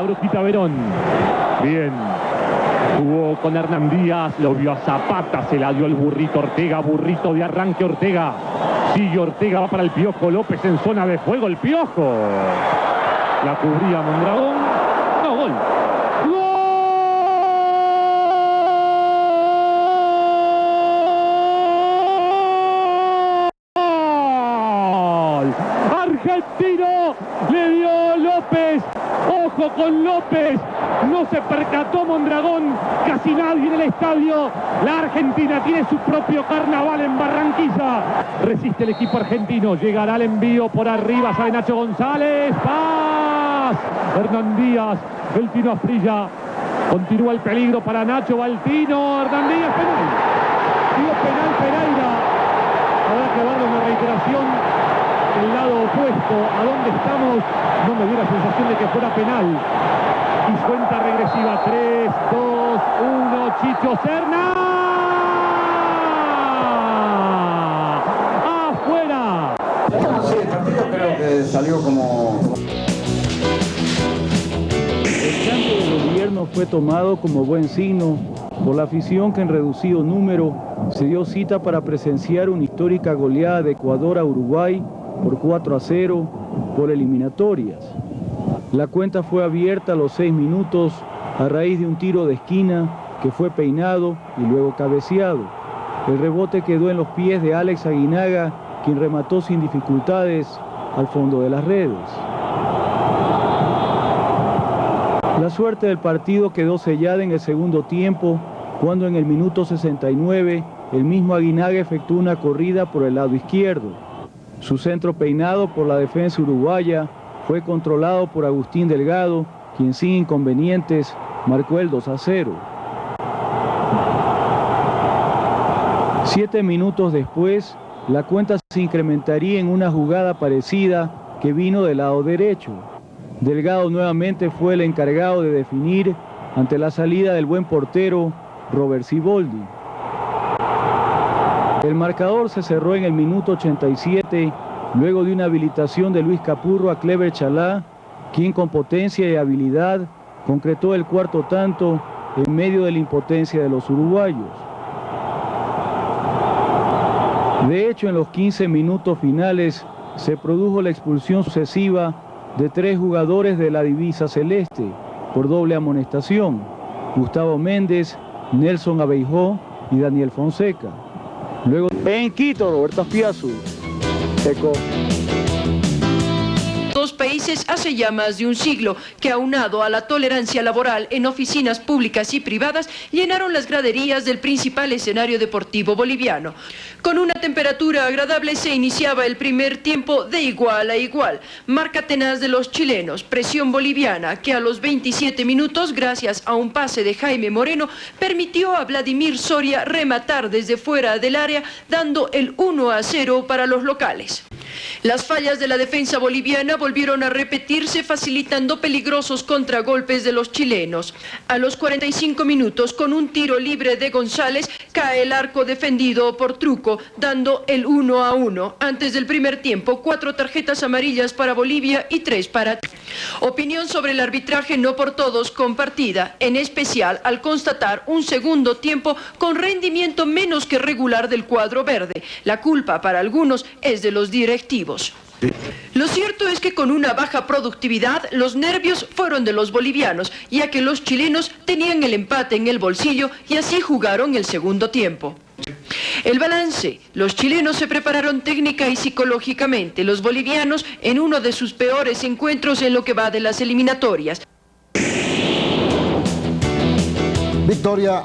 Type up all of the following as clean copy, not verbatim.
Brujita Verón. Bien. Jugó con Hernán Díaz, lo vio a Zapata, se la dio el burrito Ortega, burrito de arranque Ortega. Sigue Ortega, va para el Piojo López en zona de juego, el Piojo. La cubría Mondragón. No, gol. ¡Gol! Argentino, le dio López. Ojo con López. No se percató Mondragón, casi nadie en el estadio. La Argentina tiene su propio carnaval en Barranquilla. Resiste el equipo argentino, llegará el envío por arriba, sale Nacho González. ¡Paz! Hernán Díaz, el Tino Asprilla. Continúa el peligro para Nacho, va el Tino. Hernán Díaz, penal. Dio penal Pereira. Habrá que darle una reiteración del lado opuesto. ¿A dónde estamos? No me dio la sensación de que fuera penal. Y cuenta regresiva, 3, 2, 1, Chicho Serna. ¡Afuera! Sí, el partido creo que salió como... El cambio de gobierno fue tomado como buen signo por la afición que en reducido número se dio cita para presenciar una histórica goleada de Ecuador a Uruguay por 4-0 por eliminatorias. La cuenta fue abierta a los 6 minutos a raíz de un tiro de esquina que fue peinado y luego cabeceado. El rebote quedó en los pies de Alex Aguinaga, quien remató sin dificultades al fondo de las redes. La suerte del partido quedó sellada en el segundo tiempo, cuando en el minuto 69 el mismo Aguinaga efectuó una corrida por el lado izquierdo. Su centro peinado por la defensa uruguaya fue controlado por Agustín Delgado, quien sin inconvenientes marcó el 2-0. 7 minutos después, la cuenta se incrementaría en una jugada parecida que vino del lado derecho. Delgado nuevamente fue el encargado de definir ante la salida del buen portero Robert Siboldi. El marcador se cerró en el minuto 87, luego de una habilitación de Luis Capurro a Clever Chalá, quien con potencia y habilidad concretó el cuarto tanto en medio de la impotencia de los uruguayos. De hecho, en los 15 minutos finales se produjo la expulsión sucesiva de 3 jugadores de la divisa celeste por doble amonestación: Gustavo Méndez, Nelson Abeijó y Daniel Fonseca. Luego en Quito, Roberto Aspiazu. Eco. Dos países hace ya más de un siglo que, aunado a la tolerancia laboral en oficinas públicas y privadas, llenaron las graderías del principal escenario deportivo boliviano. Con una temperatura agradable se iniciaba el primer tiempo de igual a igual. Marca tenaz de los chilenos, presión boliviana que a los 27 minutos, gracias a un pase de Jaime Moreno, permitió a Vladimir Soria rematar desde fuera del área, dando el 1-0 para los locales. Las fallas de la defensa boliviana volvieron a repetirse, facilitando peligrosos contragolpes de los chilenos. A los 45 minutos, con un tiro libre de González, cae el arco defendido por Truco, dando el 1-1. Antes del primer tiempo, 4 tarjetas amarillas para Bolivia y 3 para... Opinión sobre el arbitraje no por todos compartida, en especial al constatar un segundo tiempo con rendimiento menos que regular del cuadro verde. La culpa para algunos es de los directivos. Lo cierto es que con una baja productividad, los nervios fueron de los bolivianos, ya que los chilenos tenían el empate en el bolsillo y así jugaron el segundo tiempo. El balance: los chilenos se prepararon técnica y psicológicamente, los bolivianos en uno de sus peores encuentros en lo que va de las eliminatorias. Victoria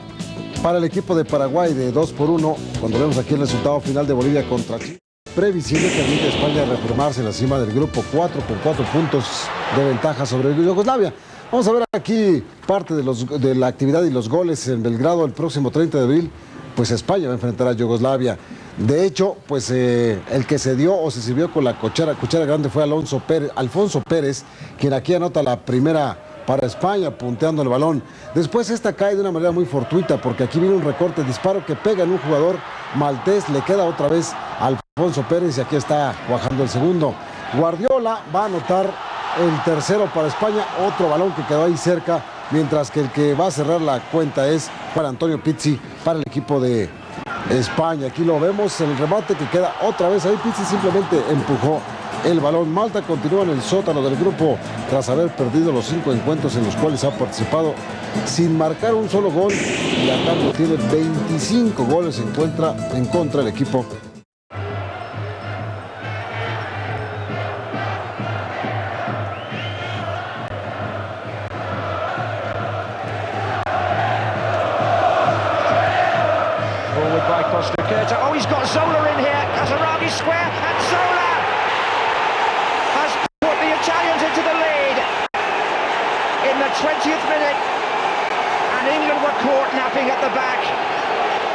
para el equipo de Paraguay de 2-1, cuando vemos aquí el resultado final de Bolivia contra Chile. Previsible que permite a España reafirmarse en la cima del grupo 4 con 4 puntos de ventaja sobre Yugoslavia. Vamos a ver aquí parte de la actividad y los goles en Belgrado el próximo 30 de abril. Pues España va a enfrentar a Yugoslavia. De hecho, pues el que se dio o se sirvió con la cuchara grande fue Alfonso Pérez, quien aquí anota la primera para España, punteando el balón. Después esta cae de una manera muy fortuita, porque aquí viene un recorte, disparo que pega en un jugador maltés, le queda otra vez a Alfonso Pérez y aquí está cuajando el segundo. Guardiola va a anotar el tercero para España, otro balón que quedó ahí cerca, mientras que el que va a cerrar la cuenta es Juan Antonio Pizzi para el equipo de España. Aquí lo vemos, el remate que queda otra vez ahí. Pizzi simplemente empujó el balón. Malta continúa en el sótano del grupo tras haber perdido los 5 encuentros en los cuales ha participado sin marcar un solo gol, y a cambio tiene 25 goles en contra del equipo. Oh, he's got Zola in here. Kazaragi square, and Zola has put the Italians into the lead in the 20th minute, and England were caught napping at the back.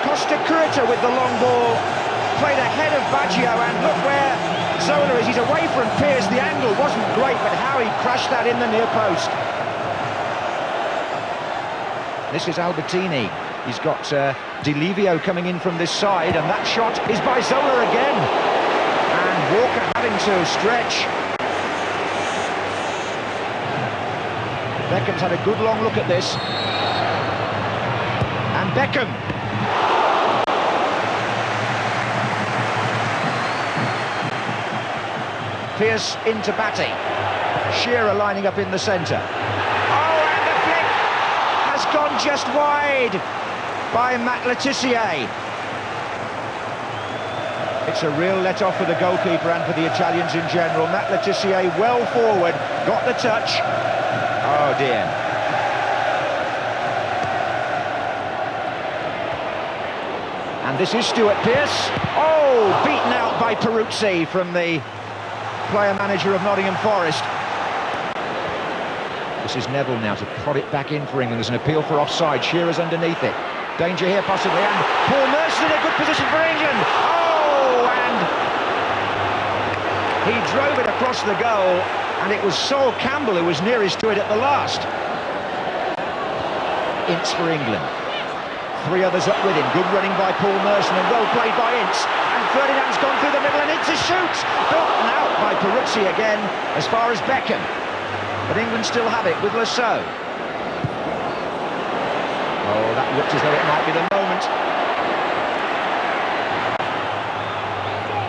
Costa Curta with the long ball, played ahead of Baggio, and look where Zola is. He's away from Pearce. The angle wasn't great, but how he crashed that in the near post. This is Albertini. He's got Di Livio coming in from this side, and that shot is by Zola again. And Walker having to stretch. Beckham's had a good long look at this. And Beckham. Pearce into Batty. Shearer lining up in the centre. Oh, and the flick has gone just wide by Matt Letizier. It's a real let-off for the goalkeeper and for the Italians in general. Matt Letizier well forward, got the touch. Oh dear. And this is Stuart Pearce. Oh, beaten out by Peruzzi from the player-manager of Nottingham Forest. This is Neville now to prod it back in for England. There's an appeal for offside. Shearer's underneath it. Danger here possibly, and Paul Merson in a good position for England. Oh, and he drove it across the goal, and it was Sol Campbell who was nearest to it at the last. Ince for England. 3 others up with him. Good running by Paul Merson and well played by Ince. And Ferdinand's gone through the middle, and Ince shoots. Beaten out by Peruzzi again as far as Beckham. But England still have it with Lasso. Oh, that looked as though it might be the moment.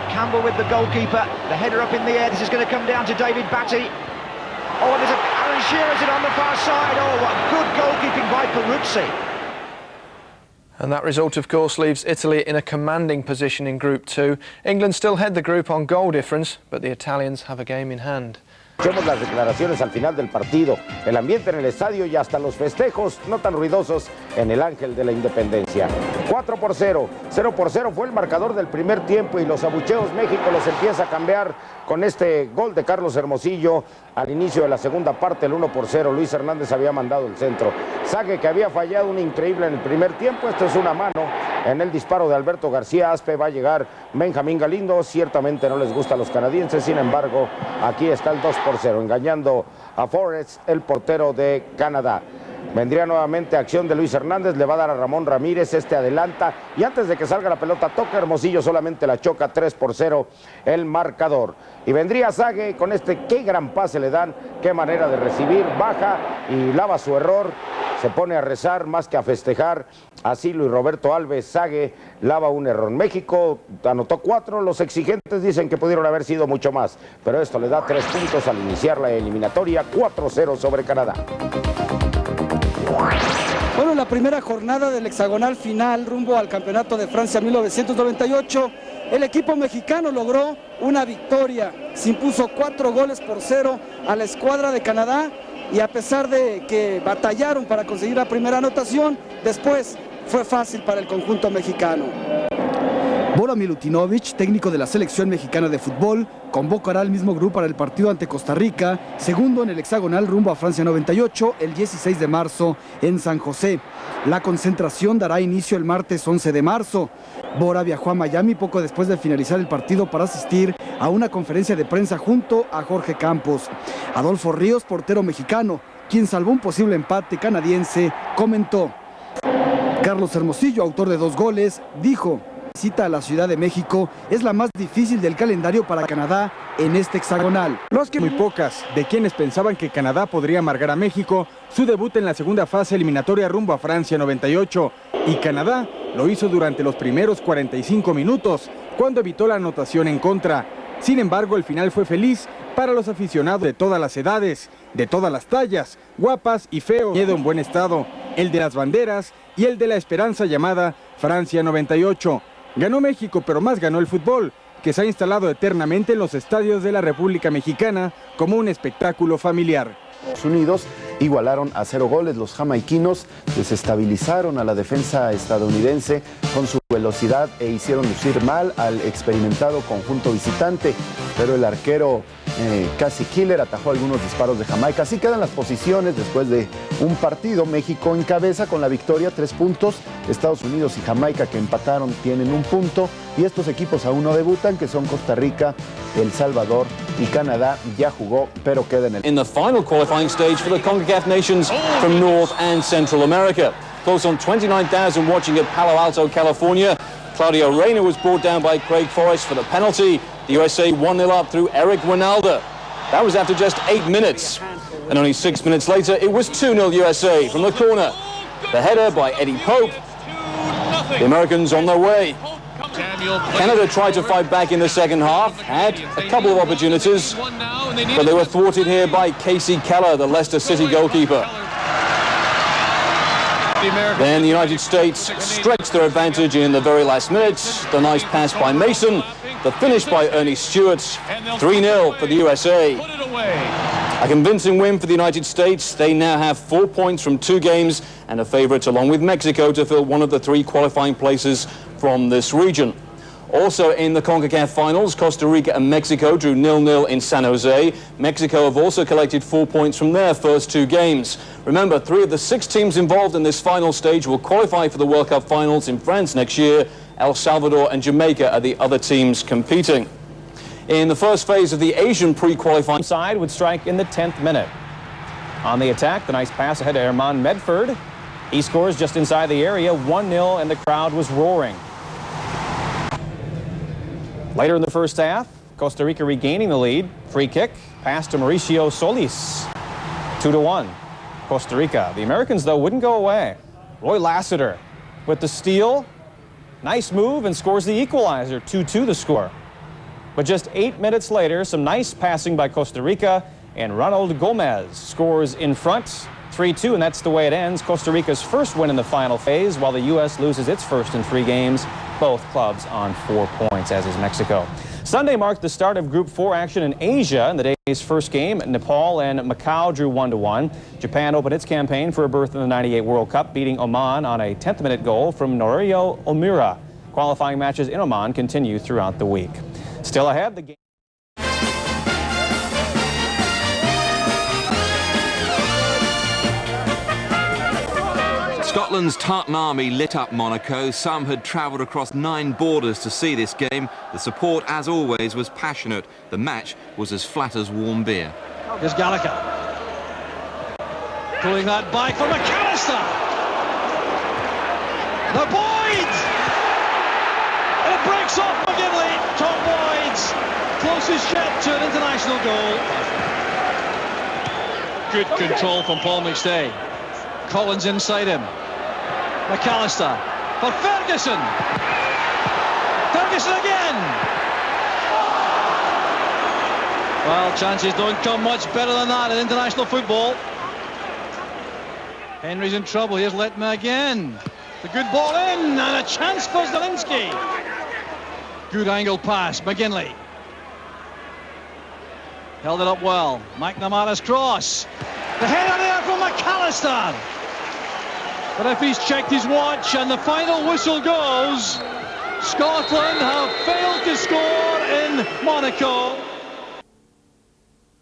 Campbell with the goalkeeper. The header up in the air. This is going to come down to David Batty. Oh, there's Alan Shearer's it on the far side. Oh, what good goalkeeping by Peruzzi. And that result, of course, leaves Italy in a commanding position in Group 2. England still head the group on goal difference, but the Italians have a game in hand. Escuchemos las declaraciones al final del partido, el ambiente en el estadio y hasta los festejos no tan ruidosos en el Ángel de la Independencia. 4-0, 0-0 fue el marcador del primer tiempo y los abucheos México los empieza a cambiar con este gol de Carlos Hermosillo al inicio de la segunda parte, el 1-0. Luis Hernández había mandado el centro. Sague que había fallado un increíble en el primer tiempo, esto es una mano en el disparo de Alberto García Aspe, va a llegar Benjamín Galindo, ciertamente no les gusta a los canadienses, sin embargo, aquí está el 2-0, engañando a Forrest, el portero de Canadá. Vendría nuevamente acción de Luis Hernández, le va a dar a Ramón Ramírez, este adelanta y antes de que salga la pelota toca Hermosillo, solamente la choca, 3-0 el marcador. Y vendría Sague con este, qué gran pase le dan, qué manera de recibir, baja y lava su error, se pone a rezar más que a festejar. Así Luis Roberto Alves Sague lava un error. México anotó 4, los exigentes dicen que pudieron haber sido mucho más, pero esto le da 3 puntos al iniciar la eliminatoria, 4-0 sobre Canadá. Bueno, la primera jornada del hexagonal final rumbo al Campeonato de Francia 1998, el equipo mexicano logró una victoria, se impuso 4-0 a la escuadra de Canadá y a pesar de que batallaron para conseguir la primera anotación, después fue fácil para el conjunto mexicano. Bora Milutinovic, técnico de la selección mexicana de fútbol, convocará al mismo grupo para el partido ante Costa Rica, segundo en el hexagonal rumbo a Francia 98, el 16 de marzo en San José. La concentración dará inicio el martes 11 de marzo. Bora viajó a Miami poco después de finalizar el partido para asistir a una conferencia de prensa junto a Jorge Campos. Adolfo Ríos, portero mexicano, quien salvó un posible empate canadiense, comentó: Carlos Hermosillo, autor de 2 goles, dijo: visita a la Ciudad de México es la más difícil del calendario para Canadá en este hexagonal. Los que muy pocas de quienes pensaban que Canadá podría amargar a México su debut en la segunda fase eliminatoria rumbo a Francia 98. Y Canadá lo hizo durante los primeros 45 minutos, cuando evitó la anotación en contra. Sin embargo, el final fue feliz para los aficionados de todas las edades, de todas las tallas, guapas y feos, miedo en buen estado, el de las banderas y el de la esperanza llamada Francia 98. Ganó México, pero más ganó el fútbol, que se ha instalado eternamente en los estadios de la República Mexicana como un espectáculo familiar. Estados Unidos igualaron a 0 goles. Los jamaiquinos desestabilizaron a la defensa estadounidense con su velocidad e hicieron lucir mal al experimentado conjunto visitante, pero el arquero casi killer atajó algunos disparos de Jamaica. Así quedan las posiciones después de un partido. México encabeza con la victoria, 3 puntos. Estados Unidos y Jamaica, que empataron, tienen 1 punto. Y estos equipos aún no debutan, que son Costa Rica, El Salvador y Canadá. Ya jugó, pero queda en el... In the final qualifying stage for the CONCACAF nations from North and Central America. Close on 29,000 watching at Palo Alto, California. Claudio Reyna was brought down by Craig Forrest for the penalty. The USA 1-0 up through Eric Winalda. That was after just 8 minutes. And only 6 minutes later, it was 2-0 USA from the corner. The header by Eddie Pope. The Americans on their way. Canada tried to fight back in the second half, had a couple of opportunities, but they were thwarted here by Casey Keller, the Leicester City goalkeeper. Then the United States stretched their advantage in the very last minute. The nice pass by Mason, the finish by Ernie Stewart, 3-0 for the USA. A convincing win for the United States. They now have 4 points from 2 games and are favourites along with Mexico to fill one of the 3 qualifying places from this region. Also in the CONCACAF finals, Costa Rica and Mexico drew 0-0 in San Jose. Mexico have also collected 4 points from their first 2 games. Remember, 3 of the 6 teams involved in this final stage will qualify for the World Cup finals in France next year. El Salvador and Jamaica are the other teams competing. In the first phase of the Asian pre-qualifying side would strike in the 10th minute. On the attack, the nice pass ahead to Herman Medford. He scores just inside the area, 1-0, and the crowd was roaring. Later in the first half, Costa Rica regaining the lead. Free kick, pass to Mauricio Solis. 2-1, Costa Rica. The Americans, though, wouldn't go away. Roy Lassiter with the steal. Nice move and scores the equalizer, 2-2 the score. But just 8 minutes later, some nice passing by Costa Rica, and Ronald Gomez scores in front, 3-2, and that's the way it ends. Costa Rica's first win in the final phase, while the U.S. loses its first in 3 games. Both clubs on 4 points, as is Mexico. Sunday marked the start of Group 4 action in Asia. In the day's first game, Nepal and Macau drew 1-1. Japan opened its campaign for a berth in the '98 World Cup, beating Oman on a 10th-minute goal from Norio Omira. Qualifying matches in Oman continue throughout the week. Still ahead, the game. Scotland's Tartan Army lit up Monaco. Some had travelled across 9 borders to see this game. The support, as always, was passionate. The match was as flat as warm beer. Here's Gallagher. Pulling that back for McAllister. The Boyd! And it breaks off McGinley. Tom Boyd's closest yet to an international goal. Good control from Paul McStay. Collins inside him. McAllister for Ferguson. Ferguson again. Well, chances don't come much better than that in international football. Henry's in trouble. Here's Letma again. The good ball in, and a chance for Zielinski. Good angle pass, McGinley. Held it up well. McNamara's cross. The header there from McAllister. The referee's checked his watch, and the final whistle goes. Scotland have failed to score in Monaco.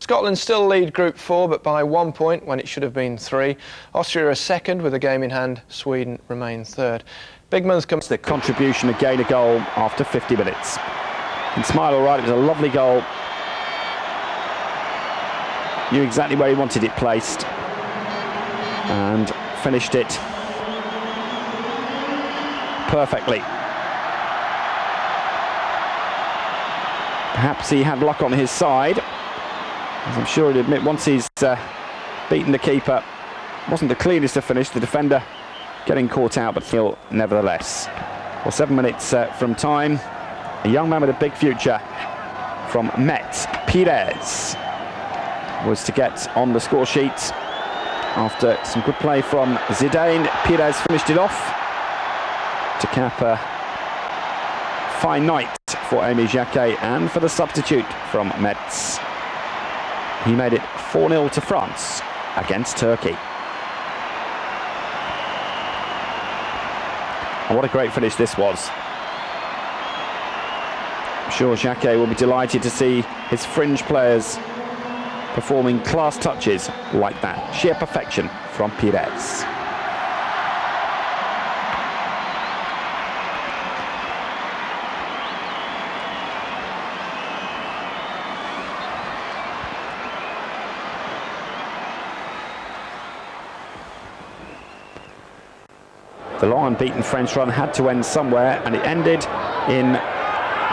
Scotland still lead Group 4, but by 1 point when it should have been 3. Austria are second with a game in hand. Sweden remain third. Bigman's comes the contribution to gain a goal after 50 minutes. And Smile all right, it was a lovely goal. Knew exactly where he wanted it placed and finished it perfectly. Perhaps he had luck on his side, as I'm sure he'd admit once he's beaten the keeper. Wasn't the cleanest of finish, the defender getting caught out, but still nevertheless. Well, 7 minutes from time, a young man with a big future from Metz, Pires, was to get on the score sheet after some good play from Zidane. Pires finished it off to cap a fine night for Aimé Jacquet and for the substitute from Metz. He made it 4-0 to France against Turkey. And what a great finish this was. I'm sure Jacquet will be delighted to see his fringe players performing class touches like that. Sheer perfection from Pires. The long unbeaten French run had to end somewhere, and it ended in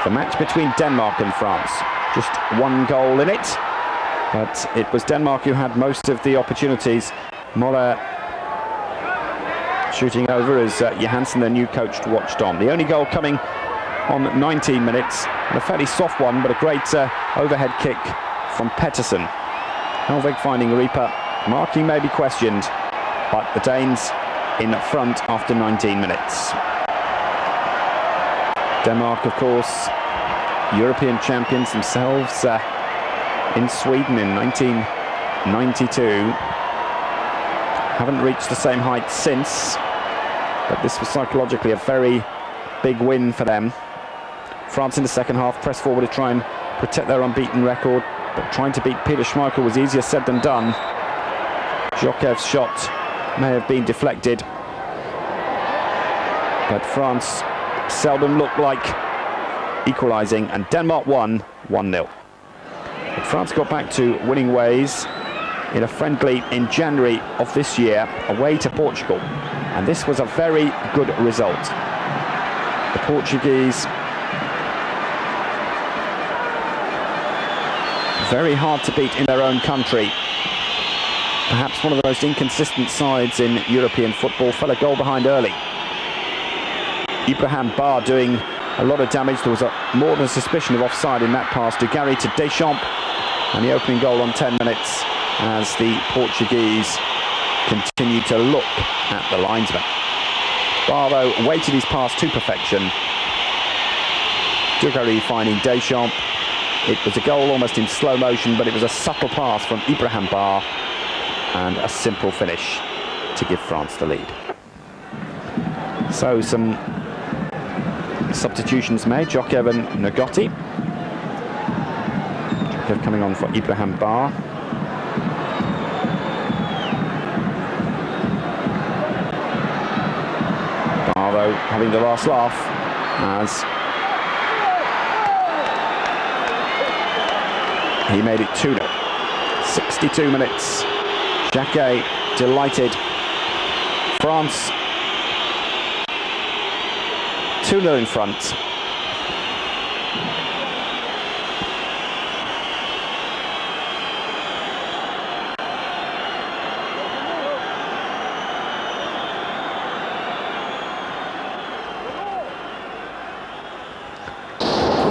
the match between Denmark and France. Just one goal in it, but it was Denmark who had most of the opportunities. Moller shooting over as Johansen, their new coach, watched on. The only goal coming on 19 minutes, and a fairly soft one, but a great overhead kick from Pettersson. Helveg finding Reaper. Marking may be questioned, but the Danes in front after 19 minutes. Denmark, of course, European champions themselves in Sweden in 1992. Haven't reached the same height since, but this was psychologically a very big win for them. France in the second half pressed forward to try and protect their unbeaten record, but trying to beat Peter Schmeichel was easier said than done. Jokkev's shot may have been deflected, but France seldom looked like equalising, and Denmark won 1-0. But France got back to winning ways in a friendly in January of this year away to Portugal, and this was a very good result. The Portuguese very hard to beat in their own country. Perhaps one of the most inconsistent sides in European football. Fell a goal behind early. Ibrahim Ba doing a lot of damage. There was more than a suspicion of offside in that pass to Gary to Deschamps, and the opening goal on 10 minutes as the Portuguese continue to look at the linesman. Ba, though, weighted his pass to perfection. Dugarry finding Deschamps. It was a goal almost in slow motion, but it was a subtle pass from Ibrahim Ba and a simple finish to give France the lead. So some substitutions made. Jokkev and Ngotti. Jokkev coming on for Ibrahim Ba. Ba, though, having the last laugh as he made it 2-0. 62 minutes. Jacquet delighted. France 2-0 in front.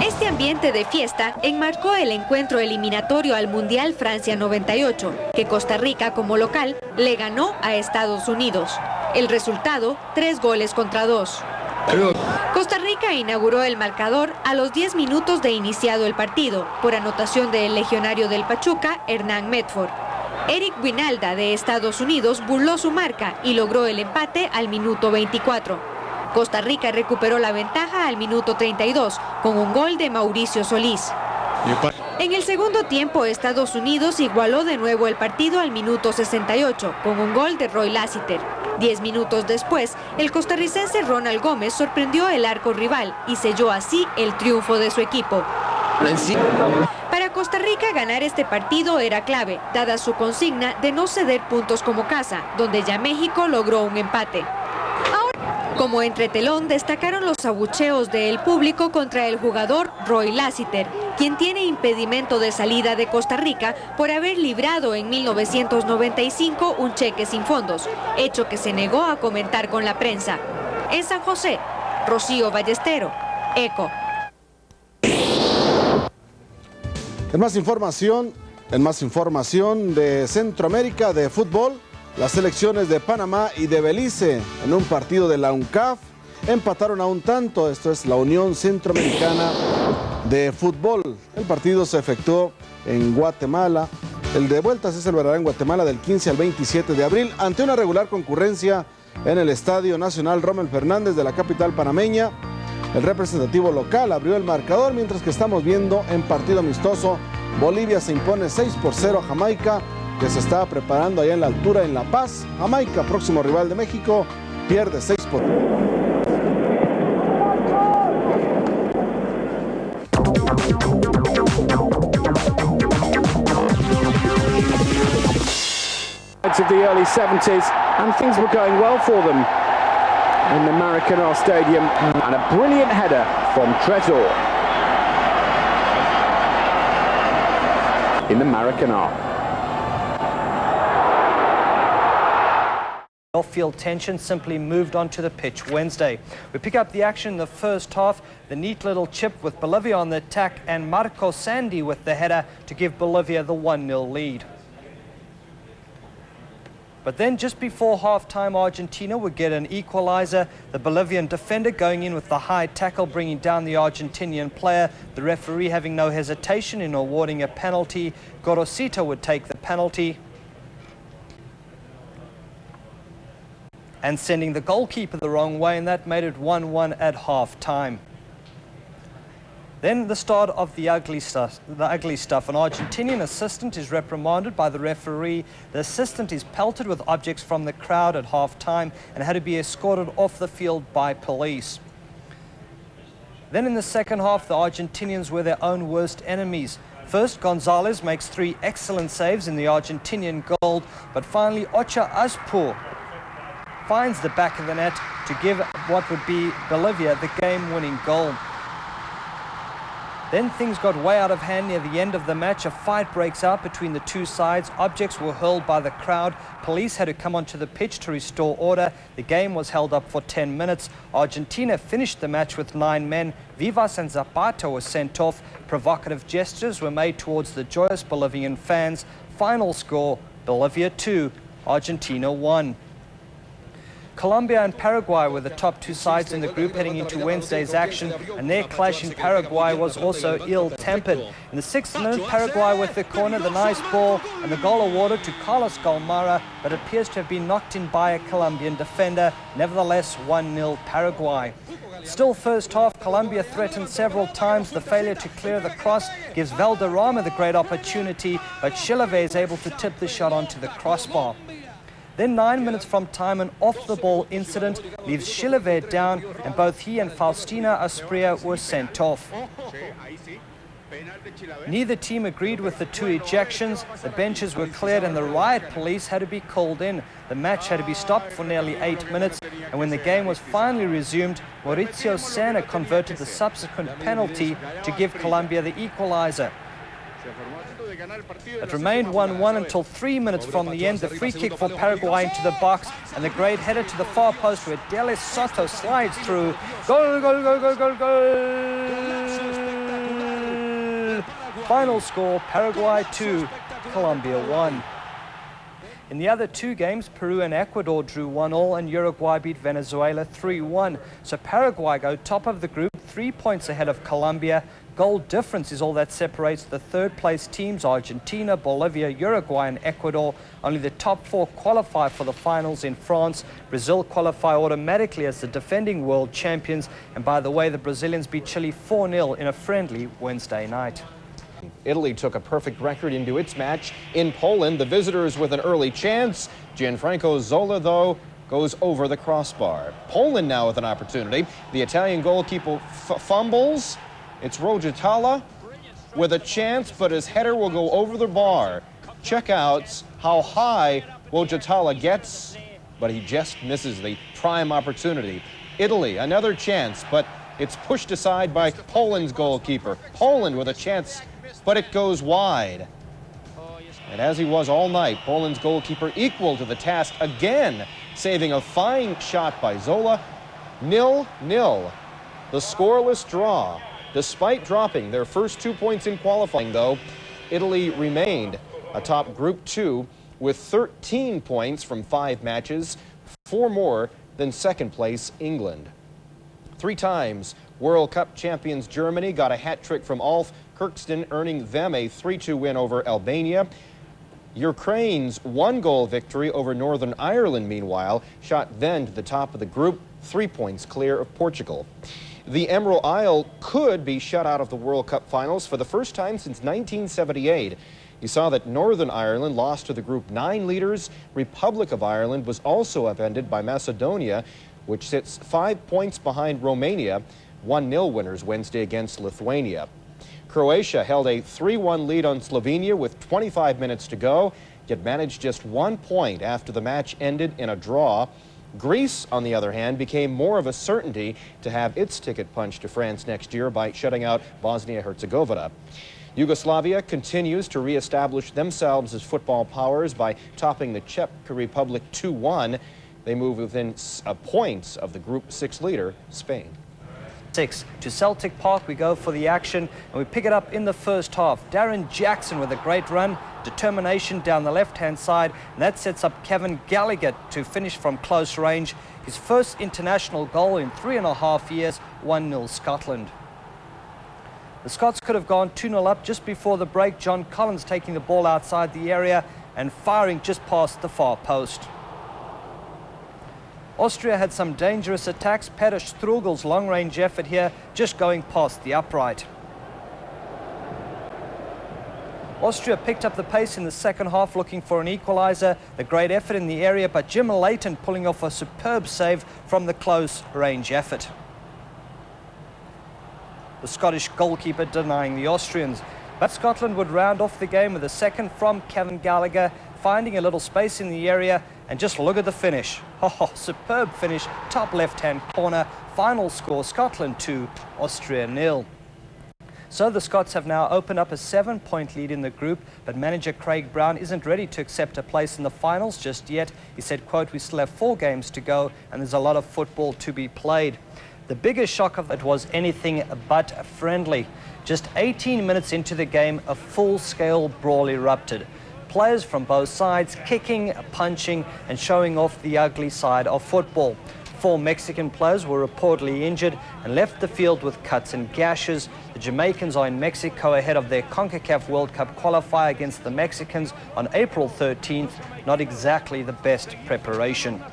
Este ambiente de fiesta enmarcó el encuentro eliminatorio al Mundial Francia 98, que Costa Rica como local le ganó a Estados Unidos. El resultado, 3-2. Costa Rica inauguró el marcador a los 10 minutos de iniciado el partido, por anotación del legionario del Pachuca, Hernán Medford. Eric Winalda de Estados Unidos burló su marca y logró el empate al minuto 24. Costa Rica recuperó la ventaja al minuto 32 con un gol de Mauricio Solís. En el segundo tiempo, Estados Unidos igualó de nuevo el partido al minuto 68 con un gol de Roy Lassiter. 10 minutos después, el costarricense Ronald Gómez sorprendió el arco rival y selló así el triunfo de su equipo. Para Costa Rica, ganar este partido era clave, dada su consigna de no ceder puntos como casa, donde ya México logró un empate. Como entretelón destacaron los abucheos del público contra el jugador Roy Lassiter, quien tiene impedimento de salida de Costa Rica por haber librado en 1995 un cheque sin fondos, hecho que se negó a comentar con la prensa. En San José, Rocío Ballestero, ECO. En más información de Centroamérica de fútbol, las selecciones de Panamá y de Belice en un partido de la UNCAF empataron a un tanto. Esto es la Unión Centroamericana de Fútbol. El partido se efectuó en Guatemala. El de vuelta se celebrará en Guatemala del 15 al 27 de abril ante una regular concurrencia en el Estadio Nacional Rommel Fernández de la capital panameña. El representativo local abrió el marcador, mientras que estamos viendo en partido amistoso, Bolivia se impone 6-0 a Jamaica, que se estaba preparando allá en la altura en La Paz. Jamaica, próximo rival de México, pierde 6-0. Of the early 70s, and things were going well for them in the Maracanã Stadium, and a brilliant header from Trezor in the Maracanã. Off-field tension simply moved onto the pitch Wednesday. We pick up the action in the first half. The neat little chip with Bolivia on the attack, and Marco Sandy with the header to give Bolivia the 1-0 lead. But then just before half-time, Argentina would get an equalizer. The Bolivian defender going in with the high tackle, bringing down the Argentinian player. The referee having no hesitation in awarding a penalty. Gorosito would take the penalty, and sending the goalkeeper the wrong way, and that made it 1-1 at half-time. Then the start of the ugly stuff. An Argentinian assistant is reprimanded by the referee. The assistant is pelted with objects from the crowd at half-time and had to be escorted off the field by police. Then in the second half, the Argentinians were their own worst enemies. First, Gonzalez makes 3 excellent saves in the Argentinian goal, but finally Ocha Azpur finds the back of the net to give what would be Bolivia the game-winning goal. Then things got way out of hand near the end of the match. A fight breaks out between the two sides. Objects were hurled by the crowd. Police had to come onto the pitch to restore order. The game was held up for 10 minutes. Argentina finished the match with 9 men. Vivas and Zapata were sent off. Provocative gestures were made towards the joyous Bolivian fans. Final score, Bolivia 2, Argentina 1. Colombia and Paraguay were the top 2 sides in the group heading into Wednesday's action, and their clash in Paraguay was also ill-tempered. In the 6th minute, Paraguay with the corner, the nice ball, and the goal awarded to Carlos Galmara, but appears to have been knocked in by a Colombian defender. Nevertheless, 1-0 Paraguay. Still first half, Colombia threatened several times. The failure to clear the cross gives Valderrama the great opportunity, but Chilavert is able to tip the shot onto the crossbar. Then 9 minutes from time, an off-the-ball incident leaves Chilavert down, and both he and Faustina Aspria were sent off. Neither team agreed with the 2 ejections. The benches were cleared and the riot police had to be called in. The match had to be stopped for nearly 8 minutes, and when the game was finally resumed, Mauricio Serna converted the subsequent penalty to give Colombia the equalizer. It remained 1-1 until 3 minutes from the end. The free kick for Paraguay into the box, and the great header to the far post where Delis Soto slides through. Goal, goal, goal, goal, goal, goal! Final score, Paraguay 2, Colombia 1. In the other 2 games, Peru and Ecuador drew 1-1, and Uruguay beat Venezuela 3-1. So Paraguay go top of the group, 3 points ahead of Colombia. Goal difference is all that separates the third-place teams, Argentina, Bolivia, Uruguay and Ecuador. Only the top 4 qualify for the finals in France. Brazil qualify automatically as the defending world champions. And by the way, the Brazilians beat Chile 4-0 in a friendly Wednesday night. Italy took a perfect record into its match in Poland. The visitors with an early chance. Gianfranco Zola, though, goes over the crossbar. Poland now with an opportunity. The Italian goalkeeper fumbles. It's Rojitala with a chance, but his header will go over the bar. Check out how high Rojitala gets but he just misses the prime opportunity. Italy, another chance, but it's pushed aside by Poland's goalkeeper. Poland with a chance, but it goes wide. And as he was all night, Poland's goalkeeper equal to the task again, saving a fine shot by Zola. 0-0. The scoreless draw. Despite dropping their first 2 points in qualifying, though, Italy remained atop Group 2 with 13 points from 5 matches, 4 more than second place England. 3 times World Cup champions Germany got a hat trick from Ulf Kirksten, earning them a 3-2 win over Albania. Ukraine's 1-goal victory over Northern Ireland, meanwhile, shot them to the top of the group, 3 points clear of Portugal. The Emerald Isle could be shut out of the World Cup finals for the first time since 1978. You saw that Northern Ireland lost to the Group 9 leaders. Republic of Ireland was also upended by Macedonia, which sits 5 points behind Romania, 1-0 winners Wednesday against Lithuania. Croatia held a 3-1 lead on Slovenia with 25 minutes to go, yet managed just 1 point after the match ended in a draw. Greece, on the other hand, became more of a certainty to have its ticket punched to France next year by shutting out Bosnia-Herzegovina. Yugoslavia continues to re-establish themselves as football powers by topping the Czech Republic 2-1. They move within points of the Group 6 leader, Spain. 6 to Celtic Park we go for the action, and we pick it up in the first half. Darren Jackson with a great run, determination down the left-hand side, and that sets up Kevin Gallagher to finish from close range. His first international goal in 3.5 years, 1-0 Scotland. The Scots could have gone 2-0 up just before the break. John Collins taking the ball outside the area and firing just past the far post. Austria had some dangerous attacks. Peter Strugel's long-range effort here just going past the upright. Austria picked up the pace in the second half, looking for an equaliser. The great effort in the area, but Jim Leighton pulling off a superb save from the close-range effort. The Scottish goalkeeper denying the Austrians. But Scotland would round off the game with a second from Kevin Gallagher, finding a little space in the area, and just look at the finish. Oh, superb finish, top left-hand corner. Final score, Scotland 2, Austria 0. So the Scots have now opened up a 7-point lead in the group, but manager Craig Brown isn't ready to accept a place in the finals just yet. He said, quote, "We still have 4 games to go and there's a lot of football to be played." The biggest shock of it was anything but friendly. Just 18 minutes into the game, a full-scale brawl erupted. Players from both sides kicking, punching, and showing off the ugly side of football. 4 Mexican players were reportedly injured and left the field with cuts and gashes. The Jamaicans are in Mexico ahead of their CONCACAF World Cup qualifier against the Mexicans on April 13th. Not exactly the best preparation.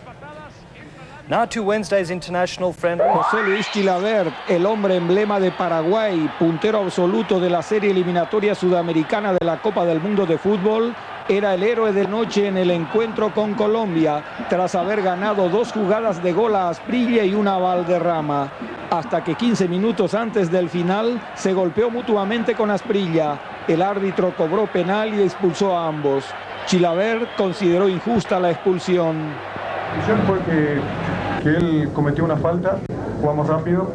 Now to Wednesday's international friendly. José Luis Chilavert, el hombre emblema de Paraguay, puntero absoluto de la serie eliminatoria sudamericana de la Copa del Mundo de Fútbol, era el héroe de noche en el encuentro con Colombia, tras haber ganado 2 jugadas de gol a Asprilla y una a Valderrama, hasta que 15 minutos antes del final se golpeó mutuamente con Asprilla. El árbitro cobró penal y expulsó a ambos. Chilavert consideró injusta la expulsión. Fue que él cometió una falta, jugamos rápido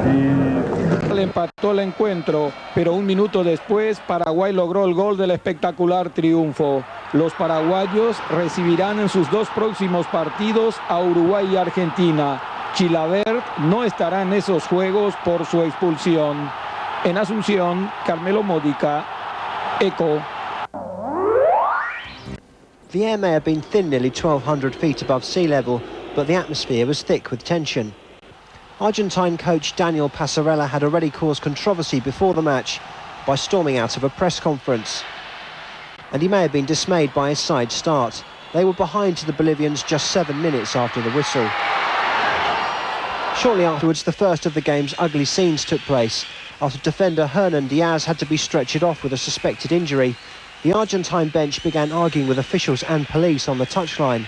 y... Le empató el encuentro, pero un minuto después Paraguay logró el gol del espectacular triunfo. Los paraguayos recibirán en sus 2 próximos partidos a Uruguay y Argentina. Chilavert no estará en esos juegos por su expulsión. En Asunción, Carmelo Módica, ECO. The air may have been thin, nearly 1,200 feet above sea level, but the atmosphere was thick with tension. Argentine coach Daniel Passarella had already caused controversy before the match by storming out of a press conference. And he may have been dismayed by his side start. They were behind to the Bolivians just 7 minutes after the whistle. Shortly afterwards, the first of the game's ugly scenes took place. After defender Hernan Diaz had to be stretchered off with a suspected injury, the Argentine bench began arguing with officials and police on the touchline.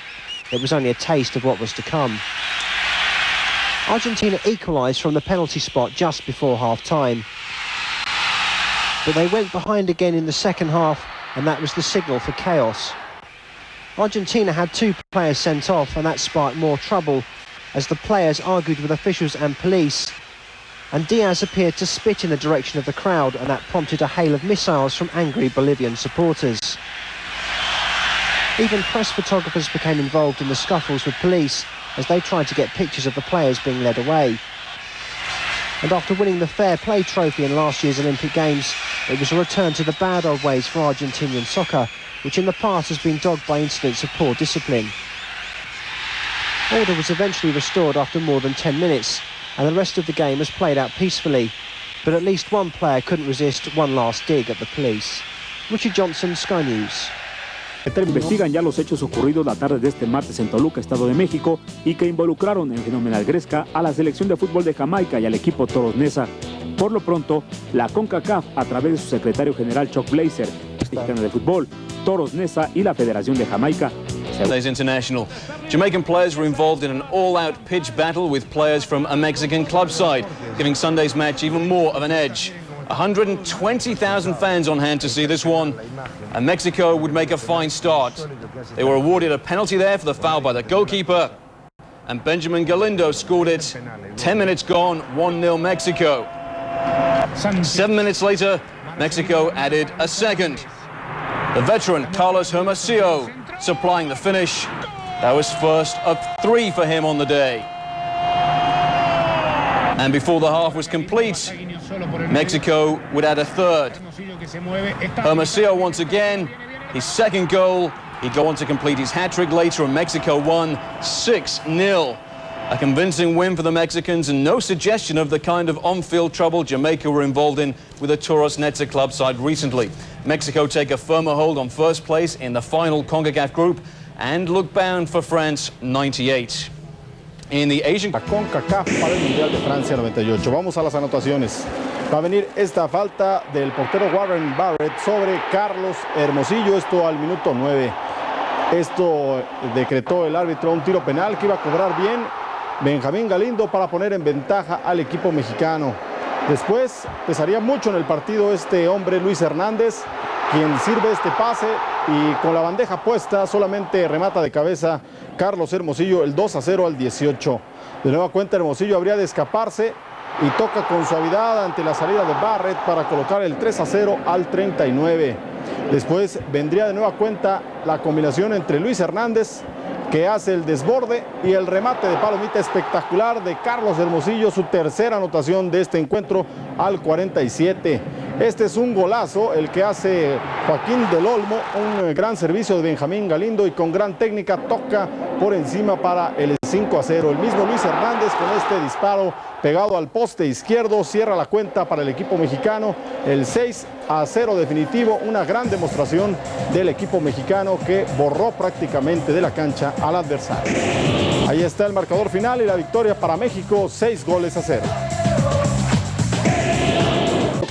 It was only a taste of what was to come. Argentina equalised from the penalty spot just before half-time. But they went behind again in the second half, and that was the signal for chaos. Argentina had 2 players sent off, and that sparked more trouble as the players argued with officials and police. And Diaz appeared to spit in the direction of the crowd, and that prompted a hail of missiles from angry Bolivian supporters. Even press photographers became involved in the scuffles with police as they tried to get pictures of the players being led away. And after winning the Fair Play trophy in last year's Olympic Games, it was a return to the bad old ways for Argentinian soccer, which in the past has been dogged by incidents of poor discipline. Order was eventually restored after more than 10 minutes, and the rest of the game was played out peacefully. But at least one player couldn't resist one last dig at the police. Richard Johnson, Sky News. Investigan ya los hechos ocurridos la tarde de este martes en Toluca, Estado de México, y que involucraron en fenomenal gresca a la selección de fútbol de Jamaica y al equipo Toros Neza. Por lo pronto, la CONCACAF, a través de su secretario general Chuck Blazer, mexicana de fútbol, Toros Neza y la Federación de Jamaica. Today's international. Jamaican players were involved in an all-out pitch battle with players from a Mexican club side, giving Sunday's match even more of an edge. 120,000 fans on hand to see this one, and Mexico would make a fine start. They were awarded a penalty there for the foul by the goalkeeper, and Benjamin Galindo scored it. 10 minutes gone, 1-0 Mexico. 7 minutes later, Mexico added a second. The veteran Carlos Hermosillo supplying the finish. That was first of 3 for him on the day. And before the half was complete, Mexico would add a third. Hermosillo once again, his second goal. He'd go on to complete his hat-trick later, and Mexico won 6-0. A convincing win for the Mexicans, and no suggestion of the kind of on-field trouble Jamaica were involved in with the Toros Neza club side recently. Mexico take a firmer hold on first place in the final CONCACAF group and look bound for France'98. In the Asian... La CONCACAF para el Mundial de Francia 98. Vamos a las anotaciones. Va a venir esta falta del portero Warren Barrett sobre Carlos Hermosillo, esto al minuto 9. Esto decretó el árbitro un tiro penal que iba a cobrar bien Benjamín Galindo para poner en ventaja al equipo mexicano. Después pesaría mucho en el partido este hombre Luis Hernández, quien sirve este pase y con la bandeja puesta solamente remata de cabeza Carlos Hermosillo el 2-0 al 18. De nueva cuenta Hermosillo habría de escaparse y toca con suavidad ante la salida de Barrett para colocar el 3-0 al 39. Después vendría de nueva cuenta la combinación entre Luis Hernández, que hace el desborde, y el remate de palomita espectacular de Carlos Hermosillo, su tercera anotación de este encuentro al 47. Este es un golazo el que hace Joaquín del Olmo, un gran servicio de Benjamín Galindo y con gran técnica toca por encima para el 5-0. El mismo Luis Hernández con este disparo pegado al poste izquierdo cierra la cuenta para el equipo mexicano, el 6-0 definitivo, una gran demostración del equipo mexicano que borró prácticamente de la cancha al adversario. Ahí está el marcador final y la victoria para México, 6-0.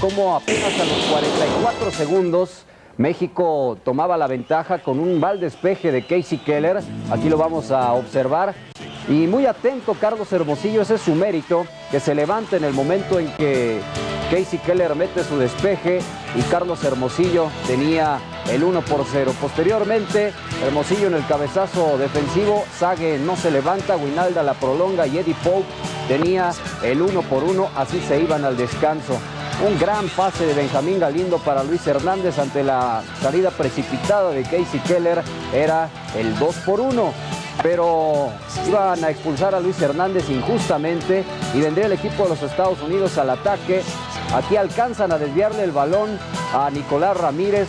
Como apenas a los 44 segundos México tomaba la ventaja con un mal despeje de Casey Keller, aquí lo vamos a observar, y muy atento Carlos Hermosillo, ese es su mérito, que se levanta en el momento en que Casey Keller mete su despeje y Carlos Hermosillo tenía el 1-0. Posteriormente, Hermosillo en el cabezazo defensivo, Sague no se levanta, Guinalda la prolonga y Eddie Pope tenía el 1-1, así se iban al descanso. Un gran pase de Benjamín Galindo para Luis Hernández ante la salida precipitada de Casey Keller, era el 2-1. Pero iban a expulsar a Luis Hernández injustamente y vendría el equipo de los Estados Unidos al ataque. Aquí alcanzan a desviarle el balón a Nicolás Ramírez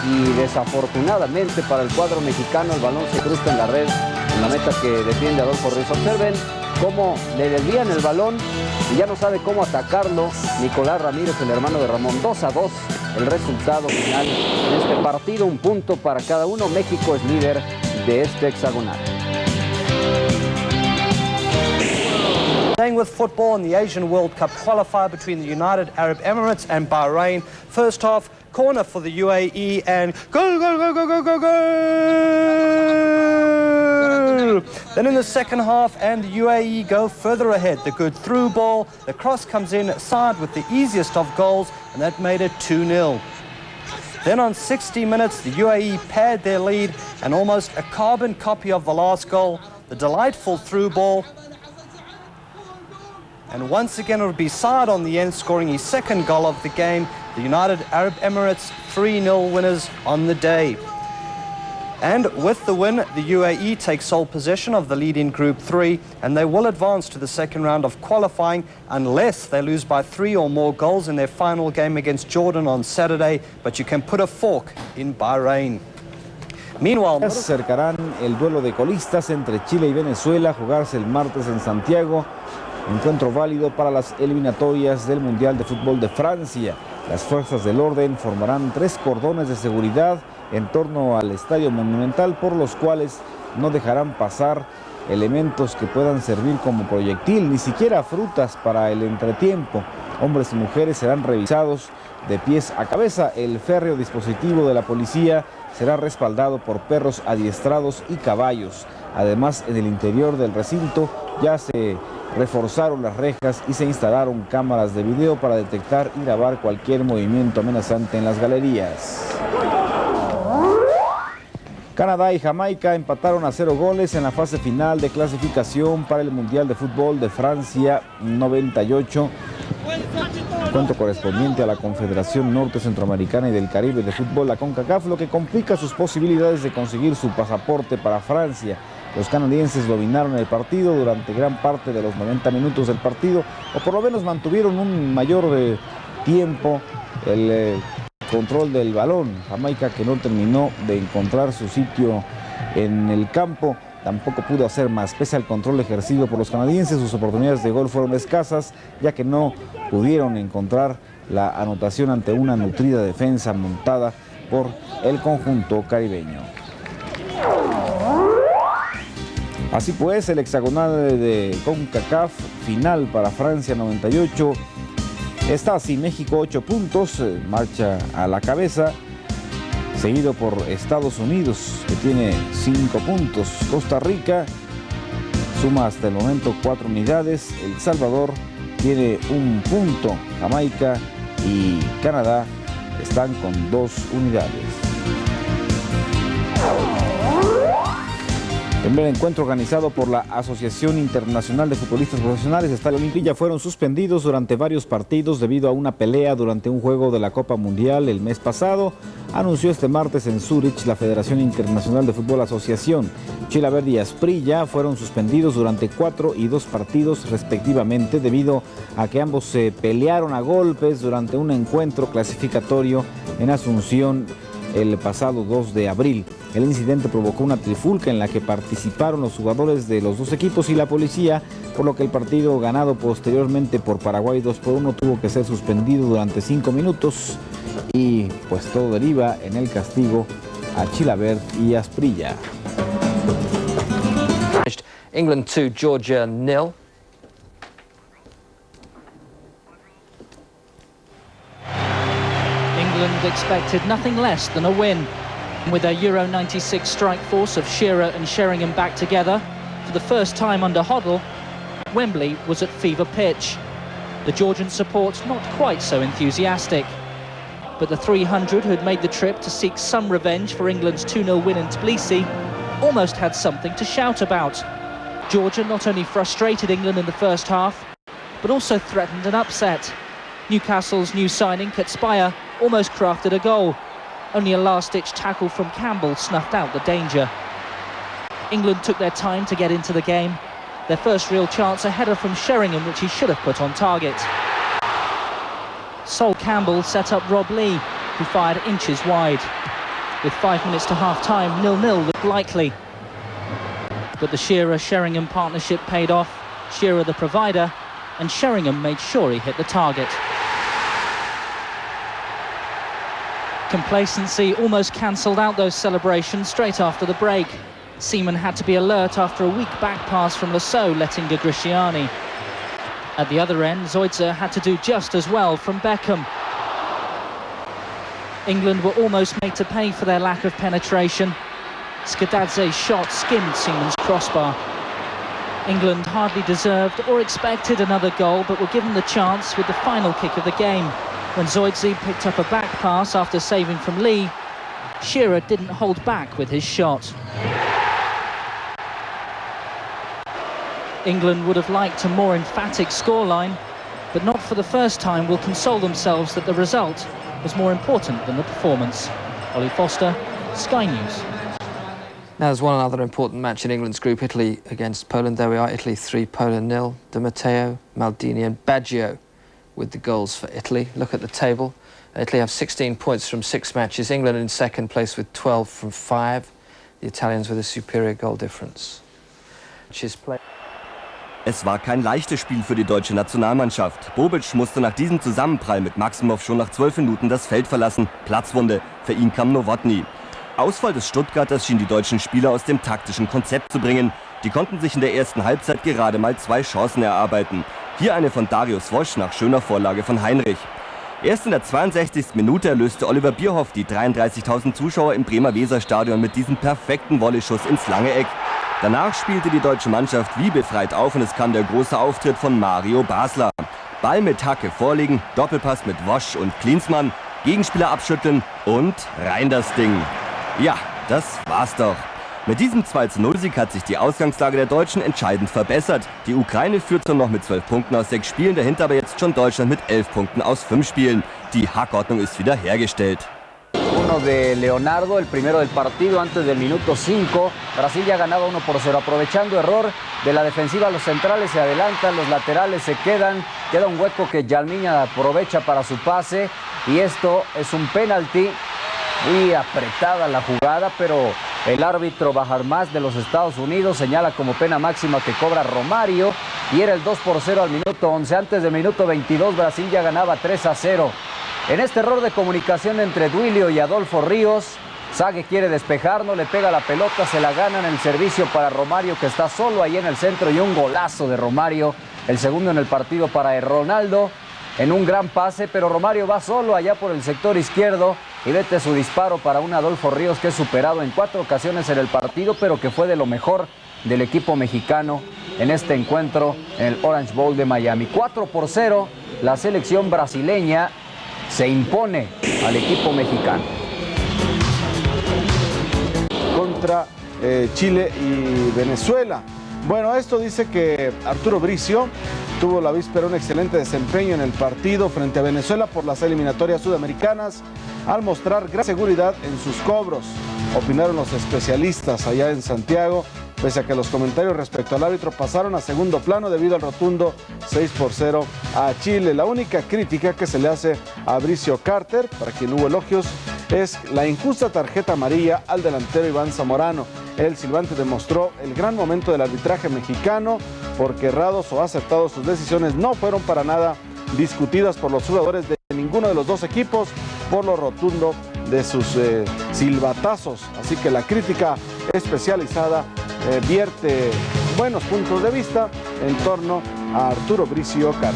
y desafortunadamente para el cuadro mexicano el balón se cruza en la red, en la meta que defiende Adolfo Ruiz. Observen cómo le desvían el balón y ya no sabe cómo atacarlo Nicolás Ramírez, el hermano de Ramón. 2-2 el resultado final en este partido, un punto para cada uno. México es líder de este hexagonal. Staying with football in the Asian World Cup qualifier between the United Arab Emirates and Bahrain. First half, corner for the UAE and goal, goal, goal, goal, goal, goal, goal. Then in the second half, and the UAE go further ahead. The good through ball, the cross comes in side with the easiest of goals, and that made it 2-0. Then on 60 minutes, the UAE paired their lead and almost a carbon copy of the last goal, the delightful through ball. And once again, it would be Saad on the end, scoring his second goal of the game. The United Arab Emirates 3-0 winners on the day. And with the win, the UAE takes sole possession of the lead in Group 3, and they will advance to the second round of qualifying unless they lose by 3 or more goals in their final game against Jordan on Saturday. But you can put a fork in Bahrain. Meanwhile, acercarán el duelo de colistas entre Chile y Venezuela, jugarse el martes en Santiago. Encuentro válido para las eliminatorias del Mundial de Fútbol de Francia. Las fuerzas del orden formarán 3 cordones de seguridad en torno al Estadio Monumental, por los cuales no dejarán pasar elementos que puedan servir como proyectil, ni siquiera frutas para el entretiempo. Hombres y mujeres serán revisados de pies a cabeza. El férreo dispositivo de la policía será respaldado por perros adiestrados y caballos. Además, en el interior del recinto ya se reforzaron las rejas y se instalaron cámaras de video para detectar y grabar cualquier movimiento amenazante en las galerías. Canadá y Jamaica empataron a 0 goles en la fase final de clasificación para el Mundial de Fútbol de Francia 98. Encuentro correspondiente a la Confederación Norte Centroamericana y del Caribe de Fútbol, la CONCACAF, lo que complica sus posibilidades de conseguir su pasaporte para Francia. Los canadienses dominaron el partido durante gran parte de los 90 minutos del partido, o por lo menos mantuvieron un mayor tiempo el control del balón. Jamaica, que no terminó de encontrar su sitio en el campo, tampoco pudo hacer más. Pese al control ejercido por los canadienses, sus oportunidades de gol fueron escasas, ya que no pudieron encontrar la anotación ante una nutrida defensa montada por el conjunto caribeño. Así pues, el hexagonal de CONCACAF final para Francia 98 está así: México 8 puntos, marcha a la cabeza, seguido por Estados Unidos, que tiene 5 puntos. Costa Rica suma hasta el momento 4 unidades. El Salvador tiene 1 punto. Jamaica y Canadá están con 2 unidades. El primer encuentro organizado por la Asociación Internacional de Futbolistas Profesionales, Estadio Olimpilla, fueron suspendidos durante varios partidos debido a una pelea durante un juego de la Copa Mundial el mes pasado, anunció este martes en Zúrich la Federación Internacional de Fútbol Asociación. Chilavert y Asprilla fueron suspendidos durante 4 y 2 partidos respectivamente debido a que ambos se pelearon a golpes durante un encuentro clasificatorio en Asunción el pasado 2 de abril. El incidente provocó una trifulca en la que participaron los jugadores de los dos equipos y la policía, por lo que el partido, ganado posteriormente por Paraguay 2-1, tuvo que ser suspendido durante 5 minutos y pues todo deriva en el castigo a Chilavert y Asprilla. England 2, Georgia 0. England expected nothing less than a win. With their Euro 96 strike force of Shearer and Sheringham back together, for the first time under Hoddle, Wembley was at fever pitch. The Georgian support not quite so enthusiastic. But the 300 who'd made the trip to seek some revenge for England's 2-0 win in Tbilisi almost had something to shout about. Georgia not only frustrated England in the first half, but also threatened an upset. Newcastle's new signing, Katspaya, almost crafted a goal. Only a last-ditch tackle from Campbell snuffed out the danger. England took their time to get into the game. Their first real chance, a header from Sheringham, which he should have put on target. Sol Campbell set up Rob Lee, who fired inches wide. With 5 minutes to half-time, 0-0 looked likely. But the Shearer-Sheringham partnership paid off. Shearer the provider, and Sheringham made sure he hit the target. Complacency almost cancelled out those celebrations straight after the break. Seaman had to be alert after a weak back pass from Lasso, letting Gagriciani. At the other end, Zoidzer had to do just as well from Beckham. England were almost made to pay for their lack of penetration. Skadadze's shot skimmed Seaman's crossbar. England hardly deserved or expected another goal, but were given the chance with the final kick of the game. When Zoidze picked up a back pass after saving from Lee, Shearer didn't hold back with his shot. England would have liked a more emphatic scoreline, but not for the first time will console themselves that the result was more important than the performance. Ollie Foster, Sky News. Now there's one other important match in England's group, Italy against Poland. There we are, Italy 3, Poland 0. Di Matteo, Maldini and Baggio with the goals for Italy. Look at the table. Italy have 16 points from 6 matches. England in second place with 12 from 5. The Italians with a superior goal difference. Es war kein leichtes Spiel für die deutsche Nationalmannschaft. Bobic musste nach diesem Zusammenprall mit Maximow schon nach 12 Minuten das Feld verlassen. Platzwunde, für ihn kam Nowotny. Ausfall des Stuttgarters schien die deutschen Spieler aus dem taktischen Konzept zu bringen. Die konnten sich in der ersten Halbzeit gerade mal 2 Chancen erarbeiten. Hier eine von Darius Wosch nach schöner Vorlage von Heinrich. Erst in der 62. Minute erlöste Oliver Bierhoff die 33.000 Zuschauer im Bremer Weserstadion mit diesem perfekten Volleyschuss ins lange Eck. Danach spielte die deutsche Mannschaft wie befreit auf und es kam der große Auftritt von Mario Basler. Ball mit Hacke vorlegen, Doppelpass mit Wosch und Klinsmann, Gegenspieler abschütteln und rein das Ding. Ja, das war's doch. Mit diesem 2:0-Sieg hat sich die Ausgangslage der Deutschen entscheidend verbessert. Die Ukraine führt zwar noch mit 12 Punkten aus 6 Spielen, dahinter aber jetzt schon Deutschland mit 11 Punkten aus 5 Spielen. Die Hackordnung ist wieder hergestellt. Uno de Leonardo, el primero del partido antes del minuto 5. Brasil ya ganaba 1-0. Aprovechando error de la defensiva, los centrales se adelantan, los laterales se quedan. Queda un hueco que Yalmiña aprovecha para su pase. Y esto es un penalti. Muy apretada la jugada, pero el árbitro Bajarmás de los Estados Unidos señala como pena máxima que cobra Romario. Y era el 2-0 al minuto 11. Antes del minuto 22, Brasil ya ganaba 3-0. En este error de comunicación entre Duilio y Adolfo Ríos, Sague quiere despejar, no le pega la pelota, se la ganan el servicio para Romario, que está solo ahí en el centro, y un golazo de Romario, el segundo en el partido para Ronaldo, en un gran pase, pero Romario va solo allá por el sector izquierdo y vete su disparo para un Adolfo Ríos que es superado en 4 ocasiones en el partido, pero que fue de lo mejor del equipo mexicano en este encuentro en el Orange Bowl de Miami. 4-0, la selección brasileña se impone al equipo mexicano. Contra Chile y Venezuela. Bueno, esto dice que Arturo Bricio tuvo la víspera un excelente desempeño en el partido frente a Venezuela por las eliminatorias sudamericanas al mostrar gran seguridad en sus cobros, opinaron los especialistas allá en Santiago, pese a que los comentarios respecto al árbitro pasaron a segundo plano debido al rotundo 6-0 a Chile. La única crítica que se le hace a Bricio Carter, para quien hubo elogios, es la injusta tarjeta amarilla al delantero Iván Zamorano. El silbante demostró el gran momento del arbitraje mexicano porque errados o acertados sus decisiones no fueron para nada discutidas por los jugadores de ninguno de los dos equipos por lo rotundo de sus silbatazos. Así que la crítica especializada vierte buenos puntos de vista en torno a Arturo Bricio Carter.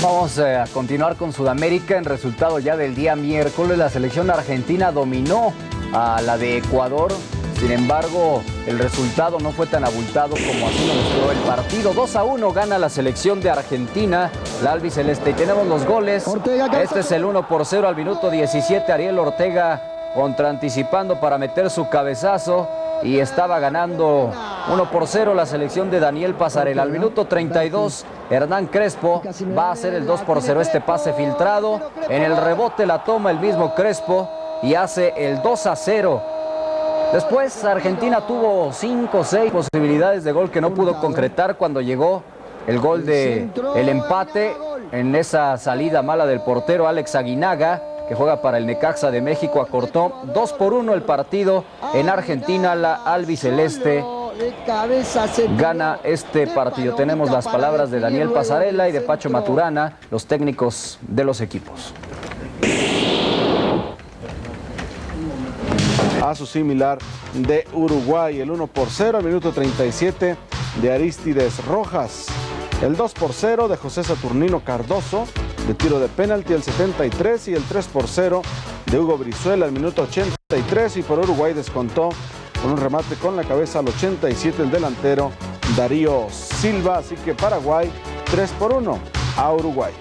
Vamos a continuar con Sudamérica. En resultado ya del día miércoles, la selección argentina dominó a la de Ecuador. Sin embargo, el resultado no fue tan abultado como así lo mostró el partido. 2-1 gana la selección de Argentina, la albiceleste. Y tenemos los goles. Este es el 1-0 al minuto 17. Ariel Ortega contraanticipando para meter su cabezazo. Y estaba ganando 1-0 la selección de Daniel Pasarela. Al minuto 32, Hernán Crespo va a hacer el 2-0. Este pase filtrado. En el rebote la toma el mismo Crespo y hace el 2-0. Después Argentina tuvo 5 o 6 posibilidades de gol que no pudo concretar cuando llegó el gol del empate en esa salida mala del portero Alex Aguinaga, que juega para el Necaxa de México. Acortó 2-1 el partido en Argentina. La albiceleste gana este partido. Tenemos las palabras de Daniel Pasarela y de Pacho Maturana, los técnicos de los equipos. A su similar de Uruguay, el 1-0 al minuto 37 de Aristides Rojas, el 2-0 de José Saturnino Cardoso de tiro de penalti al 73 y el 3-0 de Hugo Brizuela al minuto 83, y por Uruguay descontó con un remate con la cabeza al 87 el delantero Darío Silva. Así que Paraguay 3-1 a Uruguay.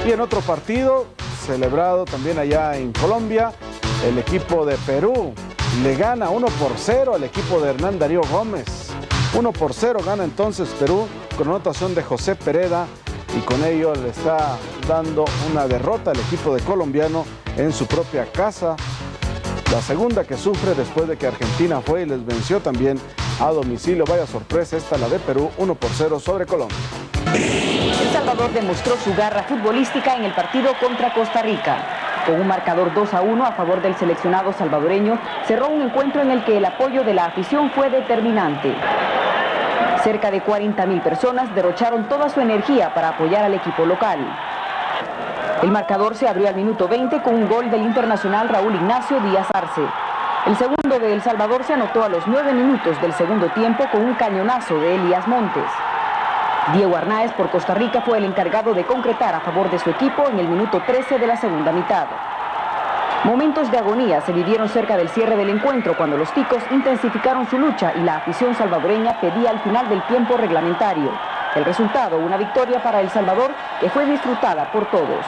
Y en otro partido, celebrado también allá en Colombia, el equipo de Perú le gana 1-0 al equipo de Hernán Darío Gómez. 1-0 gana entonces Perú con anotación de José Pereda y con ello le está dando una derrota al equipo de colombiano en su propia casa. La segunda que sufre después de que Argentina fue y les venció también a domicilio. Vaya sorpresa esta la de Perú, 1-0 sobre Colombia. El Salvador demostró su garra futbolística en el partido contra Costa Rica. Con un marcador 2-1 a favor del seleccionado salvadoreño, cerró un encuentro en el que el apoyo de la afición fue determinante. Cerca de 40.000 personas derrocharon toda su energía para apoyar al equipo local. El marcador se abrió al minuto 20 con un gol del internacional Raúl Ignacio Díaz Arce. El segundo de El Salvador se anotó a los 9 minutos del segundo tiempo con un cañonazo de Elías Montes. Diego Arnáez por Costa Rica fue el encargado de concretar a favor de su equipo en el minuto 13 de la segunda mitad. Momentos de agonía se vivieron cerca del cierre del encuentro cuando los ticos intensificaron su lucha y la afición salvadoreña pedía al final del tiempo reglamentario. El resultado, una victoria para El Salvador que fue disfrutada por todos.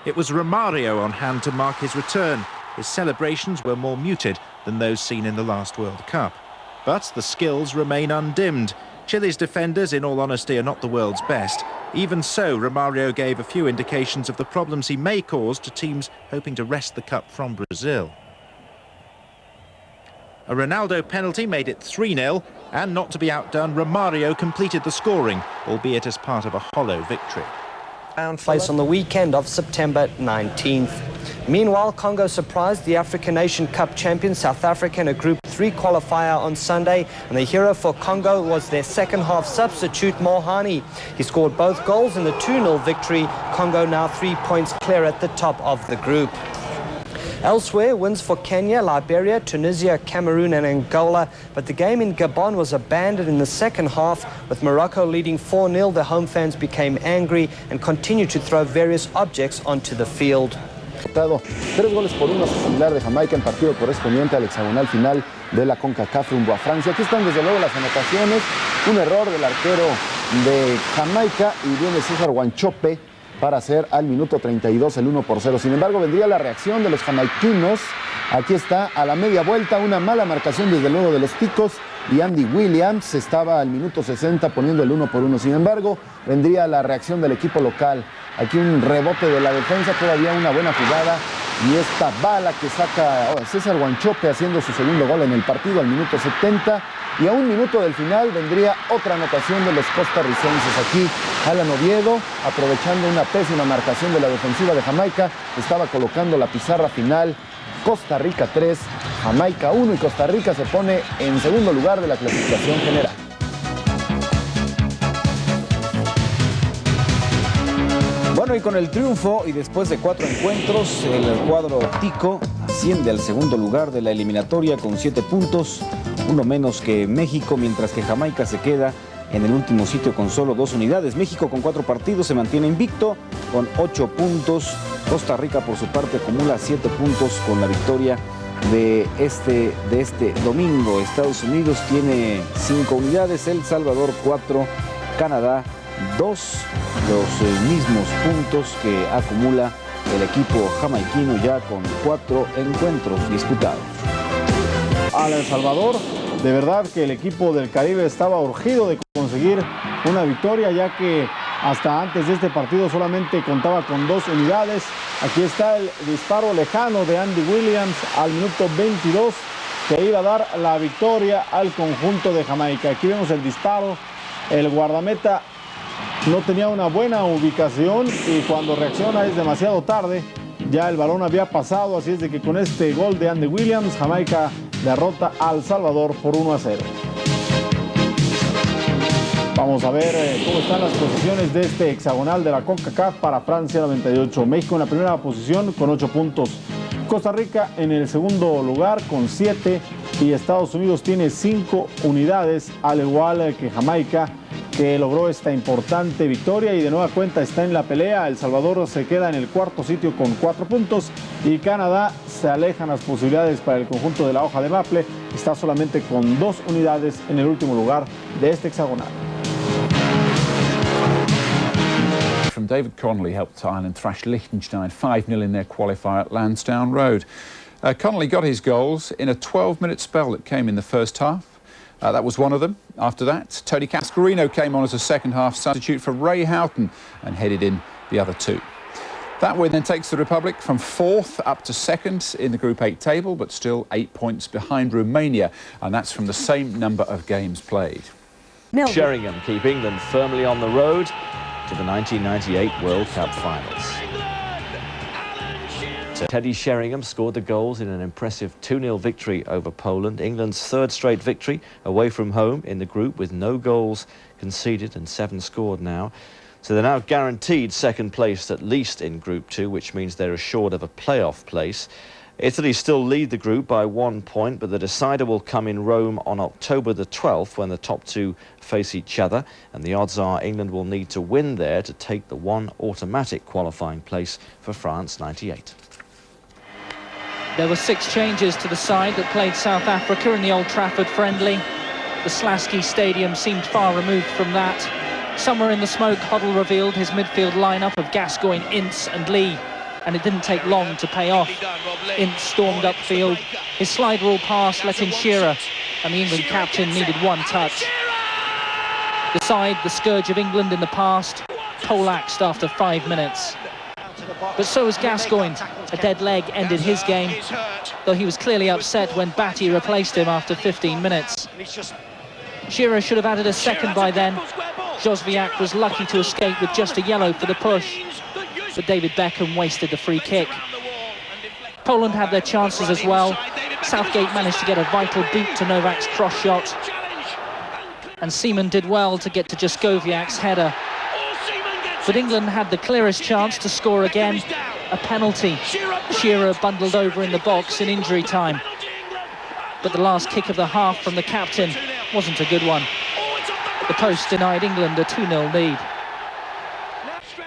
It was Romario on hand to mark his return. His celebrations were more muted than those seen in the last World Cup. But the skills remain undimmed. Chile's defenders, in all honesty, are not the world's best. Even so, Romario gave a few indications of the problems he may cause to teams hoping to wrest the cup from Brazil. A Ronaldo penalty made it 3-0, and not to be outdone, Romario completed the scoring, albeit as part of a hollow victory. Place on the weekend of September 19th. Meanwhile, Congo surprised the African Nation Cup champion South Africa in a Group 3 qualifier on Sunday, and the hero for Congo was their second-half substitute, Mohani. He scored both goals in the 2-0 victory. Congo now 3 points clear at the top of the group. Elsewhere, wins for Kenya, Liberia, Tunisia, Cameroon and Angola, but the game in Gabon was abandoned in the second half. With Morocco leading 4-0, the home fans became angry and continued to throw various objects onto the field. 3-1 similar de Jamaica en partido correspondiente al hexagonal final de la CONCACAF rumbo a Francia. Aquí están desde luego las anotaciones, un error del arquero de Jamaica y viene César Wanchope para hacer al minuto 32 el 1-0. Sin embargo, vendría la reacción de los jamaiquinos. Aquí está a la media vuelta, una mala marcación desde luego de los ticos y Andy Williams estaba al minuto 60 poniendo el 1-1. Sin embargo, vendría la reacción del equipo local. Aquí un rebote de la defensa, todavía una buena jugada y esta bala que saca César Wanchope haciendo su segundo gol en el partido al minuto 70. Y a un minuto del final vendría otra anotación de los costarricenses. Aquí Alan Oviedo, aprovechando una pésima marcación de la defensiva de Jamaica, estaba colocando la pizarra final. Costa Rica 3, Jamaica 1 y Costa Rica se pone en segundo lugar de la clasificación general. Bueno, y con el triunfo y después de 4 encuentros, el cuadro tico asciende al segundo lugar de la eliminatoria con 7 puntos, uno menos que México, mientras que Jamaica se queda en el último sitio con solo 2 unidades. México con 4 partidos se mantiene invicto con 8 puntos. Costa Rica por su parte acumula 7 puntos con la victoria de este domingo. Estados Unidos tiene 5 unidades, El Salvador 4, Canadá 2, los mismos puntos que acumula el equipo jamaiquino ya con 4 encuentros disputados. Al El Salvador, de verdad que el equipo del Caribe estaba urgido de conseguir una victoria, ya que hasta antes de este partido solamente contaba con 2 unidades. Aquí está el disparo lejano de Andy Williams al minuto 22 que iba a dar la victoria al conjunto de Jamaica. Aquí vemos el disparo, el guardameta no tenía una buena ubicación y cuando reacciona es demasiado tarde. Ya el balón había pasado, así es de que con este gol de Andy Williams, Jamaica derrota a El Salvador por 1-0. Vamos a ver cómo están las posiciones de este hexagonal de la CONCACAF para Francia 98. México en la primera posición con 8 puntos. Costa Rica en el segundo lugar con 7 y Estados Unidos tiene 5 unidades, al igual que Jamaica, que logró esta importante victoria y de nueva cuenta está en la pelea. El Salvador se queda en el cuarto sitio con 4 puntos y Canadá se alejan las posibilidades para el conjunto de la hoja de maple. Está solamente con 2 unidades en el último lugar de este hexagonal. From David Connolly helped Ireland thrash Liechtenstein 5-0 in their qualifier at Lansdowne Road. Connolly got his goals in a 12-minute spell that came in the first half. That was one of them. After that, Tony Cascarino came on as a second-half substitute for Ray Houghton and headed in the other 2. That win then takes the Republic from 4th up to 2nd in the Group 8 table, but still 8 points behind Romania, and that's from the same number of games played. Sheringham keep England firmly on the road to the 1998 World Cup finals. Teddy Sheringham scored the goals in an impressive 2-0 victory over Poland, England's 3rd straight victory away from home in the group with no goals conceded and 7 scored now. So they're now guaranteed 2nd place at least in Group 2, which means they're assured of a playoff place. Italy still lead the group by 1 point, but the decider will come in Rome on October the 12th when the top 2 face each other, and the odds are England will need to win there to take the one automatic qualifying place for France '98. There were 6 changes to the side that played South Africa in the Old Trafford friendly. The Slasky Stadium seemed far removed from that. Somewhere in the smoke, Hoddle revealed his midfield lineup of Gascoigne, Ince and Lee, and it didn't take long to pay off. Ince stormed upfield, his slide rule pass let in Shearer, and the England captain needed 1 touch. The side, the scourge of England in the past, poleaxed after 5 minutes. But so was Gascoigne. A dead leg ended his game, though he was clearly upset when Batty replaced him after 15 minutes. Shearer should have added a second by then. Josviak was lucky to escape with just a yellow for the push, but David Beckham wasted the free kick. Poland had their chances as well. Southgate managed to get a vital boot to Novak's cross shot, and Seaman did well to get to Jaskowiak's header. But England had the clearest chance to score again, a penalty. Shearer bundled over in the box in injury time. But the last kick of the half from the captain wasn't a good one. The post denied England a 2-0 lead.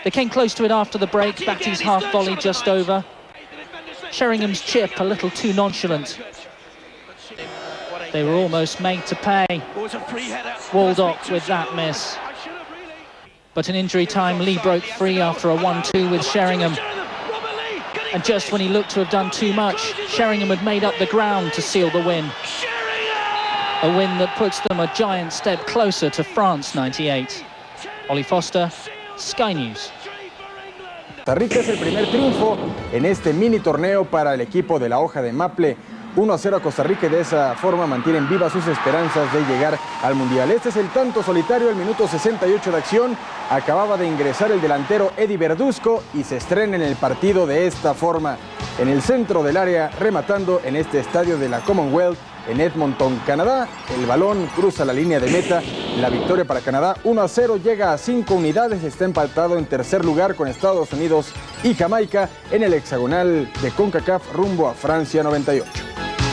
They came close to it after the break, Batty's half volley just over. Sheringham's chip a little too nonchalant. They were almost made to pay. Waldock with that miss. But in injury time, Lee broke free after a 1-2 with Sheringham. And just when he looked to have done too much, Sheringham had made up the ground to seal the win. A win that puts them a giant step closer to France '98. Ollie Foster, Sky News. Costa Rica es el primer triunfo en este mini torneo para el equipo de la hoja de maple. 1-0 a Costa Rica y de esa forma mantienen vivas sus esperanzas de llegar al Mundial. Este es el tanto solitario, el minuto 68 de acción. Acababa de ingresar el delantero Eddie Verduzco y se estrena en el partido de esta forma. En el centro del área, rematando en este estadio de la Commonwealth en Edmonton, Canadá. El balón cruza la línea de meta. La victoria para Canadá 1-0 llega a 5 unidades. Está empatado en tercer lugar con Estados Unidos y Jamaica en el hexagonal de CONCACAF rumbo a Francia '98.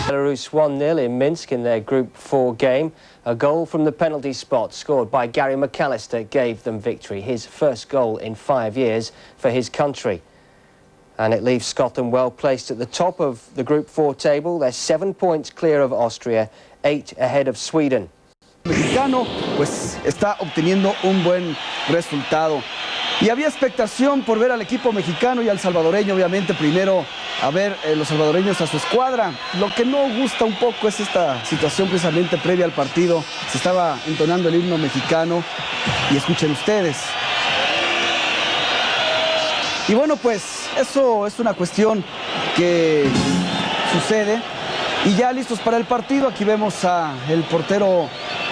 Belarus 1-0 in Minsk in their Group 4 game. A goal from the penalty spot scored by Gary McAllister gave them victory, his first goal in 5 years for his country. And it leaves Scotland well placed at the top of the Group 4 table. They're 7 points clear of Austria, 8 ahead of Sweden. El mexicano pues está obteniendo un buen resultado. Y había expectación por ver al equipo mexicano y al salvadoreño, obviamente, primero a ver los salvadoreños a su escuadra. Lo que no gusta un poco es esta situación precisamente previa al partido. Se estaba entonando el himno mexicano y escuchen ustedes. Y bueno, pues eso es una cuestión que sucede. Y ya listos para el partido, aquí vemos al portero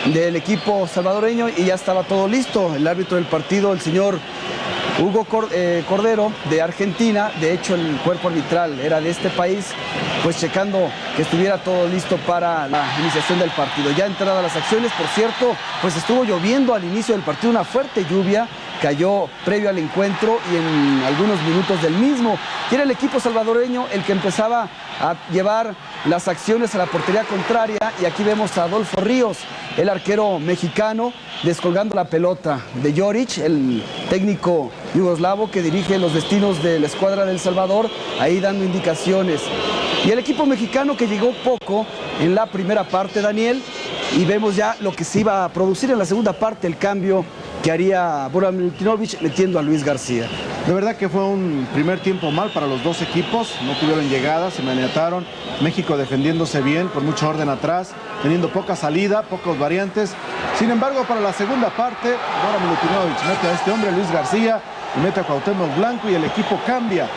del equipo salvadoreño y ya estaba todo listo. El árbitro del partido, el señor Hugo Cordero de Argentina, de hecho el cuerpo arbitral era de este país, pues checando que estuviera todo listo para la iniciación del partido. Ya entradas las acciones, por cierto, pues estuvo lloviendo al inicio del partido, una fuerte lluvia cayó previo al encuentro y en algunos minutos del mismo. Y era el equipo salvadoreño el que empezaba a llevar las acciones a la portería contraria, y aquí vemos a Adolfo Ríos, el arquero mexicano, descolgando la pelota de Joric, el técnico yugoslavo que dirige los destinos de la escuadra del Salvador, ahí dando indicaciones. Y el equipo mexicano que llegó poco en la primera parte, Daniel, y vemos ya lo que se iba a producir en la segunda parte, el cambio que haría Boran Milutinovic metiendo a Luis García. De verdad que fue un primer tiempo mal para los dos equipos, no tuvieron llegadas, se maniataron, México defendiéndose bien, con mucho orden atrás, teniendo poca salida, pocas variantes. Sin embargo, para la segunda parte, Boran Milutinovic mete a este hombre, Luis García, y mete a Cuauhtémoc Blanco, y el equipo cambia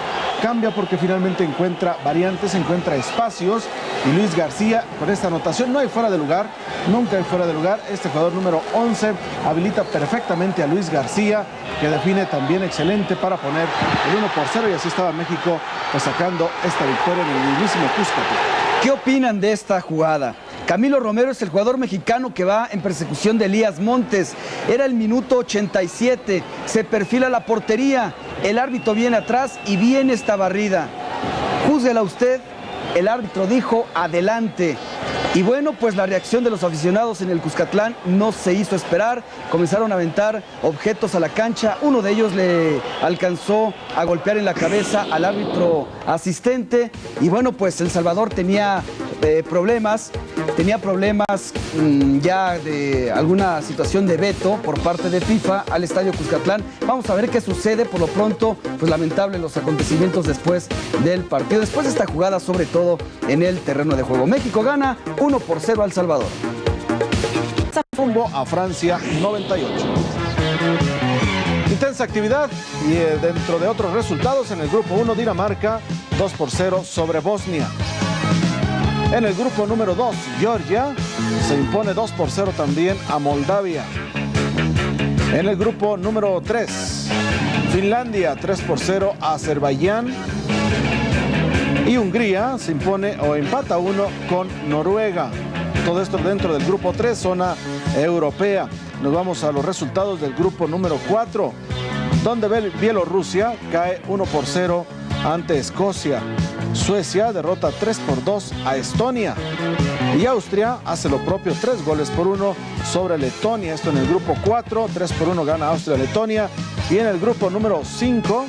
porque finalmente encuentra variantes, encuentra espacios, y Luis García con esta anotación, no hay fuera de lugar, nunca hay fuera de lugar. Este jugador número 11 habilita perfectamente a Luis García, que define también excelente para poner el 1-0, y así estaba México pues sacando esta victoria en el mismísimo Cuscatlán. ¿Qué opinan de esta jugada? Camilo Romero es el jugador mexicano que va en persecución de Elías Montes. Era el minuto 87, se perfila la portería, el árbitro viene atrás y viene esta barrida. Júzguela usted, el árbitro dijo adelante. Y bueno, pues la reacción de los aficionados en el Cuscatlán no se hizo esperar. Comenzaron a aventar objetos a la cancha. Uno de ellos le alcanzó a golpear en la cabeza al árbitro asistente. Y bueno, pues El Salvador tenía problemas ya de alguna situación de veto por parte de FIFA al estadio Cuscatlán. Vamos a ver qué sucede. Por lo pronto, pues lamentable los acontecimientos después del partido, después de esta jugada, sobre todo en el terreno de juego. México gana 1-0 al Salvador. Rumbo a Francia 98. Intensa actividad y dentro de otros resultados, en el grupo 1, Dinamarca 2-0 sobre Bosnia. En el grupo número 2, Georgia se impone 2-0 también a Moldavia. En el grupo número 3, Finlandia 3-0 a Azerbaiyán. Y Hungría se impone o empata 1 con Noruega. Todo esto dentro del grupo 3, zona europea. Nos vamos a los resultados del grupo número 4, donde Bielorrusia cae 1-0 ante Escocia. Suecia derrota 3-2 a Estonia. Y Austria hace lo propio, 3-1 sobre Letonia. Esto en el grupo 4, 3-1 gana Austria a Letonia. Y en el grupo número 5,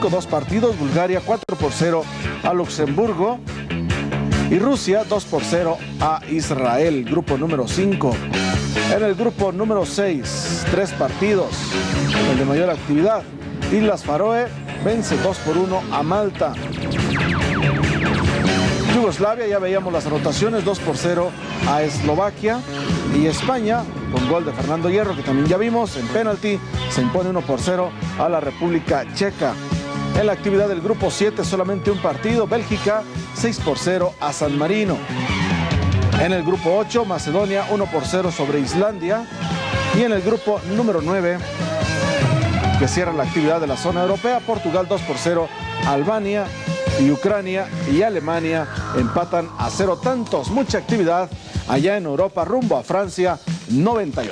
dos partidos, Bulgaria 4-0 a Luxemburgo. Y Rusia 2-0 a Israel, grupo número 5. En el grupo número 6, 3 partidos, el de mayor actividad. Islas Faroe vence 2-1 a Malta. Yugoslavia, ya veíamos las anotaciones, 2-0 a Eslovaquia. Y España, con gol de Fernando Hierro, que también ya vimos, en penalti, se impone 1-0 a la República Checa. En la actividad del grupo 7, solamente un partido, Bélgica 6-0 a San Marino. En el grupo 8, Macedonia 1-0 sobre Islandia. Y en el grupo número 9, que cierra la actividad de la zona europea, Portugal 2-0 a Albania, y Ucrania y Alemania empatan a 0 tantos. Mucha actividad allá en Europa rumbo a Francia 98.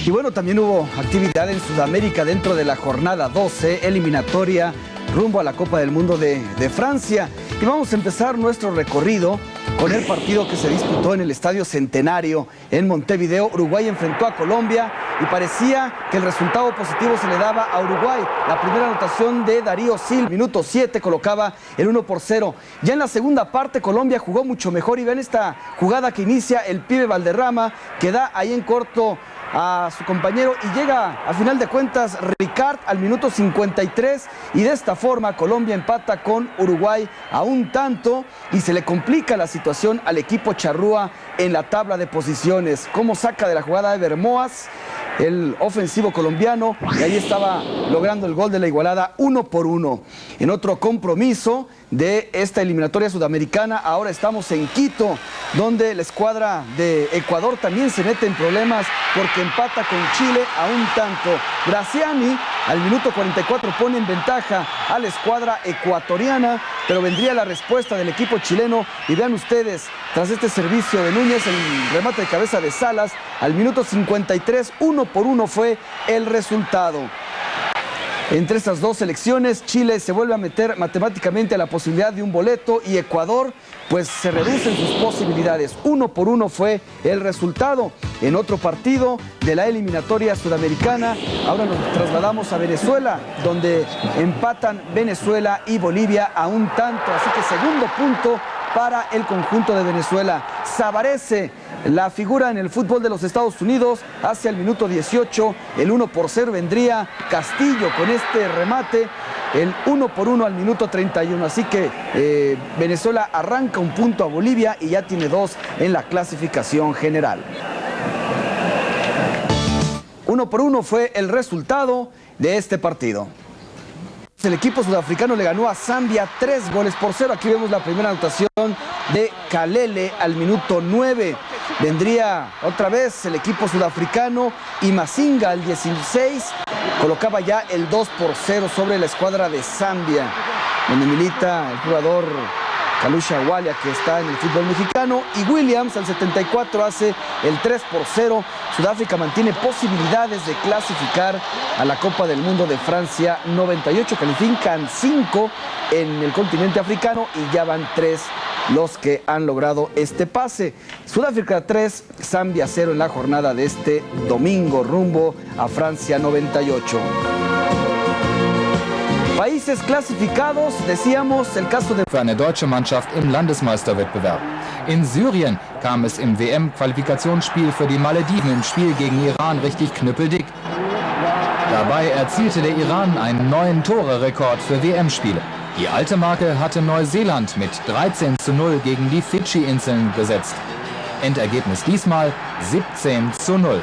Y bueno, también hubo actividad en Sudamérica dentro de la jornada 12, eliminatoria rumbo a la Copa del Mundo de Francia. Y vamos a empezar nuestro recorrido con el partido que se disputó en el Estadio Centenario en Montevideo. Uruguay enfrentó a Colombia y parecía que el resultado positivo se le daba a Uruguay. La primera anotación de Darío Sil, minuto 7, colocaba el 1-0. Ya en la segunda parte Colombia jugó mucho mejor y ven esta jugada que inicia el pibe Valderrama, que da ahí en corto a su compañero y llega a final de cuentas Ricard al minuto 53, y de esta forma Colombia empata con Uruguay a un tanto y se le complica la situación al equipo charrúa en la tabla de posiciones. Cómo saca de la jugada de Moas, el ofensivo colombiano, y ahí estaba logrando el gol de la igualada 1-1. En otro compromiso de esta eliminatoria sudamericana, ahora estamos en Quito, donde la escuadra de Ecuador también se mete en problemas porque empata con Chile a un tanto. Graciani al minuto 44 pone en ventaja a la escuadra ecuatoriana, pero vendría la respuesta del equipo chileno. Y vean ustedes, tras este servicio de Núñez, el remate de cabeza de Salas, al minuto 53, 1-1 fue el resultado. Entre estas dos selecciones, Chile se vuelve a meter matemáticamente a la posibilidad de un boleto y Ecuador, pues se reducen sus posibilidades. 1-1 fue el resultado. En otro partido de la eliminatoria sudamericana, ahora nos trasladamos a Venezuela, donde empatan Venezuela y Bolivia a un tanto. Así que segundo punto para el conjunto de Venezuela. Sabarese, la figura en el fútbol de los Estados Unidos, hacia el minuto 18, el 1-0 vendría Castillo con este remate, el 1-1 al minuto 31. Así que Venezuela arranca un punto a Bolivia y ya tiene 2 en la clasificación general. 1-1 fue el resultado de este partido. El equipo sudafricano le ganó a Zambia 3-0. Aquí vemos la primera anotación de Kalele al minuto 9. Vendría otra vez el equipo sudafricano y Mazinga al 16 colocaba ya el 2-0 sobre la escuadra de Zambia, donde milita el jugador Kalusha Walia, que está en el fútbol mexicano, y Williams al 74 hace el 3-0. Sudáfrica mantiene posibilidades de clasificar a la Copa del Mundo de Francia 98. Califican 5 en el continente africano y ya van 3 los que han logrado este pase. Sudáfrica 3, Zambia 0 en la jornada de este domingo rumbo a Francia 98. Países clasificados, decíamos, el caso de... Für eine deutsche Mannschaft im Landesmeisterwettbewerb. In Syrien kam es im WM-Qualifikationsspiel für die Malediven im Spiel gegen Iran richtig knüppeldick. Dabei erzielte der Iran einen neuen Tore-Rekord für WM-Spiele. Die alte Marke hatte Neuseeland mit 13-0 gegen die Fidschi-Inseln gesetzt. Endergebnis diesmal 17-0.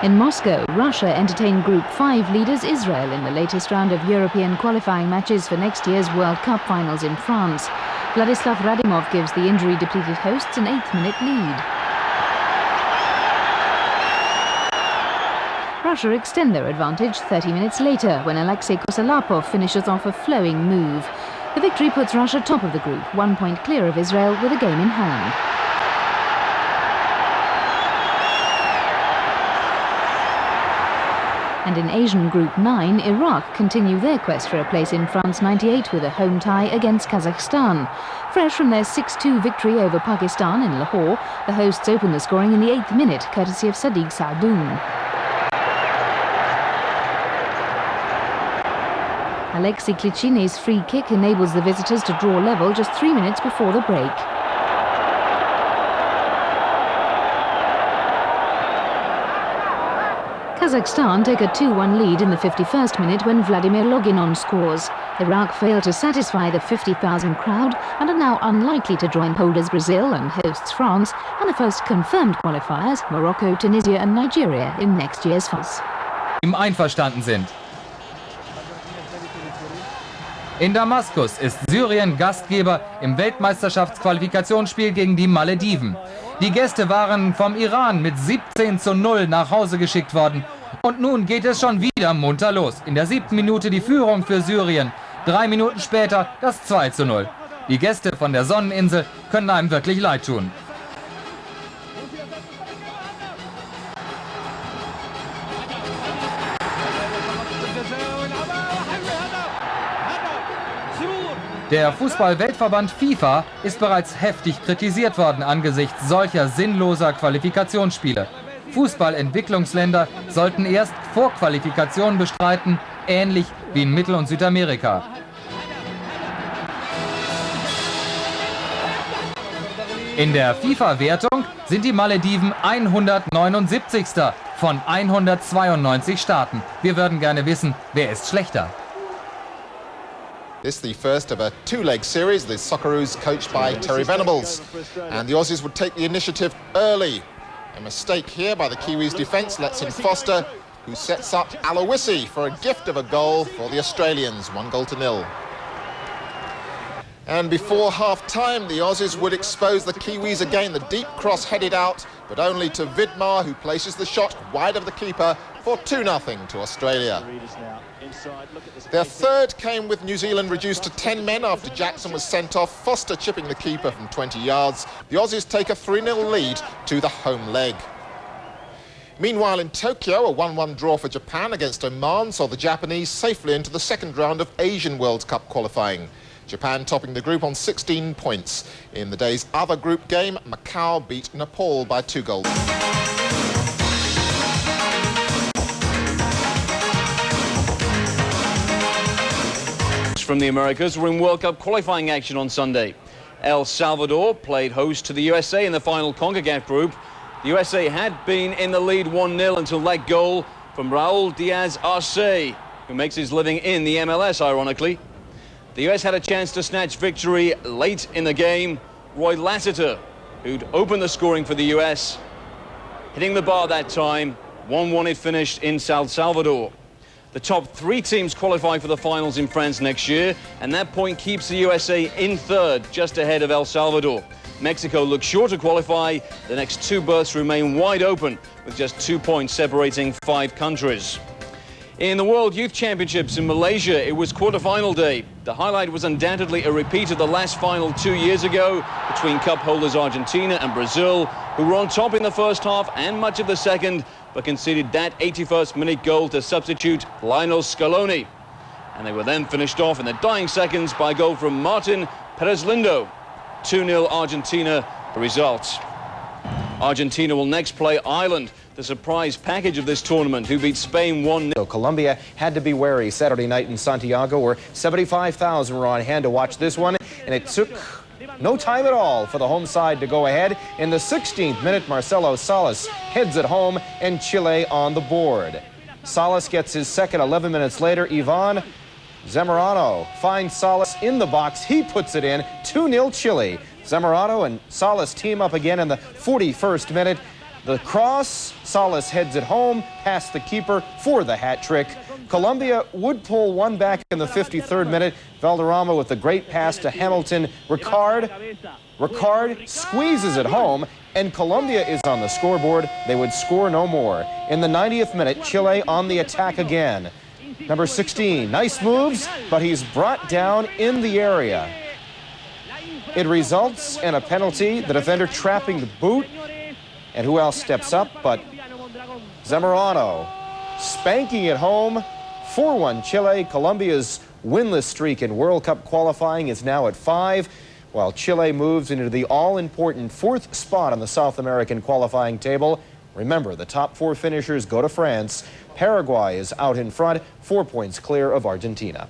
In Moscow, Russia entertained Group 5 leaders Israel in the latest round of European qualifying matches for next year's World Cup finals in France. Vladislav Radimov gives the injury-depleted hosts an 8-minute lead. Russia extend their advantage 30 minutes later when Alexei Kosalapov finishes off a flowing move. The victory puts Russia top of the group, 1 point clear of Israel with a game in hand. And in Asian Group 9, Iraq continue their quest for a place in France'98 with a home tie against Kazakhstan. Fresh from their 6-2 victory over Pakistan in Lahore, the hosts open the scoring in the 8th minute, courtesy of Sadiq Sa'doun. Alexei Klichine's free kick enables the visitors to draw level just 3 minutes before the break. Kazakhstan take a 2-1 lead in the 51st minute when Vladimir Loginon scores. Iraq fail to satisfy the 50,000 crowd and are now unlikely to join holders Brazil and hosts France and the first confirmed qualifiers, Morocco, Tunisia and Nigeria, in next year's finals. Einverstanden sind. In Damaskus ist Syrien Gastgeber im Weltmeisterschaftsqualifikationsspiel gegen die Malediven. Die Gäste waren vom Iran mit 17-0 nach Hause geschickt worden. Und nun geht es schon wieder munter los. In der 7. Minute die Führung für Syrien. 3 Minuten später das 2-0. Die Gäste von der Sonneninsel können einem wirklich leid tun. Der Fußball-Weltverband FIFA ist bereits heftig kritisiert worden angesichts solcher sinnloser Qualifikationsspiele. Fußballentwicklungsländer sollten erst Vorqualifikationen bestreiten, ähnlich wie in Mittel- und Südamerika. In der FIFA-Wertung sind die Malediven 179. von 192 Staaten. Wir würden gerne wissen, wer ist schlechter? This is the first of a two-leg series. The Socceroos coached by Terry Venables. And the Aussies would take the initiative early. A mistake here by the Kiwis' defence lets in Foster, who sets up Aloisi for a gift of a goal for the Australians, 1-0. And before half-time, the Aussies would expose the Kiwis again. The deep cross headed out, but only to Vidmar, who places the shot wide of the keeper for 2-0 to Australia. Their third came with New Zealand reduced to 10 men after Jackson was sent off, Foster chipping the keeper from 20 yards. The Aussies take a 3-0 lead to the home leg. Meanwhile, in Tokyo, a 1-1 draw for Japan against Oman saw the Japanese safely into the second round of Asian World Cup qualifying. Japan topping the group on 16 points. In the day's other group game, Macau beat Nepal by 2 goals. From the Americas, we're in World Cup qualifying action on Sunday. El Salvador played host to the USA in the final CONCACAF group. The USA had been in the lead 1-0 until that goal from Raul Diaz Arce, who makes his living in the MLS, ironically. The US had a chance to snatch victory late in the game. Roy Lassiter, who'd opened the scoring for the US, hitting the bar that time. 1-1 it finished in San Salvador. The top 3 teams qualify for the finals in France next year, and that point keeps the USA in third, just ahead of El Salvador. Mexico looks sure to qualify. The next 2 berths remain wide open, with just 2 points separating 5 countries. In the World Youth Championships in Malaysia, it was quarter-final day. The highlight was undoubtedly a repeat of the last final 2 years ago between cup holders Argentina and Brazil, who were on top in the first half and much of the second, but conceded that 81st minute goal to substitute Lionel Scaloni. And they were then finished off in the dying seconds by a goal from Martin Perez Lindo. 2-0 Argentina results. Argentina will next play Ireland, the surprise package of this tournament, who beat Spain 1-0. So Colombia had to be wary Saturday night in Santiago, where 75,000 were on hand to watch this one, and it took no time at all for the home side to go ahead. In the 16th minute, Marcelo Salas heads it home, and Chile on the board. Salas gets his second 11 minutes later. Ivan Zamorano finds Salas in the box. He puts it in. 2-0 Chile. Zamorano and Salas team up again in the 41st minute. The cross, Salas heads it home, past the keeper for the hat trick. Colombia would pull one back in the 53rd minute. Valderrama with the great pass to Hamilton. Ricard squeezes it home, and Colombia is on the scoreboard. They would score no more. In the 90th minute, Chile on the attack again. Number 16, nice moves, but he's brought down in the area. It results in a penalty, the defender trapping the boot. And who else steps up but Zamorano, spanking it home. 4-1 Chile. Colombia's winless streak in World Cup qualifying is now at 5, while Chile moves into the all-important 4th spot on the South American qualifying table. Remember, the top 4 finishers go to France. Paraguay is out in front, 4 points clear of Argentina.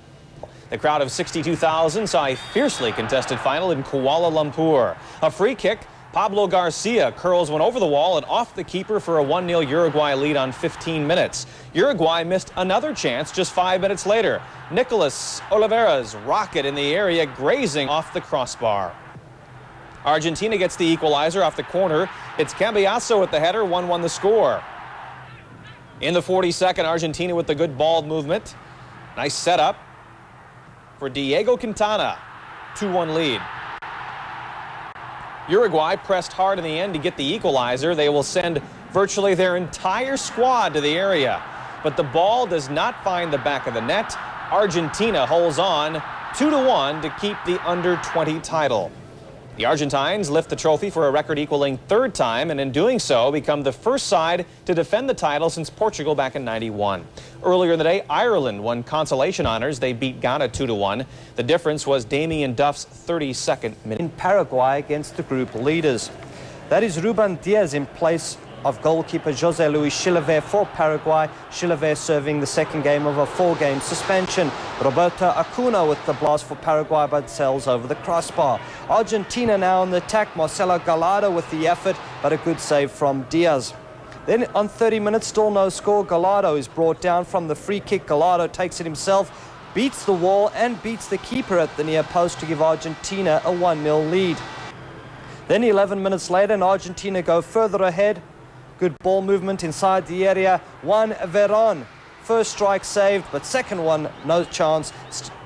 The crowd of 62,000 saw a fiercely contested final in Kuala Lumpur. A free kick, Pablo Garcia curls one over the wall and off the keeper for a 1-0 Uruguay lead on 15 minutes. Uruguay missed another chance just 5 minutes later. Nicolas Oliveira's rocket in the area, grazing off the crossbar. Argentina gets the equalizer off the corner. It's Cambiasso with the header, 1-1 the score. In the 42nd, Argentina with the good ball movement. Nice setup for Diego Quintana, 2-1 lead. Uruguay pressed hard in the end to get the equalizer. They will send virtually their entire squad to the area. But the ball does not find the back of the net. Argentina holds on 2-1 to keep the under-20 title. The Argentines lift the trophy for a record-equaling 3rd time, and in doing so become the first side to defend the title since Portugal back in '91. Earlier in the day, Ireland won consolation honors. They beat Ghana 2-1. The difference was Damien Duff's 32nd minute. In Paraguay against the group leaders. That is Ruben Diaz in place of goalkeeper José Luis Chilavert for Paraguay. Chilavert serving the second game of a 4-game suspension. Roberto Acuna with the blast for Paraguay, but sails over the crossbar. Argentina now on the attack. Marcelo Gallardo with the effort, but a good save from Diaz. Then on 30 minutes, still no score. Gallardo is brought down from the free kick. Gallardo takes it himself, beats the wall and beats the keeper at the near post to give Argentina a 1-0 lead. Then 11 minutes later, and Argentina go further ahead. Good ball movement inside the area. Juan Verón. First strike saved, but second one, no chance.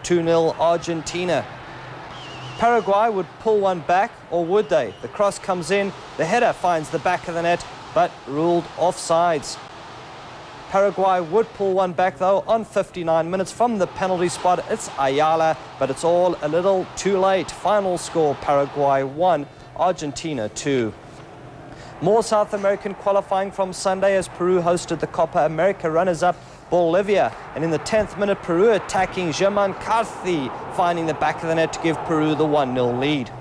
2-0 Argentina. Paraguay would pull one back, or would they? The cross comes in, the header finds the back of the net, but ruled offsides. Paraguay would pull one back though on 59 minutes from the penalty spot. It's Ayala, but it's all a little too late. Final score, Paraguay 1, Argentina 2. More South American qualifying from Sunday as Peru hosted the Copa America runners-up Bolivia. And in the 10th minute, Peru attacking German Carthy, finding the back of the net to give Peru the 1-0 lead.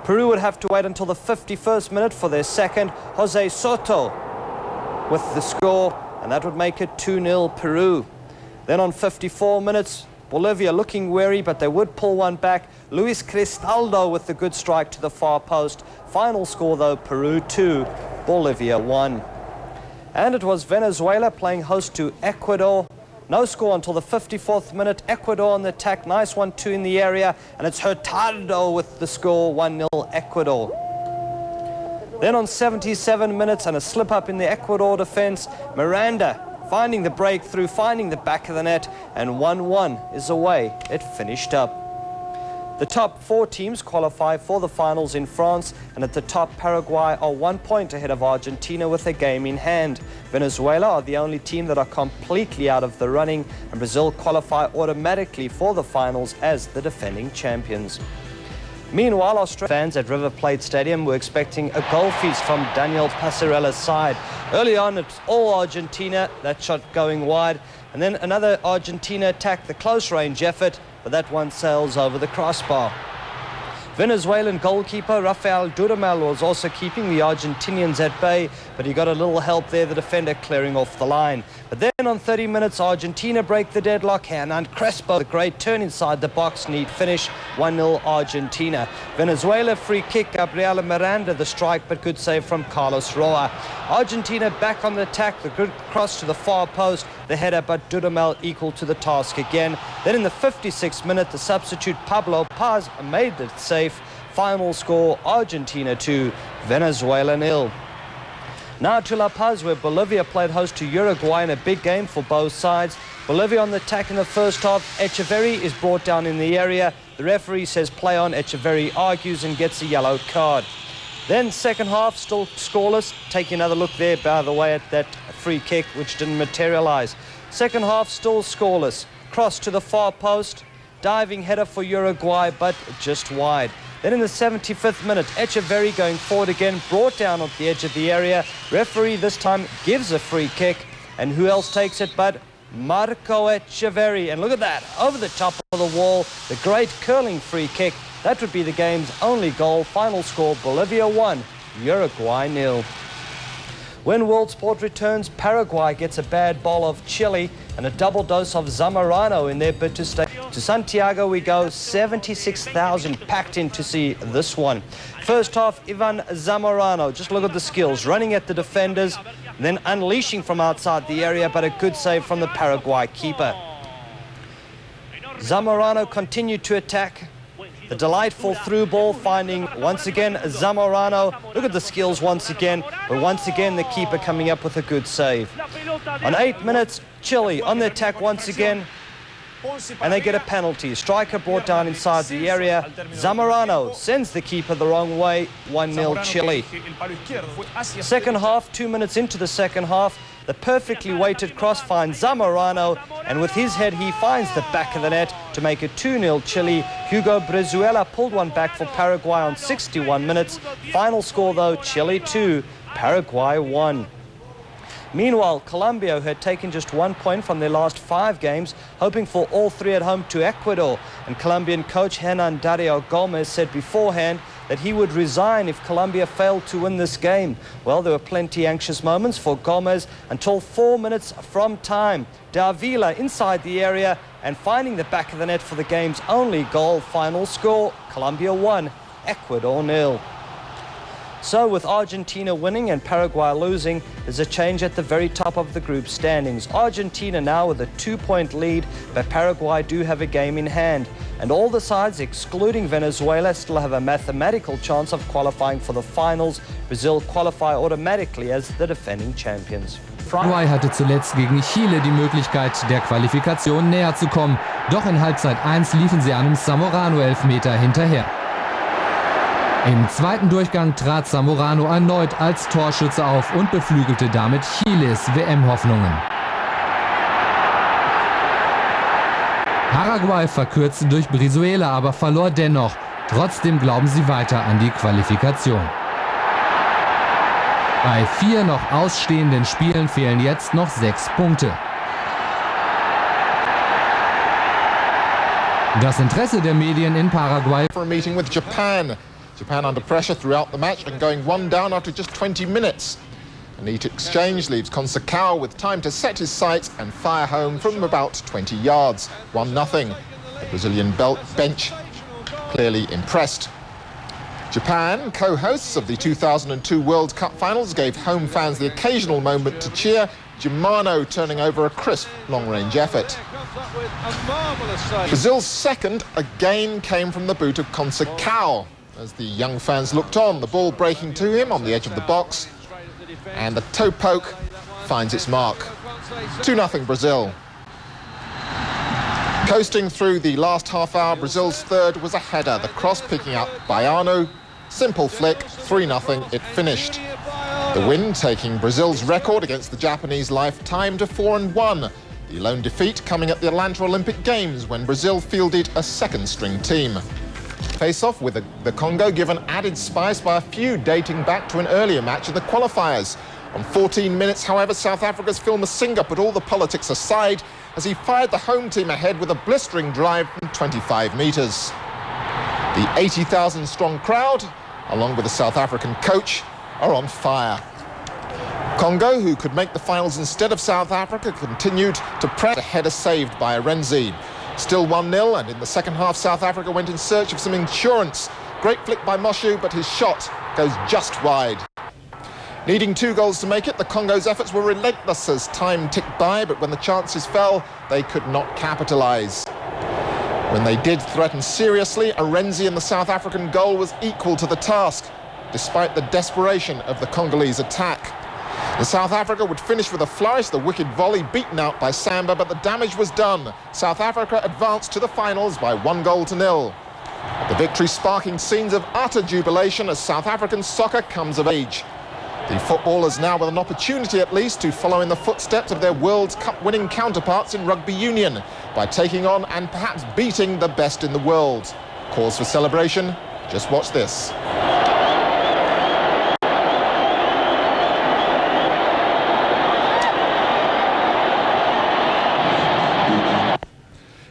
Peru would have to wait until the 51st minute for their second, Jose Soto with the score, and that would make it 2-0 Peru. Then on 54 minutes, Bolivia looking wary, but they would pull one back. Luis Cristaldo with the good strike to the far post. Final score though, Peru 2, Bolivia 1. And it was Venezuela playing host to Ecuador. No score until the 54th minute. Ecuador on the attack, nice 1-2 in the area, and it's Hurtado with the score, 1-0 Ecuador. Then on 77 minutes and a slip-up in the Ecuador defense, Miranda finding the breakthrough, finding the back of the net, and 1-1 is away. It finished up. The top 4 teams qualify for the finals in France, and at the top, Paraguay are 1 point ahead of Argentina with a game in hand. Venezuela are the only team that are completely out of the running, and Brazil qualify automatically for the finals as the defending champions. Meanwhile, Australian fans at River Plate Stadium were expecting a goal feast from Daniel Passarella's side. Early on, it's all Argentina, that shot going wide, and then another Argentina attack, the close-range effort, but that one sails over the crossbar. Venezuelan goalkeeper Rafael Dudamel was also keeping the Argentinians at bay, but he got a little help there, the defender clearing off the line. But then on 30 minutes, Argentina break the deadlock. Hernan Crespo, the great turn inside the box, neat finish, 1-0 Argentina. Venezuela free kick, Gabriela Miranda the strike, but good save from Carlos Roa. Argentina back on the attack, the good cross to the far post, the header, but Dudamel equal to the task again. Then in the 56th minute, the substitute Pablo Paz made it safe. Final score, Argentina 2, Venezuela 0. Now to La Paz, where Bolivia played host to Uruguay in a big game for both sides. Bolivia on the attack in the first half. Echeverri is brought down in the area. The referee says play on. Echeverri argues and gets a yellow card. Then second half, still scoreless. Taking another look there, by the way, at that free kick, which didn't materialize. Second half, still scoreless. Cross to the far post. Diving header for Uruguay, but just wide. Then in the 75th minute, Echeverri going forward again, brought down at the edge of the area. Referee this time gives a free kick, and who else takes it but Marco Echeverri? And look at that, over the top of the wall, the great curling free kick. That would be the game's only goal. Final score, Bolivia 1, Uruguay 0. When World Sport returns, Paraguay gets a bad bowl of chili and a double dose of Zamorano in their bid to stay. To Santiago we go, 76,000 packed in to see this one. First half, Ivan Zamorano, just look at the skills, running at the defenders, then unleashing from outside the area, but a good save from the Paraguay keeper. Zamorano continued to attack. The delightful through ball, finding once again Zamorano. Look at the skills once again, but once again the keeper coming up with a good save. On 8 minutes, Chile on the attack once again, and they get a penalty. Striker brought down inside the area. Zamorano sends the keeper the wrong way, 1-0 Chile. Second half, 2 minutes into the second half, the perfectly weighted cross finds Zamorano, and with his head he finds the back of the net to make it 2-0 Chile. Hugo Brizuela pulled one back for Paraguay on 61 minutes. Final score though, Chile 2, Paraguay 1. Meanwhile, Colombia, who had taken just 1 point from their last 5 games, hoping for all 3 at home to Ecuador. And Colombian coach Hernan Dario Gomez said beforehand that he would resign if Colombia failed to win this game. Well, there were plenty anxious moments for Gomez until 4 minutes from time. Davila inside the area and finding the back of the net for the game's only goal. Final score, Colombia 1, Ecuador 0. So with Argentina winning and Paraguay losing, there's a change at the very top of the group standings. Argentina now with a 2-point lead, but Paraguay do have a game in hand. And all the sides, excluding Venezuela, still have a mathematical chance of qualifying for the finals. Brazil qualify automatically as the defending champions. Paraguay hatte zuletzt gegen Chile die Möglichkeit, der Qualifikation näher zu kommen. Doch in Halbzeit 1 liefen sie einem Zamorano-Elfmeter hinterher. Im zweiten Durchgang trat Zamorano erneut als Torschütze auf und beflügelte damit Chiles WM-Hoffnungen. Paraguay verkürzte durch Brizuela, aber verlor dennoch. Trotzdem glauben sie weiter an die Qualifikation. Bei 4 noch ausstehenden Spielen fehlen jetzt noch 6 Punkte. Das Interesse der Medien in Paraguay. For a meeting with Japan. Japan under pressure throughout the match and going 1 down after just 20 minutes. A neat exchange leaves CONCACAF with time to set his sights and fire home from about 20 yards. 1-0. The Brazilian bench clearly impressed. Japan, co-hosts of the 2002 World Cup finals, gave home fans the occasional moment to cheer, Germano turning over a crisp long-range effort. Brazil's second again came from the boot of CONCACAF. As the young fans looked on, the ball breaking to him on the edge of the box, and the toe poke finds its mark. 2-0 Brazil. Coasting through the last half hour, Brazil's third was a header, the cross picking up Baiano. Simple flick, 3-0, it finished. The win taking Brazil's record against the Japanese lifetime to 4-1. The lone defeat coming at the Atlanta Olympic Games when Brazil fielded a second-string team. Face-off with the Congo given added spice by a feud dating back to an earlier match of the qualifiers. On 14 minutes, however, South Africa's Phil Masinga put all the politics aside as he fired the home team ahead with a blistering drive from 25 metres. The 80,000-strong crowd, along with the South African coach, are on fire. Congo, who could make the finals instead of South Africa, continued to press a header saved by Arenzi. Still 1-0, and in the second half, South Africa went in search of some insurance. Great flick by Moshu, but his shot goes just wide. Needing 2 goals to make it, the Congo's efforts were relentless as time ticked by, but when the chances fell, they could not capitalise. When they did threaten seriously, Arenzi in the South African goal was equal to the task, despite the desperation of the Congolese attack. The South Africa would finish with a flourish, the wicked volley beaten out by Samba, but the damage was done. South Africa advanced to the finals by 1-0. The victory sparking scenes of utter jubilation as South African soccer comes of age. The footballers now with an opportunity at least to follow in the footsteps of their World Cup winning counterparts in rugby union by taking on and perhaps beating the best in the world. Cause for celebration? Just watch this.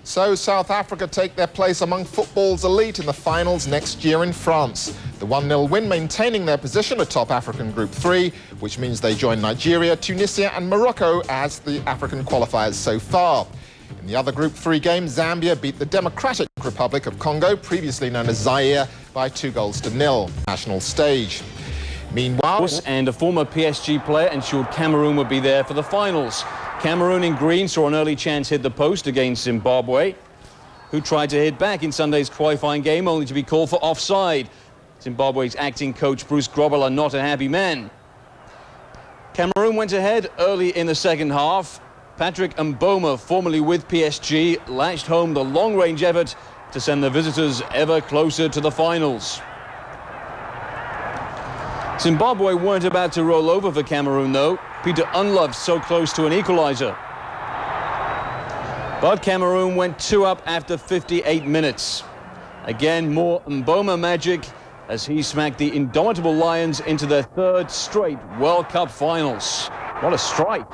So South Africa take their place among football's elite in the finals next year in France. The 1-0 win maintaining their position atop African Group 3, which means they join Nigeria, Tunisia and Morocco as the African qualifiers so far. In the other Group 3 game, Zambia beat the Democratic Republic of Congo, previously known as Zaire, by 2-0 national stage. Meanwhile, and a former PSG player ensured Cameroon would be there for the finals. Cameroon in green saw an early chance hit the post against Zimbabwe, who tried to hit back in Sunday's qualifying game, only to be called for offside. Zimbabwe's acting coach Bruce Grobbelaar not a happy man. Cameroon went ahead early in the second half. Patrick Mboma, formerly with PSG, lashed home the long-range effort to send the visitors ever closer to the finals. Zimbabwe weren't about to roll over for Cameroon, though. Peter Unlove so close to an equaliser. But Cameroon went 2 up after 58 minutes. Again, more Mboma magic as he smacked the indomitable Lions into their 3rd straight World Cup finals. What a strike.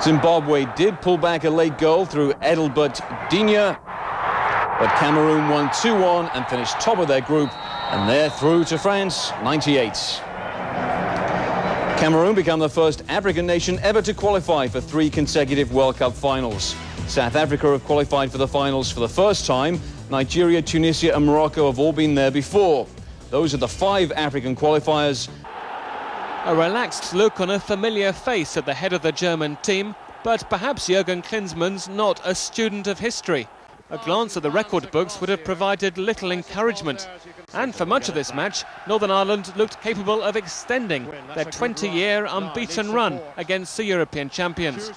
Zimbabwe did pull back a late goal through Edelbert Digne, but Cameroon won 2-1 and finished top of their group, and they're through to France '98. Cameroon become the first African nation ever to qualify for 3 consecutive World Cup finals. South Africa have qualified for the finals for the first time. Nigeria, Tunisia and Morocco have all been there before. Those are the 5 African qualifiers. A relaxed look on a familiar face at the head of the German team, but perhaps Jürgen Klinsmann's not a student of history. a glance at the record books would have provided little encouragement. And for much of this match, Northern Ireland looked capable of extending their 20-year unbeaten run against the European champions.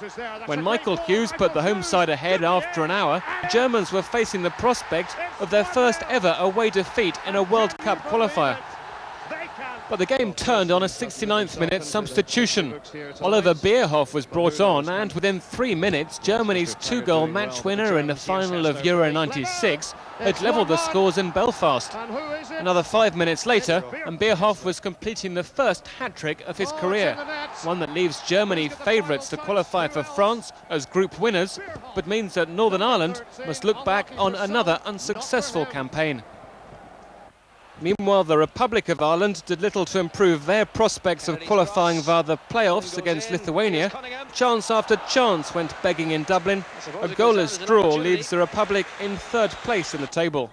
When Michael Hughes put the home side ahead after an hour, the Germans were facing the prospect of their first ever away defeat in a World Cup qualifier. But the game turned on a 69th minute substitution. Oliver Bierhoff was brought on, and within 3 minutes, Germany's 2-goal match winner in the final of Euro 96 had levelled the scores in Belfast. Another 5 minutes later, and Bierhoff was completing the first hat-trick of his career, one that leaves Germany favourites to qualify for France as group winners, but means that Northern Ireland must look back on another unsuccessful campaign. Meanwhile, the Republic of Ireland did little to improve their prospects of qualifying via the playoffs against Lithuania. Chance after chance went begging in Dublin. A goalless draw leaves the Republic in third place in the table.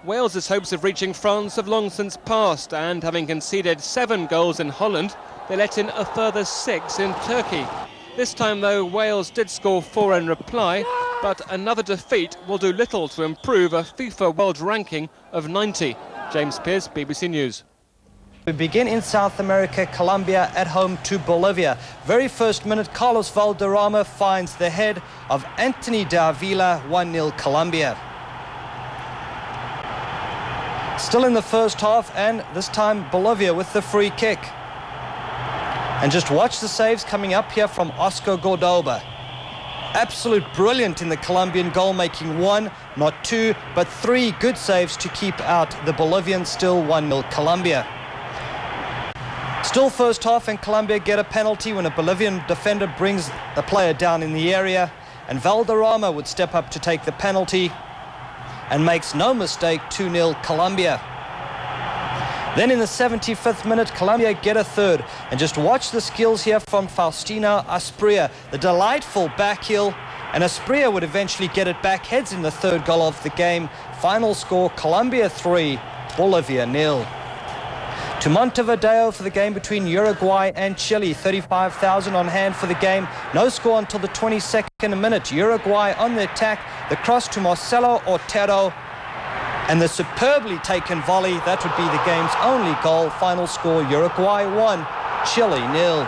Wales's hopes of reaching France have long since passed, and having conceded 7 goals in Holland, they let in a further 6 in Turkey. This time, though, Wales did score 4 in reply, but another defeat will do little to improve a FIFA world ranking of 90. James Pearce, BBC News. We begin in South America, Colombia at home to Bolivia. Very first minute, Carlos Valderrama finds the head of Anthony Davila, 1-0 Colombia. Still in the first half, and this time Bolivia with the free kick. And just watch the saves coming up here from Oscar Cordoba. Absolute brilliant in the Colombian goal, making 1, not 2, but 3 good saves to keep out the Bolivians. Still 1-0 Colombia. Still first half, and Colombia get a penalty when a Bolivian defender brings a player down in the area, and Valderrama would step up to take the penalty and makes no mistake, 2-0 Colombia. Then in the 75th minute, Colombia get a third. And just watch the skills here from Faustino Asprilla. The delightful back heel. And Asprilla would eventually get it back. Heads in the third goal of the game. Final score, Colombia 3, Bolivia 0. To Montevideo for the game between Uruguay and Chile. 35,000 on hand for the game. No score until the 22nd minute. Uruguay on the attack. The cross to Marcelo Otero. And the superbly taken volley, that would be the game's only goal. Final score, Uruguay 1, Chile 0.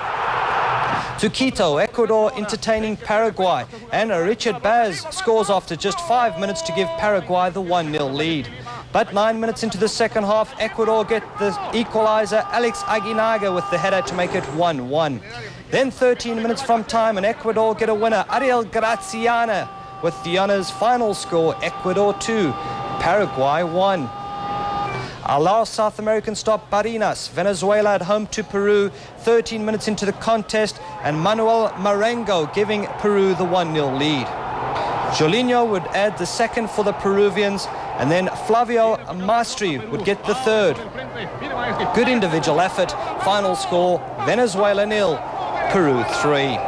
To Quito, Ecuador entertaining Paraguay. And Richard Baz scores after just 5 minutes to give Paraguay the 1-0 lead. But 9 minutes into the second half, Ecuador get the equalizer. Alex Aguinaga with the header to make it 1-1. Then 13 minutes from time, and Ecuador get a winner. Ariel Graziana with the honours. Final score, Ecuador 2. Paraguay 1. Our last South American stop, Barinas, Venezuela at home to Peru. 13 minutes into the contest, and Manuel Marengo giving Peru the 1-0 lead. Jolinho would add the second for the Peruvians, and then Flavio Mastri would get the third. Good individual effort. Final score, Venezuela 0, Peru 3.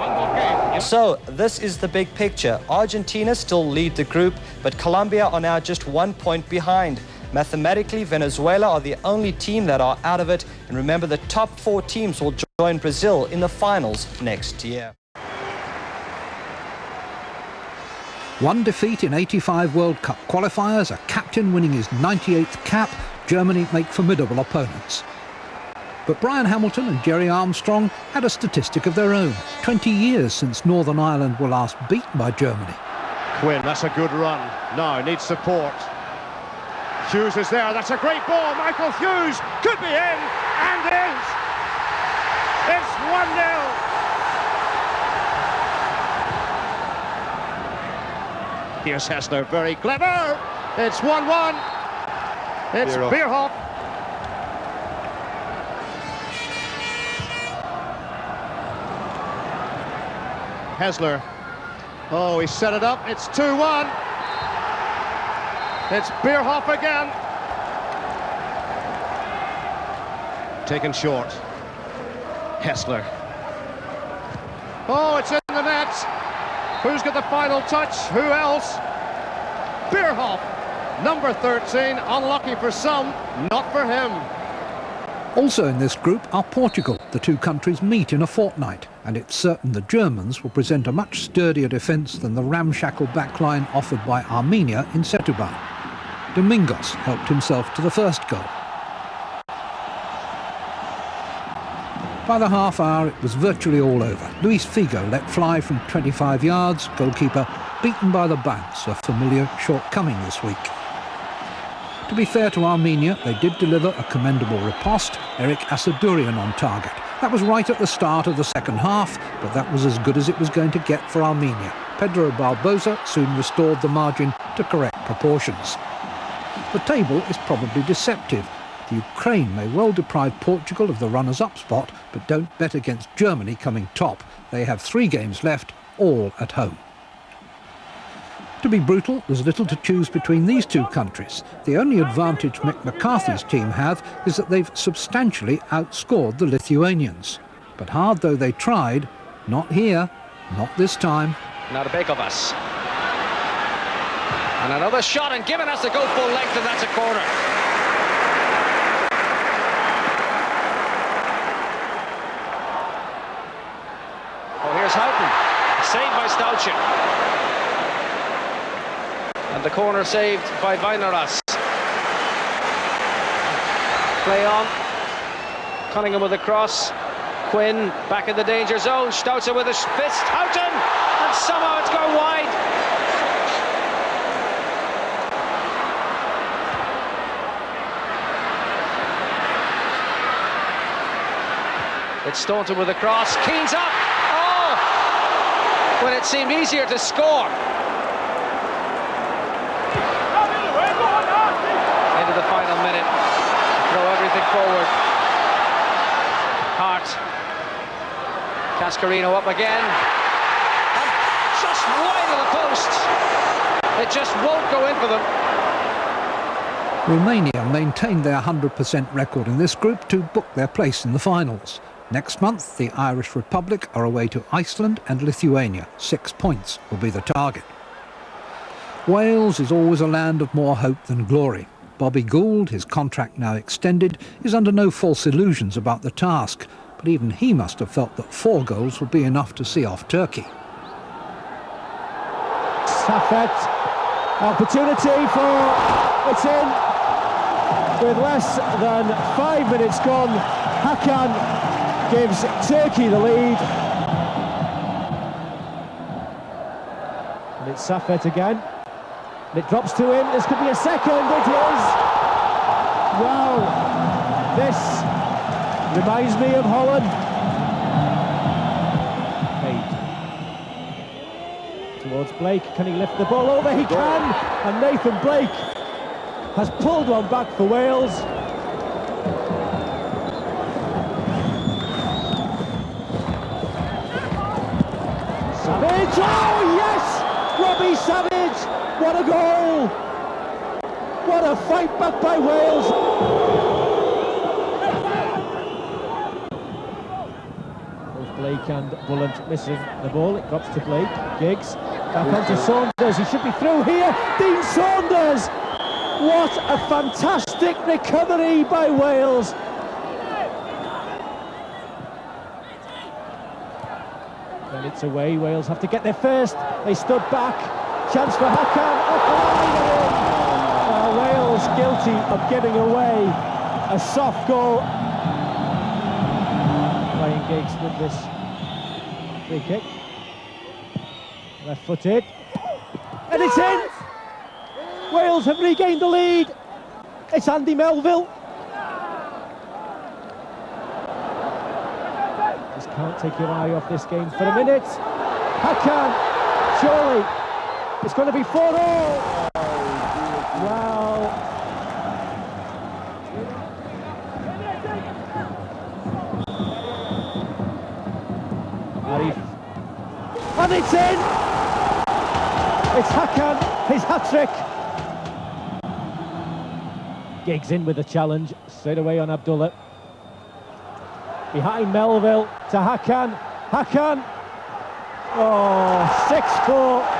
So this is the big picture. Argentina still lead the group, but Colombia are now just 1 point behind. Mathematically, Venezuela are the only team that are out of it. And remember, the top 4 teams will join Brazil in the finals next year. One defeat in 85 World Cup qualifiers, a captain winning his 98th cap. Germany make formidable opponents. But Brian Hamilton and Jerry Armstrong had a statistic of their own. 20 years since Northern Ireland were last beaten by Germany. Quinn, that's a good run. Now needs support. Hughes is there. That's a great ball. Michael Hughes could be in, and is. It's 1-0. Here's Hessler, very clever. It's 1-1. It's Bierhoff. Hessler. Oh, he set it up. It's 2-1. It's Bierhoff again. Taken short. Hessler. Oh, it's in the net. Who's got the final touch? Who else? Bierhoff, number 13. Unlucky for some, not for him. Also in this group are Portugal, The two countries meet in a fortnight, and it's certain the Germans will present a much sturdier defence than the ramshackle backline offered by Armenia in Setúbal. Domingos helped himself to the first goal. By the half hour, it was virtually all over. Luis Figo let fly from 25 yards, goalkeeper beaten by the bounce, a familiar shortcoming this week. To be fair to Armenia, they did deliver a commendable riposte, Eric Asadurian on target. That was right at the start of the second half, but that was as good as it was going to get for Armenia. Pedro Barbosa soon restored the margin to correct proportions. The table is probably deceptive. The Ukraine may well deprive Portugal of the runners-up spot, but don't bet against Germany coming top. They have 3 games left, all at home. To be brutal, there's little to choose between these two countries. The only advantage Mick McCarthy's team have is that they've substantially outscored the Lithuanians. But hard though they tried, not here, not this time. Now to Bekovas. And another shot, and Gibbon has to go full length, and that's a corner. Oh, here's Houghton. Saved by Stauchen. And the corner saved by Vainoras. Play on. Cunningham with a cross. Quinn back in the danger zone. Stauchen with a fist. Houghton! And somehow it's gone wide. It's Staunton with a cross. Keane's up. Oh! When it seemed easier to score. Into the final minute. Throw everything forward. Hart. Cascarino up again. And just wide of the post. It just won't go in for them. Romania maintained their 100% record in this group to book their place in the finals. Next month, the Irish Republic are away to Iceland and Lithuania. 6 points will be the target. Wales is always a land of more hope than glory. Bobby Gould, his contract now extended, is under no false illusions about the task, but even he must have felt that 4 goals would be enough to see off Turkey. Safet, opportunity for it's in. With less than 5 minutes gone, Hakan gives Turkey the lead. And it's Safet again. And it drops to him. This could be a second. It is. Wow. This reminds me of Holland. Page. Towards Blake. Can he lift the ball over? He can. And Nathan Blake has pulled one back for Wales. Savage. Oh, yes! Robbie Savage. What a goal! What a fight back by Wales! Both Blake and Bullen missing the ball. It drops to Blake. Giggs back onto Saunders. He should be through here. Dean Saunders! What a fantastic recovery by Wales! And it's away. Wales have to get there first. They stood back. Chance for Hakan, Wales guilty of giving away a soft goal. Ryan Giggs with this free kick. Left footed. And it's in! Wales have regained the lead. It's Andy Melville. Just can't take your eye off this game for a minute. Hakan, surely. It's going to be 4-4. Wow. Arif. And it's in. It's Hakan, his hat-trick. Giggs in with the challenge, straight away on Abdullah. Behind Melville to Hakan. Hakan. Oh, 6-4.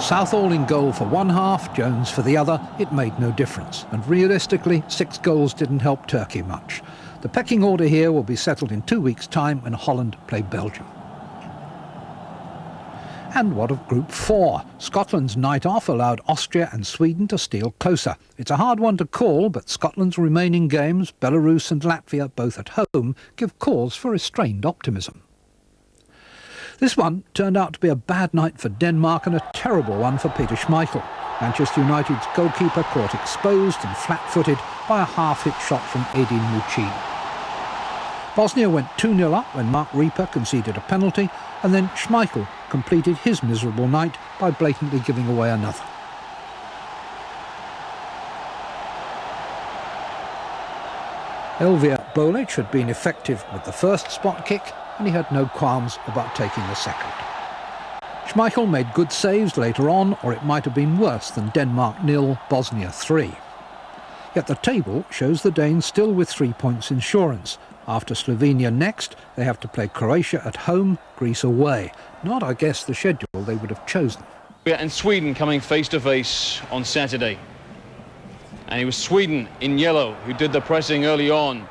Southall in goal for one half, Jones for the other. It made no difference, and realistically 6 goals didn't help Turkey much. The pecking order here will be settled in 2 weeks' time when Holland play Belgium. And what of Group 4? Scotland's night off allowed Austria and Sweden to steal closer. It's a hard one to call, but Scotland's remaining games, Belarus and Latvia, both at home, give cause for restrained optimism. This one turned out to be a bad night for Denmark and a terrible one for Peter Schmeichel. Manchester United's goalkeeper caught exposed and flat-footed by a half-hit shot from Edin Mucin. Bosnia went 2-0 up when Mark Rieper conceded a penalty, and then Schmeichel completed his miserable night by blatantly giving away another. Elvir Bolic had been effective with the first spot kick, and he had no qualms about taking the second. Schmeichel made good saves later on, or it might have been worse than Denmark 0, Bosnia 3. Yet the table shows the Danes still with 3 points insurance. After Slovenia next, they have to play Croatia at home, Greece away. Not, I guess, the schedule they would have chosen. And Sweden coming face to face on Saturday. And it was Sweden in yellow who did the pressing early on,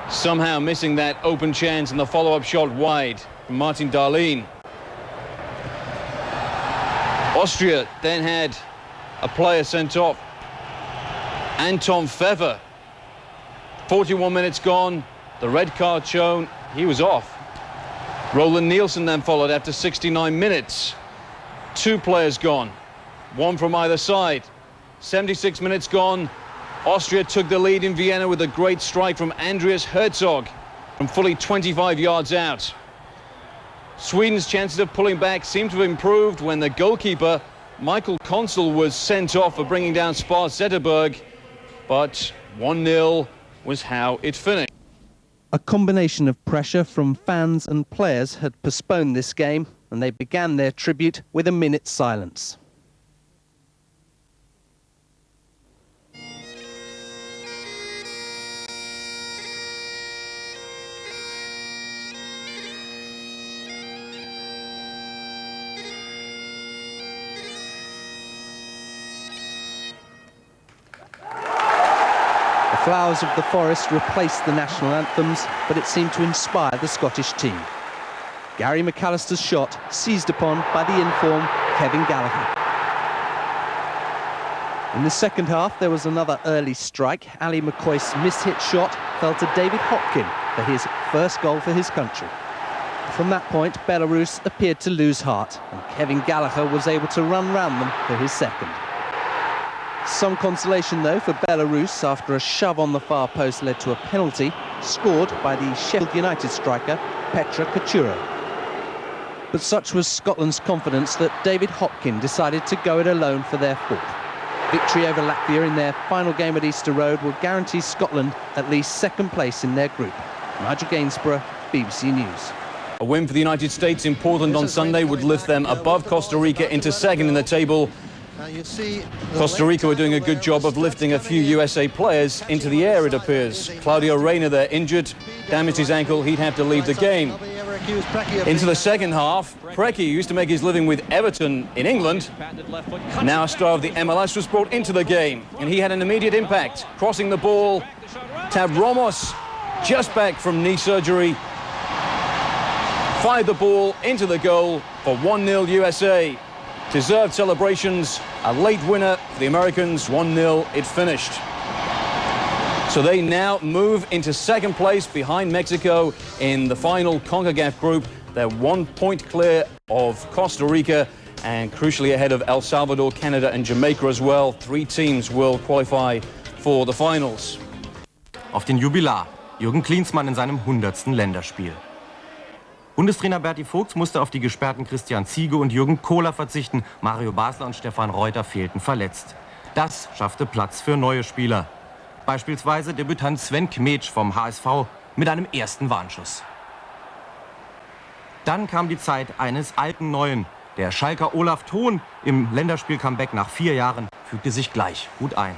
somehow missing that open chance and the follow-up shot wide from Martin Dahlin. Austria then had a player sent off, Anton Pfeffer. 41 minutes gone, the red card shown, he was off. Roland Nielsen then followed after 69 minutes. 2 players gone, one from either side. 76 minutes gone, Austria took the lead in Vienna with a great strike from Andreas Herzog from fully 25 yards out. Sweden's chances of pulling back seemed to have improved when the goalkeeper, Michael Consul, was sent off for bringing down Spar Zetterberg, but 1-0 was how it finished. A combination of pressure from fans and players had postponed this game, and they began their tribute with a minute's silence. The Flowers of the Forest replaced the national anthems, but it seemed to inspire the Scottish team. Gary McAllister's shot seized upon by the in-form Kevin Gallagher. In the second half, there was another early strike. Ali McCoist's mishit shot fell to David Hopkin for his first goal for his country. From that point, Belarus appeared to lose heart, and Kevin Gallagher was able to run round them for his second. Some consolation, though, for Belarus after a shove on the far post led to a penalty, scored by the Sheffield United striker, Petra Kachuro. But such was Scotland's confidence that David Hopkin decided to go it alone for their fourth. Victory over Latvia in their final game at Easter Road will guarantee Scotland at least second place in their group. Nigel Gainsborough, BBC News. A win for the United States in Portland on Sunday would lift them above Costa Rica into second in the table. Costa Rica were doing a good job of lifting a few USA players into the air, it appears. Claudio Reyna there injured, damaged his ankle, he'd have to leave the game. Into the second half, Preki, who used to make his living with Everton in England, now a star of the MLS, was brought into the game, and he had an immediate impact. Crossing the ball, Tab Ramos, just back from knee surgery, fired the ball into the goal for 1-0 USA. Deserved celebrations, a late winner for the Americans, 1-0 it finished. So they now move into second place behind Mexico in the final CONCACAF group. They're 1 point clear of Costa Rica and crucially ahead of El Salvador, Canada and Jamaica as well. 3 teams will qualify for the finals. Auf den Jubilar, Jürgen Klinsmann in seinem 100. Länderspiel. Bundestrainer Berti Vogts musste auf die gesperrten Christian Ziege und Jürgen Kohler verzichten. Mario Basler und Stefan Reuter fehlten verletzt. Das schaffte Platz für neue Spieler. Beispielsweise Debütant Sven Kmetsch vom HSV mit einem ersten Warnschuss. Dann kam die Zeit eines alten Neuen. Der Schalker Olaf Thon im Länderspiel-Comeback nach 4 Jahren fügte sich gleich gut ein.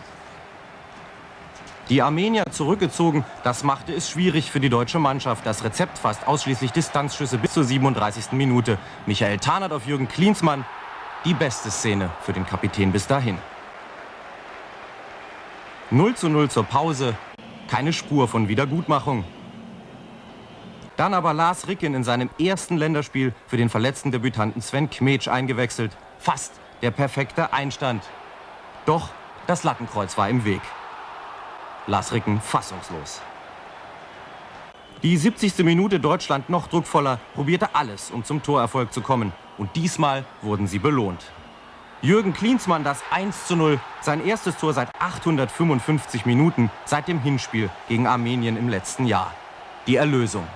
Die Armenier zurückgezogen, das machte es schwierig für die deutsche Mannschaft. Das Rezept fast ausschließlich Distanzschüsse bis zur 37. Minute. Michael Tarnath auf Jürgen Klinsmann, die beste Szene für den Kapitän bis dahin. 0:0 zur Pause. Keine Spur von Wiedergutmachung. Dann aber Lars Ricken in seinem ersten Länderspiel für den verletzten Debütanten Sven Kmetsch eingewechselt. Fast der perfekte Einstand. Doch das Lattenkreuz war im Weg. Lars Ricken fassungslos. Die 70. Minute, Deutschland noch druckvoller, probierte alles, um zum Torerfolg zu kommen. Und diesmal wurden sie belohnt. Jürgen Klinsmann das 1:0, sein erstes Tor seit 855 Minuten, seit dem Hinspiel gegen Armenien im letzten Jahr. Die Erlösung.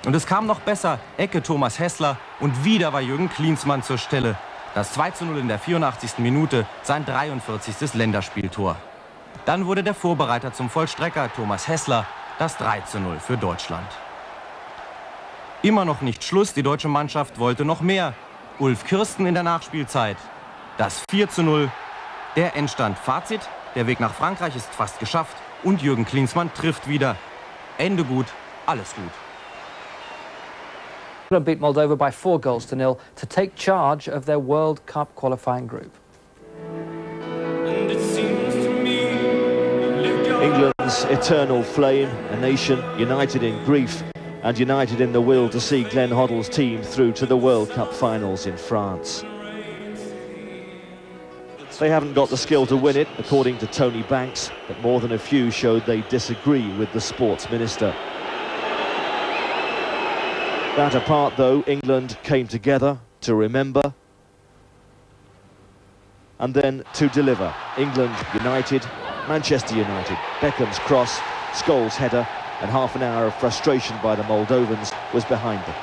Und es kam noch besser, Ecke Thomas Hässler und wieder war Jürgen Klinsmann zur Stelle. Das 2:0 in der 84. Minute, sein 43. Länderspieltor. Dann wurde der Vorbereiter zum Vollstrecker, Thomas Hässler, das 3:0 für Deutschland. Immer noch nicht Schluss, die deutsche Mannschaft wollte noch mehr. Ulf Kirsten in der Nachspielzeit. Das 4:0, der Endstand. Fazit, der Weg nach Frankreich ist fast geschafft und Jürgen Klinsmann trifft wieder. Ende gut, alles gut. England beat Moldova by 4-0 to take charge of their World Cup qualifying group. England's eternal flame, a nation united in grief and united in the will to see Glenn Hoddle's team through to the World Cup finals in France. They haven't got the skill to win it, according to Tony Banks, but more than a few showed they disagree with the sports minister. That apart, though, England came together to remember and then to deliver. England United, Manchester United, Beckham's cross, Scholes' header, and half an hour of frustration by the Moldovans was behind them.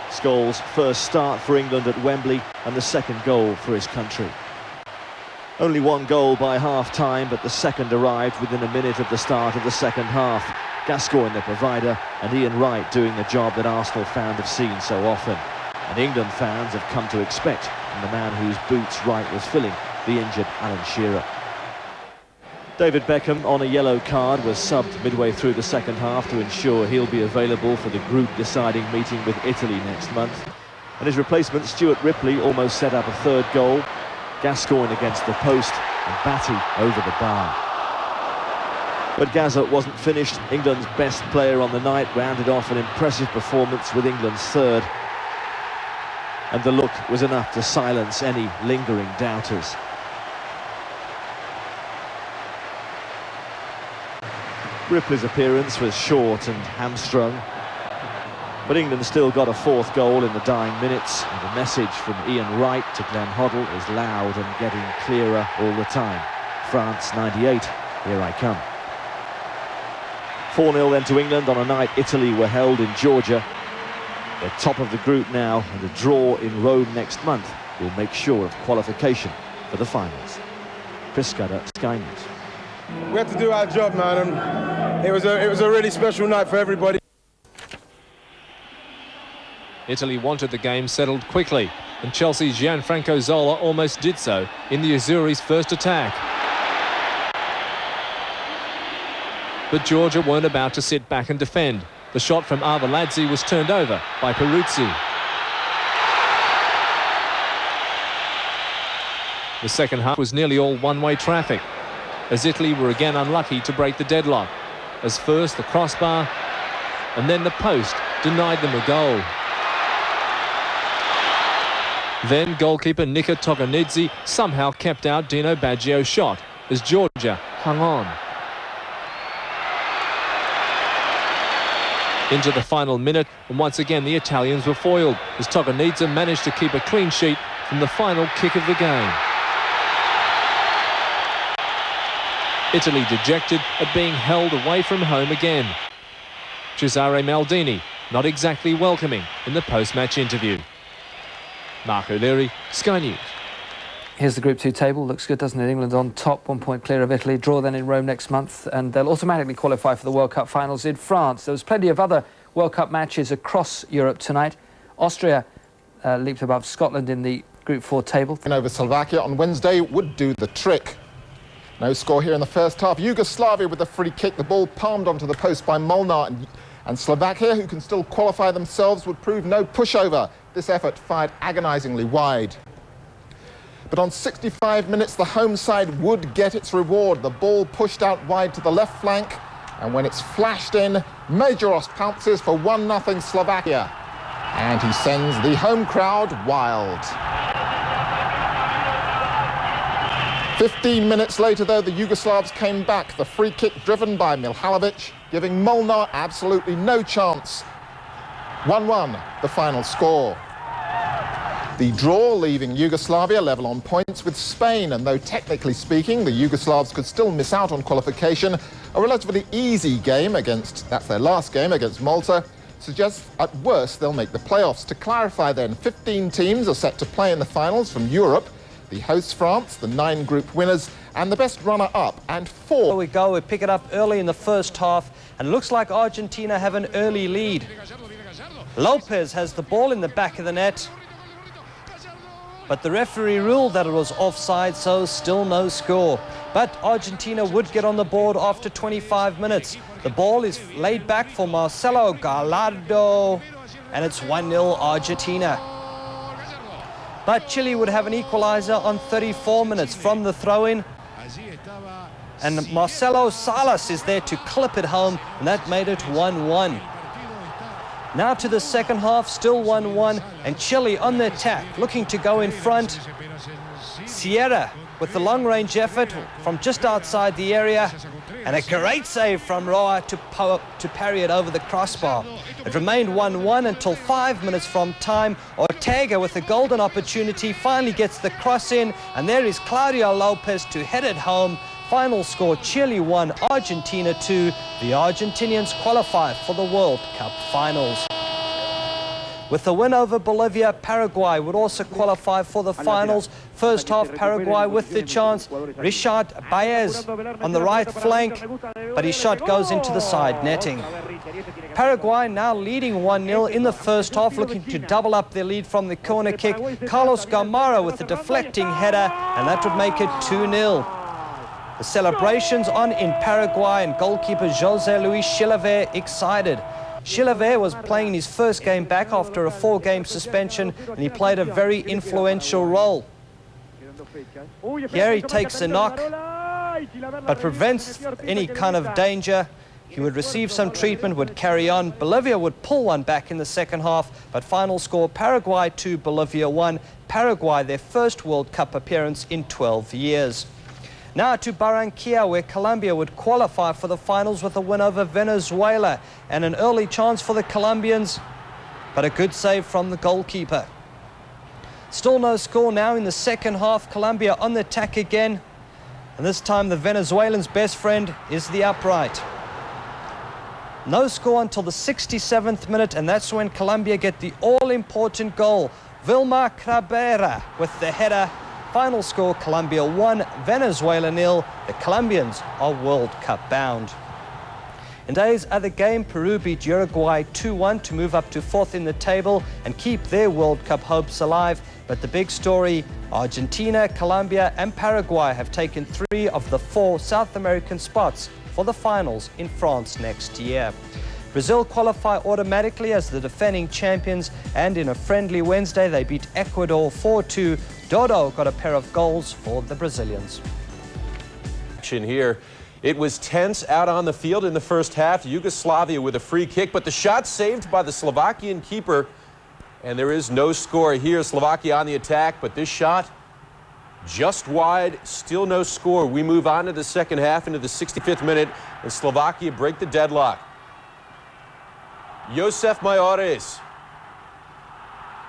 Scholes' first start for England at Wembley and the second goal for his country. Only one goal by half-time, but the second arrived within a minute of the start of the second half. Gascoigne, the provider, and Ian Wright doing the job that Arsenal fans have seen so often. And England fans have come to expect from the man whose boots Wright was filling, the injured Alan Shearer. David Beckham, on a yellow card, was subbed midway through the second half to ensure he'll be available for the group-deciding meeting with Italy next month. And his replacement, Stuart Ripley, almost set up a third goal. Gascoigne against the post and Batty over the bar. But Gaza wasn't finished. England's best player on the night rounded off an impressive performance with England's third. And the look was enough to silence any lingering doubters. Ripley's appearance was short and hamstrung, but England still got a fourth goal in the dying minutes, and the message from Ian Wright to Glenn Hoddle is loud and getting clearer all the time. France 98, here I come. 4-0 then to England on a night Italy were held in Georgia. They're top of the group now, and a draw in Rome next month will make sure of qualification for the finals. Chris Scudder, Sky News. We had to do our job, man, and it was a really special night for everybody. Italy wanted the game settled quickly, and Chelsea's Gianfranco Zola almost did so in the Azzurri's first attack. But Georgia weren't about to sit back and defend. The shot from Arveladze was turned over by Peruzzi. The second half was nearly all one-way traffic, as Italy were again unlucky to break the deadlock, as first the crossbar and then the post denied them a goal. Then goalkeeper Nika Toganidze somehow kept out Dino Baggio's shot as Georgia hung on. Into the final minute, and once again the Italians were foiled as Toganidze managed to keep a clean sheet from the final kick of the game. Italy dejected at being held away from home again. Cesare Maldini not exactly welcoming in the post-match interview. Mark O'Leary, Sky News. Here's the Group 2 table. Looks good, doesn't it? England on top, 1 point clear of Italy. Draw then in Rome next month, and they'll automatically qualify for the World Cup finals in France. There was plenty of other World Cup matches across Europe tonight. Austria leaped above Scotland in the Group 4 table. Over Slovakia on Wednesday would do the trick. No score here in the first half. Yugoslavia with the free kick. The ball palmed onto the post by Molnar. And Slovakia, who can still qualify themselves, would prove no pushover. This effort fired agonisingly wide. But on 65 minutes, the home side would get its reward. The ball pushed out wide to the left flank, and when it's flashed in, Majoros pounces for 1-0 Slovakia. And he sends the home crowd wild. 15 minutes later, though, the Yugoslavs came back. The free kick driven by Mihalovic, giving Molnar absolutely no chance. 1-1, the final score. The draw leaving Yugoslavia level on points with Spain, and though technically speaking the Yugoslavs could still miss out on qualification, a relatively easy game that's their last game against Malta, suggests at worst they'll make the playoffs. To clarify then, 15 teams are set to play in the finals from Europe. The hosts France, the 9 group winners, and the best runner-up, and 4. Here we go, we pick it up early in the first half, and it looks like Argentina have an early lead. Lopez has the ball in the back of the net, but the referee ruled that it was offside, so still no score. But Argentina would get on the board after 25 minutes. The ball is laid back for Marcelo Gallardo, and it's 1-0 Argentina. But Chile would have an equalizer on 34 minutes from the throw-in. And Marcelo Salas is there to clip it home, and that made it 1-1. Now to the second half, still 1-1, and Chile on the attack, looking to go in front. Sierra with the long-range effort from just outside the area, and a great save from Roa to parry it over the crossbar. It remained 1-1 until 5 minutes from time. Ortega with a golden opportunity finally gets the cross in, and there is Claudio Lopez to head it home. Final score, Chile 1, Argentina 2. The Argentinians qualify for the World Cup finals. With the win over Bolivia, Paraguay would also qualify for the finals. First half, Paraguay with the chance. Richard Baez on the right flank, but his shot goes into the side netting. Paraguay now leading 1-0 in the first half, looking to double up their lead from the corner kick. Carlos Gamara with the deflecting header, and that would make it 2-0. The celebrations on in Paraguay, and goalkeeper José Luis Chilavert excited. Chilavert was playing his first game back after a 4-game suspension, and he played a very influential role. Here he takes a knock, but prevents any kind of danger. He would receive some treatment, would carry on. Bolivia would pull one back in the second half, but final score, Paraguay 2, Bolivia 1. Paraguay, their first World Cup appearance in 12 years. Now to Barranquilla, where Colombia would qualify for the finals with a win over Venezuela, and an early chance for the Colombians, but a good save from the goalkeeper. Still no score now in the second half. Colombia on the attack again, and this time the Venezuelans' best friend is the upright. No score until the 67th minute, and that's when Colombia get the all-important goal. Vilma Cabrera with the header. Final score, Colombia 1, Venezuela 0. The Colombians are World Cup bound. In today's other game, Peru beat Uruguay 2-1 to move up to 4th in the table and keep their World Cup hopes alive. But the big story, Argentina, Colombia and Paraguay have taken 3 of the 4 South American spots for the finals in France next year. Brazil qualify automatically as the defending champions, and in a friendly Wednesday they beat Ecuador 4-2. Dodo got a pair of goals for the Brazilians. Action here. It was tense out on the field in the first half. Yugoslavia with a free kick, but the shot saved by the Slovakian keeper, and there is no score here. Slovakia on the attack, but this shot just wide, still no score. We move on to the second half into the 65th minute, and Slovakia break the deadlock. Josef Mayores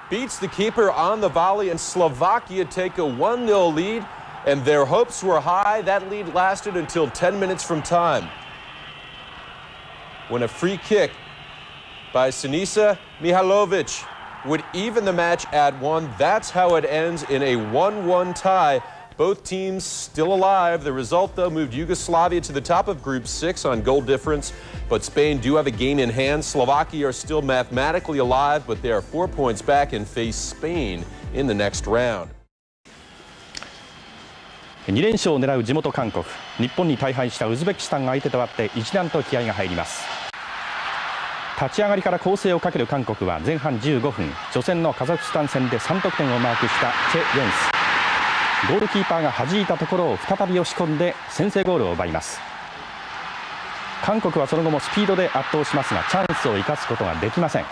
beats the keeper on the volley, and Slovakia take a 1-0 lead, and their hopes were high. That lead lasted until 10 minutes from time, when a free kick by Sinisa Mihalovic would even the match at 1. That's how it ends, in a 1-1 tie. Both teams still alive. The result, though, moved Yugoslavia to the top of Group 6 on goal difference, but Spain do have a game in hand. Slovakia are still mathematically alive, but they are 4 points back and face Spain in the next round. 2連勝を狙う地元韓国、日本に大敗したウズベキスタン相手とあって一段と気合が入ります。立ち上がりから攻勢をかける韓国は前半15分、初戦のカザフスタン戦で3得点をマークしたチェ・ヨンス。ゴールキーパーが弾いたところを再び押し込んで先制ゴールを奪います。韓国はその後もスピードで圧倒しますがチャンスを生かすことができません。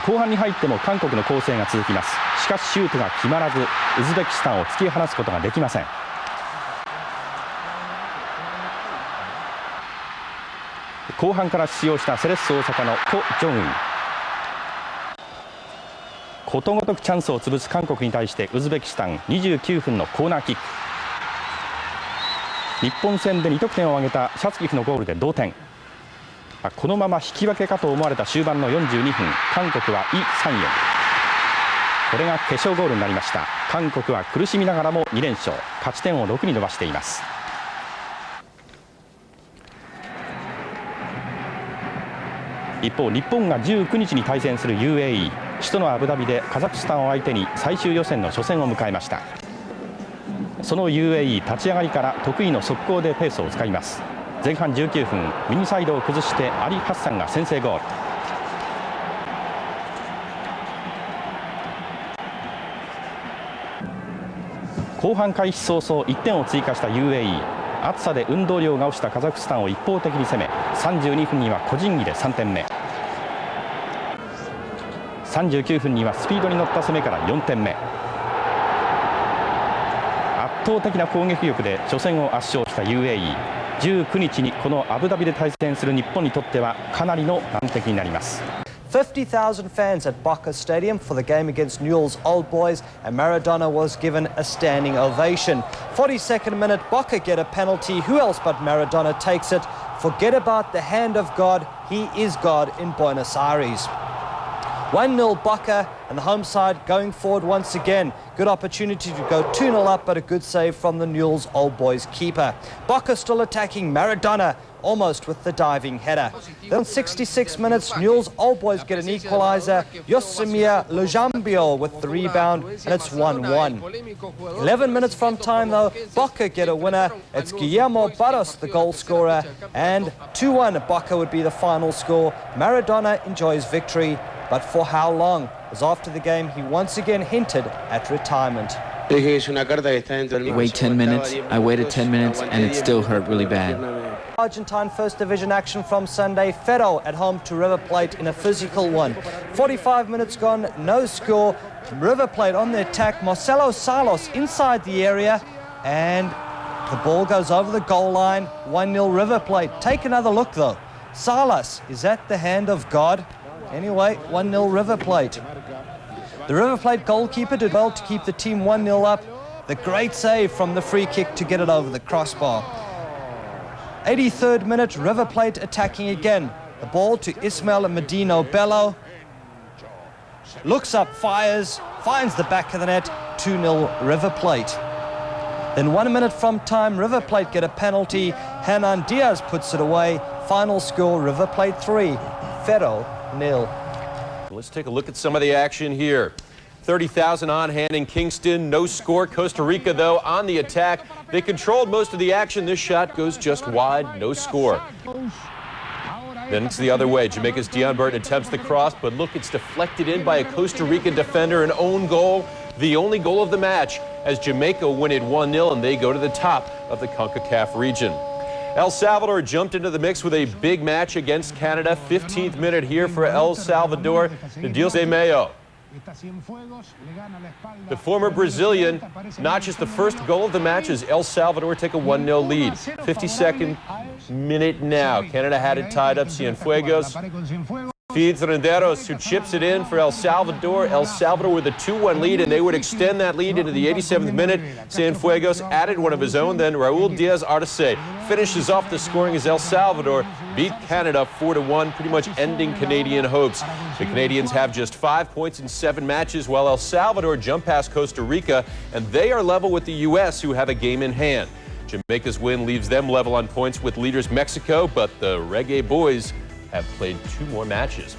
後半に入っても韓国の攻勢が続きます。しかしシュートが決まらずウズベキスタンを突き放すことができません。後半から出場したセレッソ大阪のコ・ジョンウン、ことごとくチャンスを潰す韓国に対してウズベキスタン29分のコーナーキック。日本戦で2得点を挙げたシャツキフのゴールで同点。このまま引き分けかと思われた終盤の42分、韓国はイ・サンヨン、これが決勝ゴールになりました。韓国は苦しみながらも2連勝、勝ち点を6に伸ばしています。一方、日本が19日に対戦する UAE、首都のアブダビでカザフスタンを相手に最終予選の初戦を迎えました。その UAE、立ち上がりから得意の速攻でペースを使います。前半19分、右サイドを崩してアリ・ハッサンが先制ゴール。後半開始早々1点を追加した UAE、暑さで運動量が落ちたカザフスタンを一方的に攻め、32分には個人技で3点目、39分にはスピードに乗った攻めから4点目。圧倒的な攻撃力で初戦を圧勝した UAE、 19日にこのアブダビで対戦する日本にとってはかなりの難敵になります。50,000 fans at Boca Stadium for the game against Newell's Old Boys, and Maradona was given a standing ovation. 42nd minute, Boca get a penalty. Who else but Maradona takes it? Forget about the hand of God. He is God in Buenos Aires. 1-0 Boca, and the home side going forward once again. Good opportunity to go 2-0 up, but a good save from the Newell's Old Boys keeper. Boca still attacking. Maradona almost with the diving header. Then 66 minutes, Newell's Old Boys get an equaliser. Yosemir Lujambio with the rebound, and it's 1-1. 11 minutes from time though, Boca get a winner. It's Guillermo Barros, the goal scorer, and 2-1 Boca would be the final score. Maradona enjoys victory, but for how long? As after the game he once again hinted at retirement. Wait 10 minutes. I waited 10 minutes and it still hurt really bad. Argentine First Division action from Sunday. Ferro at home to River Plate in a physical one. 45 minutes gone, no score. River Plate on the attack. Marcelo Salos inside the area, and the ball goes over the goal line. 1-0 River Plate. Take another look though. Salas, is that the hand of God? Anyway, 1-0 River Plate. The River Plate goalkeeper did well to keep the team 1-0 up. The great save from the free kick to get it over the crossbar. 83rd minute, River Plate attacking again. The ball to Ismael Medino Bello. Looks up, fires, finds the back of the net. 2-0 River Plate. Then 1 minute from time, River Plate get a penalty. Hernan Diaz puts it away. Final score, River Plate 3, Ferro 0. Let's take a look at some of the action here. 30,000 on hand in Kingston. No score. Costa Rica, though, on the attack. They controlled most of the action. This shot goes just wide. No score. Then it's the other way. Jamaica's Dion Burton attempts the cross, but look, it's deflected in by a Costa Rican defender. An own goal. The only goal of the match as Jamaica win it 1-0, and they go to the top of the CONCACAF region. El Salvador jumped into the mix with a big match against Canada. 15th minute here for El Salvador. Dilce Mayo, the former Brazilian, notches the first goal of the match as El Salvador take a 1-0 lead. 52nd minute now. Canada had it tied up. Cienfuegos feeds Renderos, who chips it in for El Salvador. El Salvador with a 2-1 lead, and they would extend that lead into the 87th minute. Cienfuegos added one of his own. Then Raul Diaz Arce finishes off the scoring as El Salvador beat Canada 4-1, pretty much ending Canadian hopes. The Canadians have just 5 points in 7 matches, while El Salvador jump past Costa Rica, and they are level with the U.S., who have a game in hand. Jamaica's win leaves them level on points with leaders Mexico, but the Reggae Boys have played 2 more matches.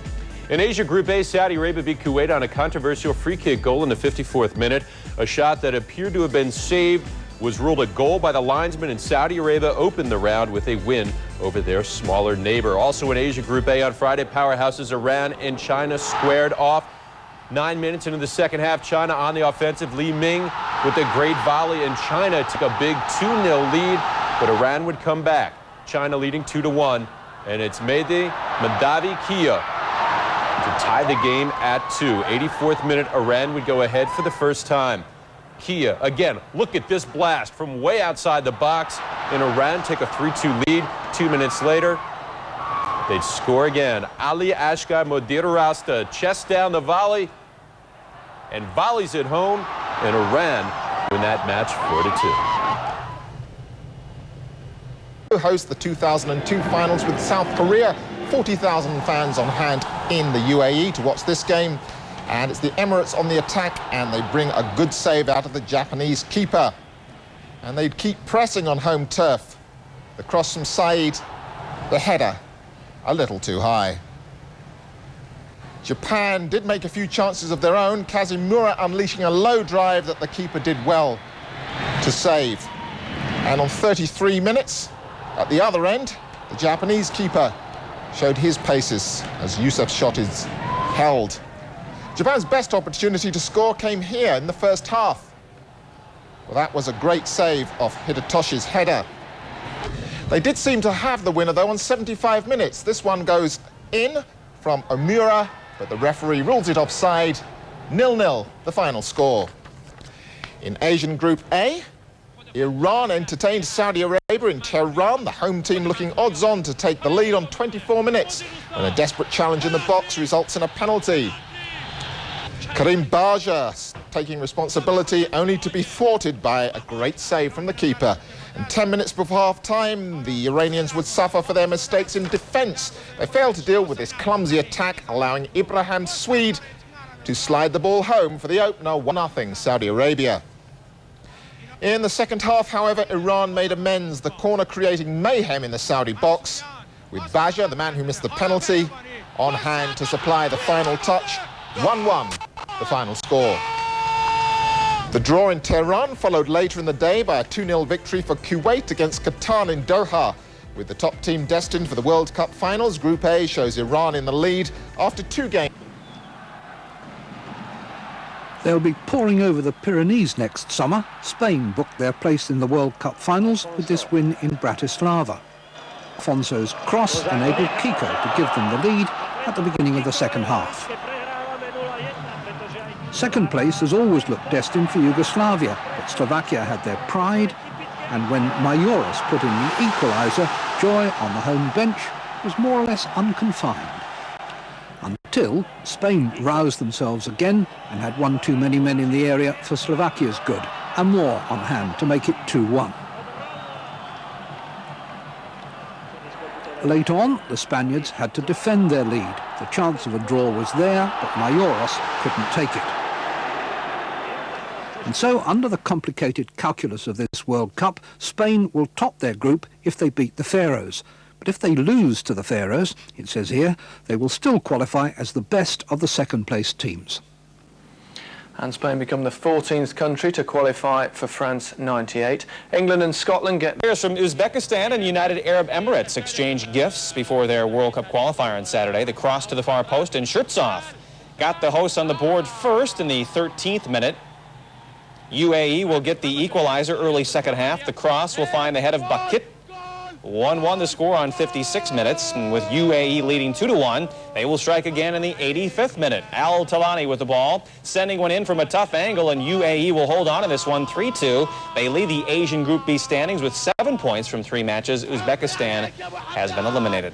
In Asia Group A, Saudi Arabia beat Kuwait on a controversial free kick goal in the 54th minute. A shot that appeared to have been saved was ruled a goal by the linesman, and Saudi Arabia opened the round with a win over their smaller neighbor. Also in Asia Group A on Friday, powerhouses Iran and China squared off. 9 minutes into the second half, China on the offensive. Li Ming with a great volley, and China took a big 2-0 lead, but Iran would come back. China leading 2-1, and it's Mehdi Madavi Kia to tie the game at 2. 84th minute, Iran would go ahead for the first time. Kia, again, look at this blast from way outside the box, and Iran take a 3-2 lead. 2 minutes later, they'd score again. Ali Ashkai Modir Rasta chest down the volley, and volleys it home, and Iran win that match 4-2. Host the 2002 finals with South Korea. 40,000 fans on hand in the UAE to watch this game. And it's the Emirates on the attack, and they bring a good save out of the Japanese keeper. And they'd keep pressing on home turf. The cross from Saeed, the header, a little too high. Japan did make a few chances of their own. Kazimura unleashing a low drive that the keeper did well to save. And on 33 minutes, at the other end, the Japanese keeper showed his paces as Yusuf's shot is held. Japan's best opportunity to score came here in the first half. Well, that was a great save of Hidetoshi's header. They did seem to have the winner, though, on 75 minutes. This one goes in from Omura, but the referee rules it offside. 0-0, the final score. In Asian Group A, Iran entertained Saudi Arabia in Tehran, the home team looking odds-on to take the lead on 24 minutes when a desperate challenge in the box results in a penalty. Karim Baja taking responsibility, only to be thwarted by a great save from the keeper. And 10 minutes before half-time, the Iranians would suffer for their mistakes in defence. They failed to deal with this clumsy attack, allowing Ibrahim Swede to slide the ball home for the opener, 1-0 Saudi Arabia. In the second half, however, Iran made amends, the corner creating mayhem in the Saudi box, with Baja, the man who missed the penalty, on hand to supply the final touch. 1-1, the final score. The draw in Tehran followed later in the day by a 2-0 victory for Kuwait against Qatar in Doha. With the top team destined for the World Cup finals, Group A shows Iran in the lead after 2 games. They'll be pouring over the Pyrenees next summer. Spain booked their place in the World Cup finals with this win in Bratislava. Afonso's cross enabled Kiko to give them the lead at the beginning of the second half. Second place has always looked destined for Yugoslavia, but Slovakia had their pride, and when Majoras put in the equaliser, joy on the home bench was more or less unconfined. Until Spain roused themselves again and had one too many men in the area for Slovakia's good, and more on hand to make it 2-1. Late on, the Spaniards had to defend their lead. The chance of a draw was there, but Majoras couldn't take it. And so, under the complicated calculus of this World Cup, Spain will top their group if they beat the Faroes. But if they lose to the Faroes, it says here, they will still qualify as the best of the second-place teams. And Spain become the 14th country to qualify for France'98. England and Scotland get... Players from Uzbekistan and United Arab Emirates exchange gifts before their World Cup qualifier on Saturday. The cross to the far post and shirts off. Got the hosts on the board first in the 13th minute. UAE will get the equalizer early second half. The cross will find the head of Bakit. 1-1 the score on 56 minutes, and with UAE leading 2-1, they will strike again in the 85th minute. Al Talani with the ball, sending one in from a tough angle, and UAE will hold on to this one 3-2. They lead the Asian Group B standings with 7 points from 3 matches. Uzbekistan has been eliminated.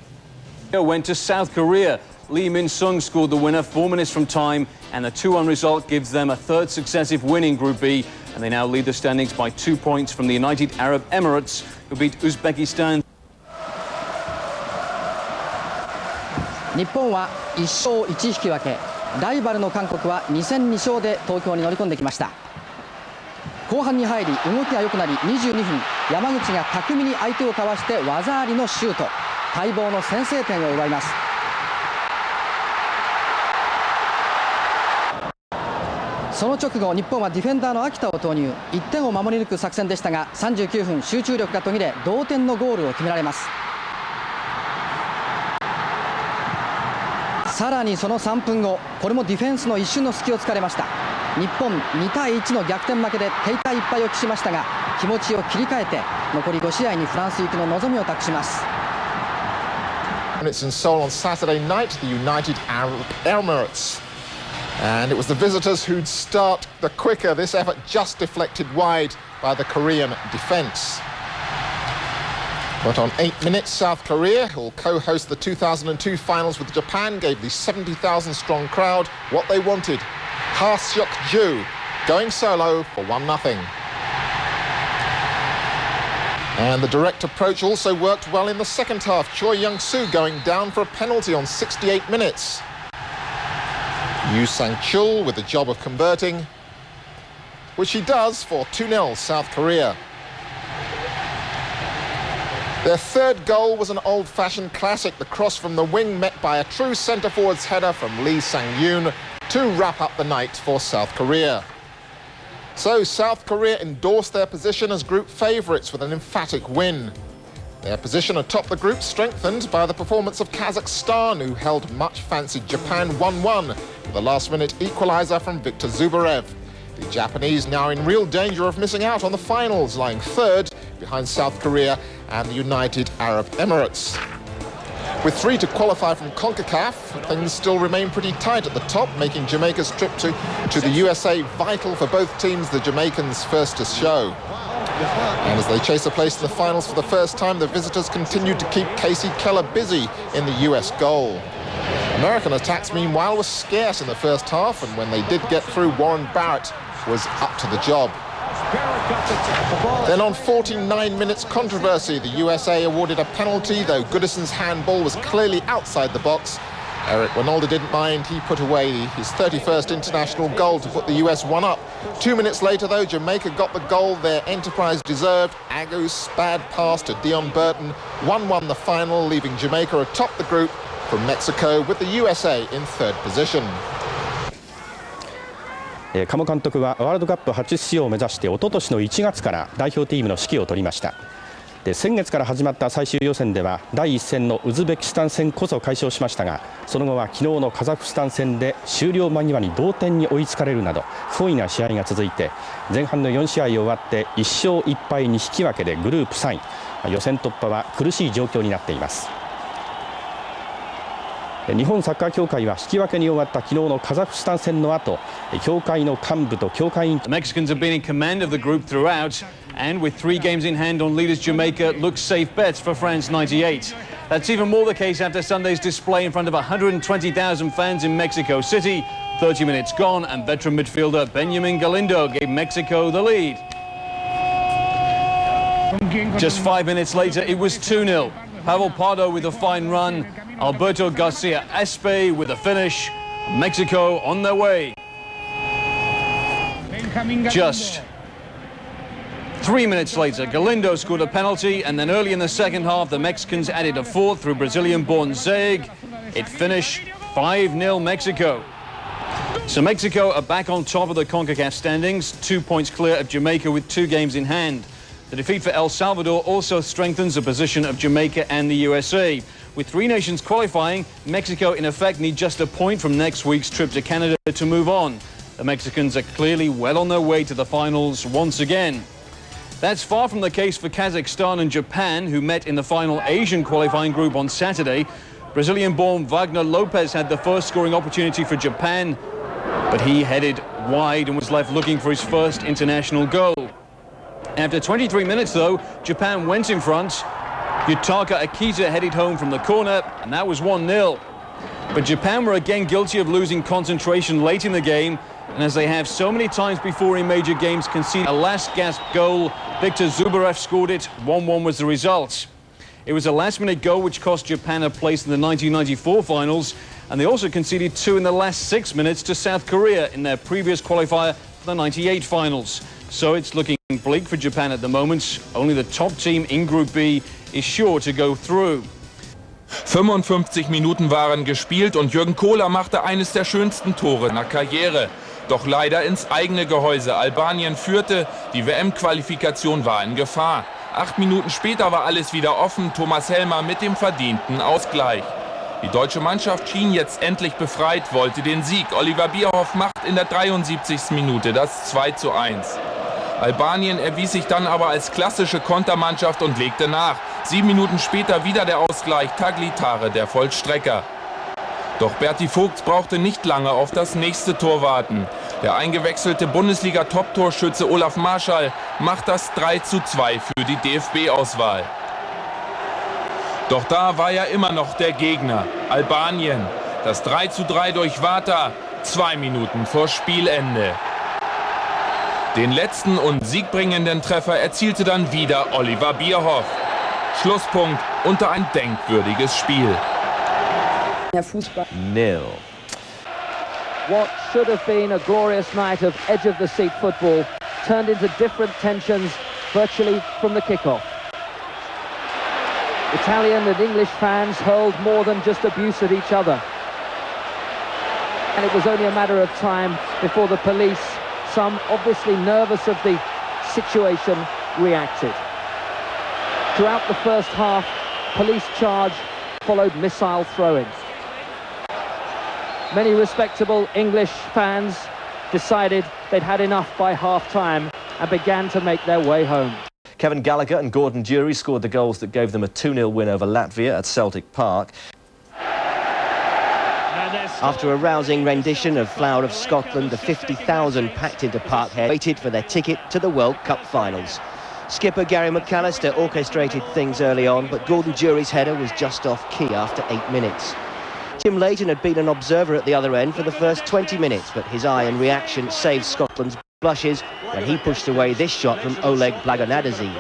Went to South Korea. Lee Min-sung scored the winner 4 minutes from time, and the 2-1 result gives them a third successive win in Group B, and they now lead the standings by 2 points from the United Arab Emirates, who beat Uzbekistan. 日本は1勝1引き分け、ライバルの韓国は2戦2勝で東京に乗り込んできました。後半に入り動きが良くなり22分、山口が巧みに相手をかわして技ありのシュート、待望の先制点を奪います。その直後、日本はディフェンダーの秋田を投入。1点を守り抜く作戦でしたが、39分集中力が途切れ同点のゴールを決められます。さらにその3分後、これもディフェンスの一瞬の隙を突かれました。日本2対1の逆転負けで手痛い一敗を喫しましたが、気持ちを切り替えて残り5試合にフランス行きの望みを託します。It's in Seoul on Saturday night, the United Arab Emirates. And it was the visitors who'd start the quicker. This effort just deflected wide by the Korean defence. But on 8 minutes, South Korea, who'll co-host the 2002 finals with Japan, gave the 70,000 strong crowd what they wanted. Ha Seok-ju going solo for 1-0. And the direct approach also worked well in the second half. Choi Young-soo going down for a penalty on 68 minutes. Yoo Sang-chul with the job of converting, which he does for 2-0 South Korea. Their third goal was an old-fashioned classic, the cross from the wing met by a true centre-forward's header from Lee Sang-yoon to wrap up the night for South Korea. So South Korea endorsed their position as group favourites with an emphatic win. Their position atop the group strengthened by the performance of Kazakhstan, who held much-fancied Japan 1-1 with a last-minute equaliser from Viktor Zubarev. The Japanese now in real danger of missing out on the finals, lying third behind South Korea and the United Arab Emirates. With 3 to qualify from CONCACAF, things still remain pretty tight at the top, making Jamaica's trip to the USA vital for both teams, the Jamaicans first to show. And as they chase a place in the finals for the first time, the visitors continued to keep Casey Keller busy in the US goal. American attacks, meanwhile, were scarce in the first half, and when they did get through, Warren Barrett was up to the job. Then on 49 minutes controversy, the USA awarded a penalty, though Goodison's handball was clearly outside the box. Eric Winalda didn't mind. He put away his 31st international goal to put the US one up. 2 minutes later, though, Jamaica got the goal their enterprise deserved. Agu's bad pass to Dion Burton 1-1 the final, leaving Jamaica atop the group from Mexico with the USA in third position. 鴨監督はワールドカップ初出場を目指して一昨年の1月から代表チームの指揮を執りました。で先月から始まった最終予選では第1戦のウズベキスタン戦こそ快勝しましたが、その後は昨日のカザフスタン戦で終了間際に同点に追いつかれるなど不本意な試合が続いて、前半の4試合終わって1勝1敗に引き分けでグループ3位、予選突破は苦しい状況になっています。日本サッカー協会は引き分けに終わった昨日のカザフスタン戦の後、協会の幹部と協会員 The Mexicans have been in command of the group throughout, and with 3 games in hand on leaders Jamaica looks safe bets for France'98. That's even more the case after Sunday's display in front of 120,000 fans in Mexico City. 30 minutes gone, and veteran midfielder Benjamin Galindo gave Mexico the lead. Just 5 minutes later, it was 2-0. Pavel Pardo with a fine run, Alberto Garcia Espe with a finish. Mexico on their way. Just 3 minutes later, Galindo scored a penalty, and then early in the second half, the Mexicans added a fourth through Brazilian-born Zeg. It finished 5-0 Mexico. So Mexico are back on top of the CONCACAF standings, 2 points clear of Jamaica with 2 games in hand. The defeat for El Salvador also strengthens the position of Jamaica and the USA. With 3 nations qualifying, Mexico in effect need just a point from next week's trip to Canada to move on. The Mexicans are clearly well on their way to the finals once again. That's far from the case for Kazakhstan and Japan, who met in the final Asian qualifying group on Saturday. Brazilian-born Wagner Lopez had the first scoring opportunity for Japan, but he headed wide and was left looking for his first international goal. After 23 minutes, though, Japan went in front. Yutaka Akita headed home from the corner, and that was 1-0. But Japan were again guilty of losing concentration late in the game, and as they have so many times before in major games, conceded a last-gasp goal. Viktor Zubarev scored it. 1-1 was the result. It was a last-minute goal which cost Japan a place in the 1994 finals, and they also conceded 2 in the last 6 minutes to South Korea in their previous qualifier for the 98 finals. So it's looking bleak for Japan at the moment. Only the top team in Group B is sure to go through. 55 Minuten waren gespielt und Jürgen Kohler machte eines der schönsten Tore seiner Karriere. Doch leider ins eigene Gehäuse. Albanien führte, die WM-Qualifikation war in Gefahr. 8 Minuten später war alles wieder offen, Thomas Helmer mit dem verdienten Ausgleich. Die deutsche Mannschaft schien jetzt endlich befreit, wollte den Sieg. Oliver Bierhoff macht in der 73. Minute das 2:1. Albanien erwies sich dann aber als klassische Kontermannschaft und legte nach. 7 Minuten später wieder der Ausgleich, Taglitare, der Vollstrecker. Doch Berti Vogts brauchte nicht lange auf das nächste Tor warten. Der eingewechselte Bundesliga-Top-Torschütze Olaf Marschall macht das 3:2 für die DFB-Auswahl. Doch da war ja immer noch der Gegner, Albanien. Das 3:3 durch Vata, 2 Minuten vor Spielende. Den letzten und siegbringenden Treffer erzielte dann wieder Oliver Bierhoff. Schlusspunkt unter ein denkwürdiges Spiel. Der Fußball. Nil. What should have been a glorious night of edge-of-the-seat football turned into different tensions virtually from the kickoff. Italian and English fans hurled more than just abuse at each other. And it was only a matter of time before the police, some obviously nervous of the situation, reacted. Throughout the first half, police charge followed missile throwing. Many respectable English fans decided they'd had enough by half-time and began to make their way home. Kevin Gallagher and Gordon Durie scored the goals that gave them a 2-0 win over Latvia at Celtic Park. After a rousing rendition of Flower of Scotland, the 50,000 packed into Parkhead waited for their ticket to the World Cup finals. Skipper Gary McAllister orchestrated things early on, but Gordon Durie's header was just off key after 8 minutes. Tim Leighton had been an observer at the other end for the first 20 minutes, but his eye and reaction saved Scotland's blushes when he pushed away this shot from Oleg Blagonadze.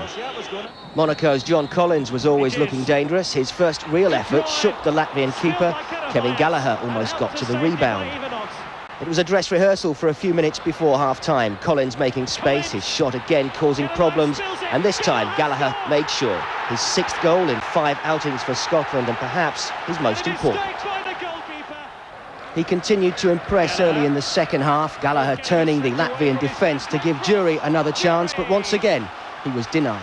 Monaco's John Collins was always looking dangerous. His first real effort shook the Latvian keeper. Kevin Gallagher almost got to the rebound. It was a dress rehearsal for a few minutes before half-time. Collins making space, his shot again causing problems, and this time Gallagher made sure. His 6th goal in 5 outings for Scotland, and perhaps his most important. He continued to impress early in the second half, Gallagher turning the Latvian defence to give Durie another chance, but once again he was denied.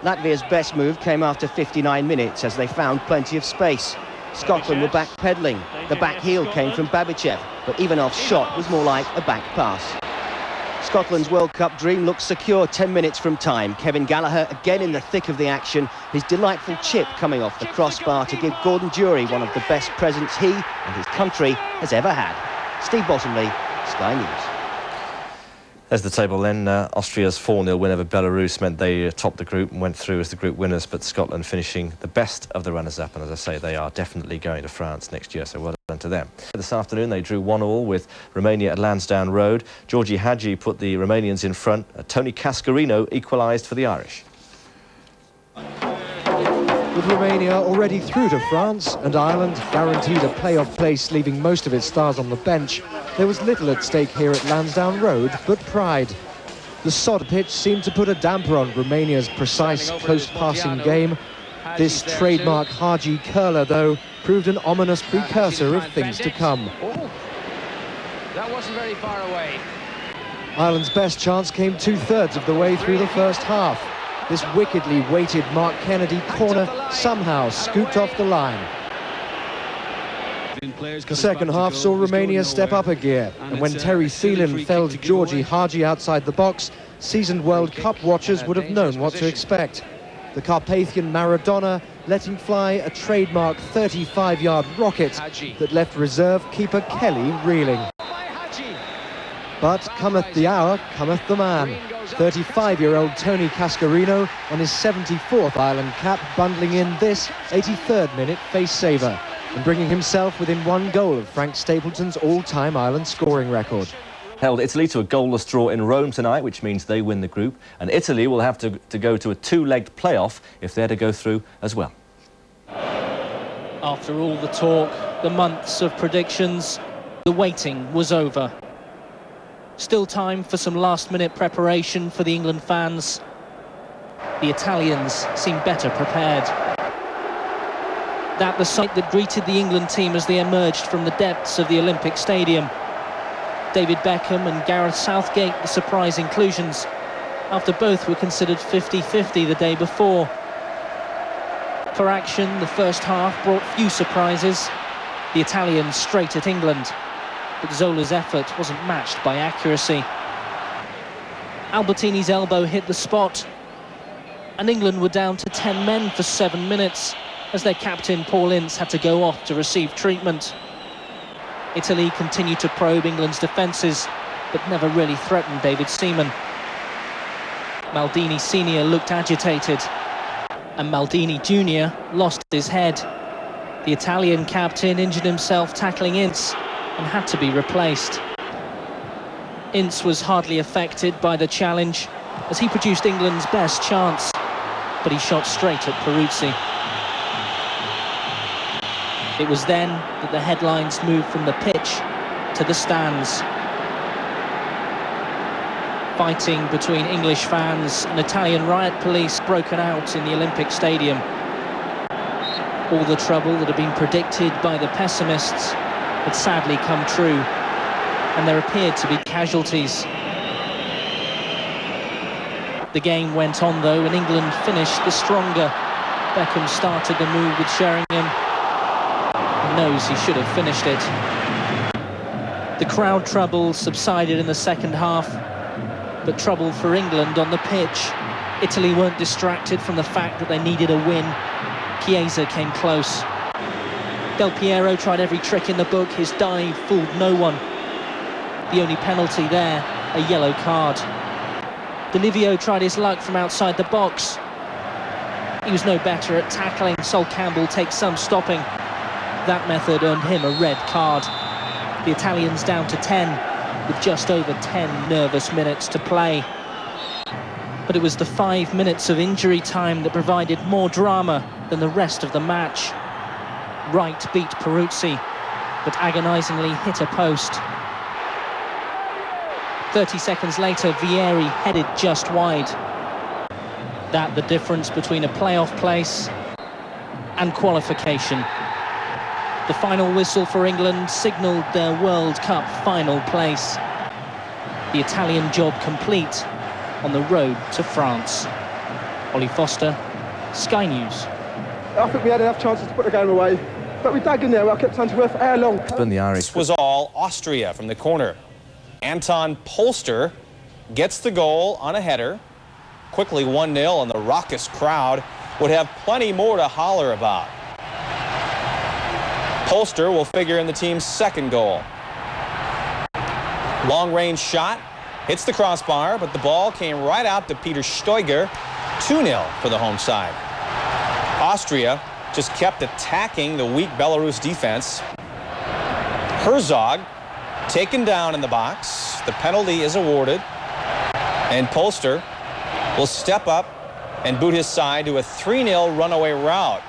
Latvia's best move came after 59 minutes as they found plenty of space. Scotland were backpedalling. The back heel came from Babicev, but Ivanov's shot was more like a back pass. Scotland's World Cup dream looks secure 10 minutes from time. Kevin Gallagher again in the thick of the action, his delightful chip coming off the crossbar to give Gordon Durie one of the best presents he and his country has ever had. Steve Bottomley, Sky News. There's the table then. Austria's 4-0 win over Belarus meant they topped the group and went through as the group winners, but Scotland finishing the best of the runners-up, and as I say, they are definitely going to France next year, so well done to them. This afternoon they drew 1-1 with Romania at Lansdowne Road. Georgi Hagi put the Romanians in front. Tony Cascarino equalised for the Irish. With Romania already through to France and Ireland guaranteed a playoff place, leaving most of its stars on the bench, there was little at stake here at Lansdowne Road but pride. The sod pitch seemed to put a damper on Romania's precise, close-passing game. This trademark Hagi curler, though, proved an ominous precursor of things to come. That wasn't very far away. Ireland's best chance came 2/3 of the way through the first half. This wickedly weighted Mark Kennedy corner somehow scooped off the line. The second half saw Romania step up a gear, and when Terry Thielen felled Georgi Hagi outside the box, seasoned World Cup watchers would have known what to expect. The Carpathian Maradona letting fly a trademark 35-yard rocket that left reserve keeper Kelly reeling. But cometh the hour, cometh the man. 35-year-old Tony Cascarino on his 74th Ireland cap, bundling in this 83rd minute face-saver and bringing himself within 1 goal of Frank Stapleton's all-time Ireland scoring record. Held Italy to a goalless draw in Rome tonight, which means they win the group, and Italy will have to go to a 2-legged playoff if they're to go through as well. After all the talk, the months of predictions, the waiting was over. Still time for some last-minute preparation for the England fans. The Italians seem better prepared. That the sight that greeted the England team as they emerged from the depths of the Olympic Stadium. David Beckham and Gareth Southgate, the surprise inclusions, after both were considered 50-50 the day before. For action, the first half brought few surprises. The Italians straight at England, but Zola's effort wasn't matched by accuracy. Albertini's elbow hit the spot, and England were down to 10 men for 7 minutes as their captain Paul Ince had to go off to receive treatment. Italy continued to probe England's defences, but never really threatened David Seaman. Maldini Sr. looked agitated, and Maldini Jr. lost his head. The Italian captain injured himself tackling Ince and had to be replaced. Ince was hardly affected by the challenge as he produced England's best chance, but he shot straight at Peruzzi. It was then that the headlines moved from the pitch to the stands. Fighting between English fans and Italian riot police broken out in the Olympic Stadium. All the trouble that had been predicted by the pessimists had sadly come true, and there appeared to be casualties. The game went on though, and England finished the stronger. Beckham started the move with Sheringham. He knows he should have finished it. The crowd trouble subsided in the second half, but trouble for England on the pitch. Italy weren't distracted from the fact that they needed a win. Chiesa came close. Del Piero tried every trick in the book. His dive fooled no one. The only penalty there, a yellow card. Delivio tried his luck from outside the box. He was no better at tackling. Sol Campbell takes some stopping. That method earned him a red card. The Italians down to 10, with just over 10 nervous minutes to play. But it was the 5 minutes of injury time that provided more drama than the rest of the match. Wright beat Peruzzi, but agonisingly hit a post. 30 seconds later, Vieri headed just wide. That the difference between a playoff place and qualification. The final whistle for England signalled their World Cup final place. The Italian job complete on the road to France. Ollie Foster, Sky News. I think we had enough chances to put the game away, but we dug in there. I kept on to for how long? This was all Austria from the corner. Anton Polster gets the goal on a header. Quickly 1-0, and the raucous crowd would have plenty more to holler about. Polster will figure in the team's second goal. Long-range shot, hits the crossbar, but the ball came right out to Peter Steiger. 2-0 for the home side. Austria just kept attacking the weak Belarus defense. Herzog taken down in the box. The penalty is awarded, and Polster will step up and boot his side to a 3-0 runaway rout.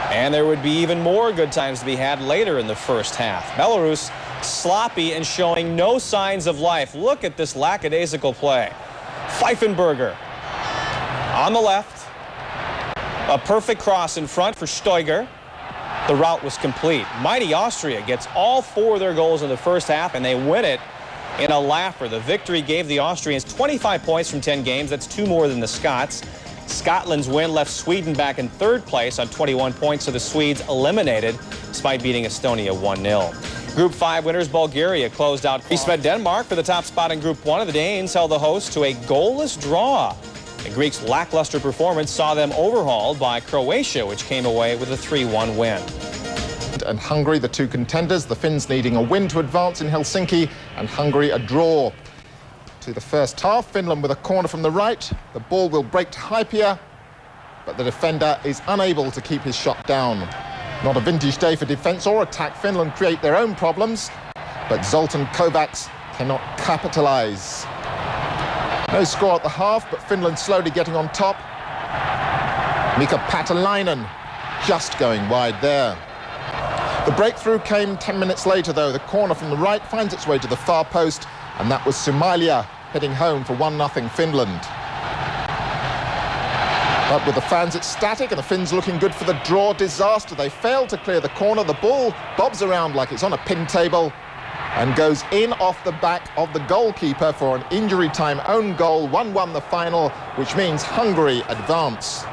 And there would be even more good times to be had later in the first half. Belarus sloppy and showing no signs of life. Look at this lackadaisical play. Pfeifenberger on the left. A perfect cross in front for Steiger. The rout was complete. Mighty Austria gets all 4 of their goals in the first half, and they win it in a laugher. The victory gave the Austrians 25 points from 10 games. That's 2 more than the Scots. Scotland's win left Sweden back in 3rd place on 21 points, so the Swedes eliminated despite beating Estonia 1-0. Group 5 winners Bulgaria closed out. Greece met Denmark for the top spot in Group 1, and the Danes held the host to a goalless draw. The Greeks' lackluster performance saw them overhauled by Croatia, which came away with a 3-1 win. And Hungary, the 2 contenders, the Finns needing a win to advance in Helsinki, and Hungary a draw. To the first half, Finland with a corner from the right. The ball will break to Hypia, but the defender is unable to keep his shot down. Not a vintage day for defence or attack. Finland create their own problems, but Zoltan Kovacs cannot capitalise. No score at the half, but Finland slowly getting on top. Mika Patalainen just going wide there. The breakthrough came 10 minutes later, though. The corner from the right finds its way to the far post, and that was Sumalia heading home for 1-0 Finland. But with the fans ecstatic and the Finns looking good for the draw, disaster. They failed to clear the corner. The ball bobs around like it's on a pin table and goes in off the back of the goalkeeper for an injury time own goal. 1-1 the final, which means Hungary advance.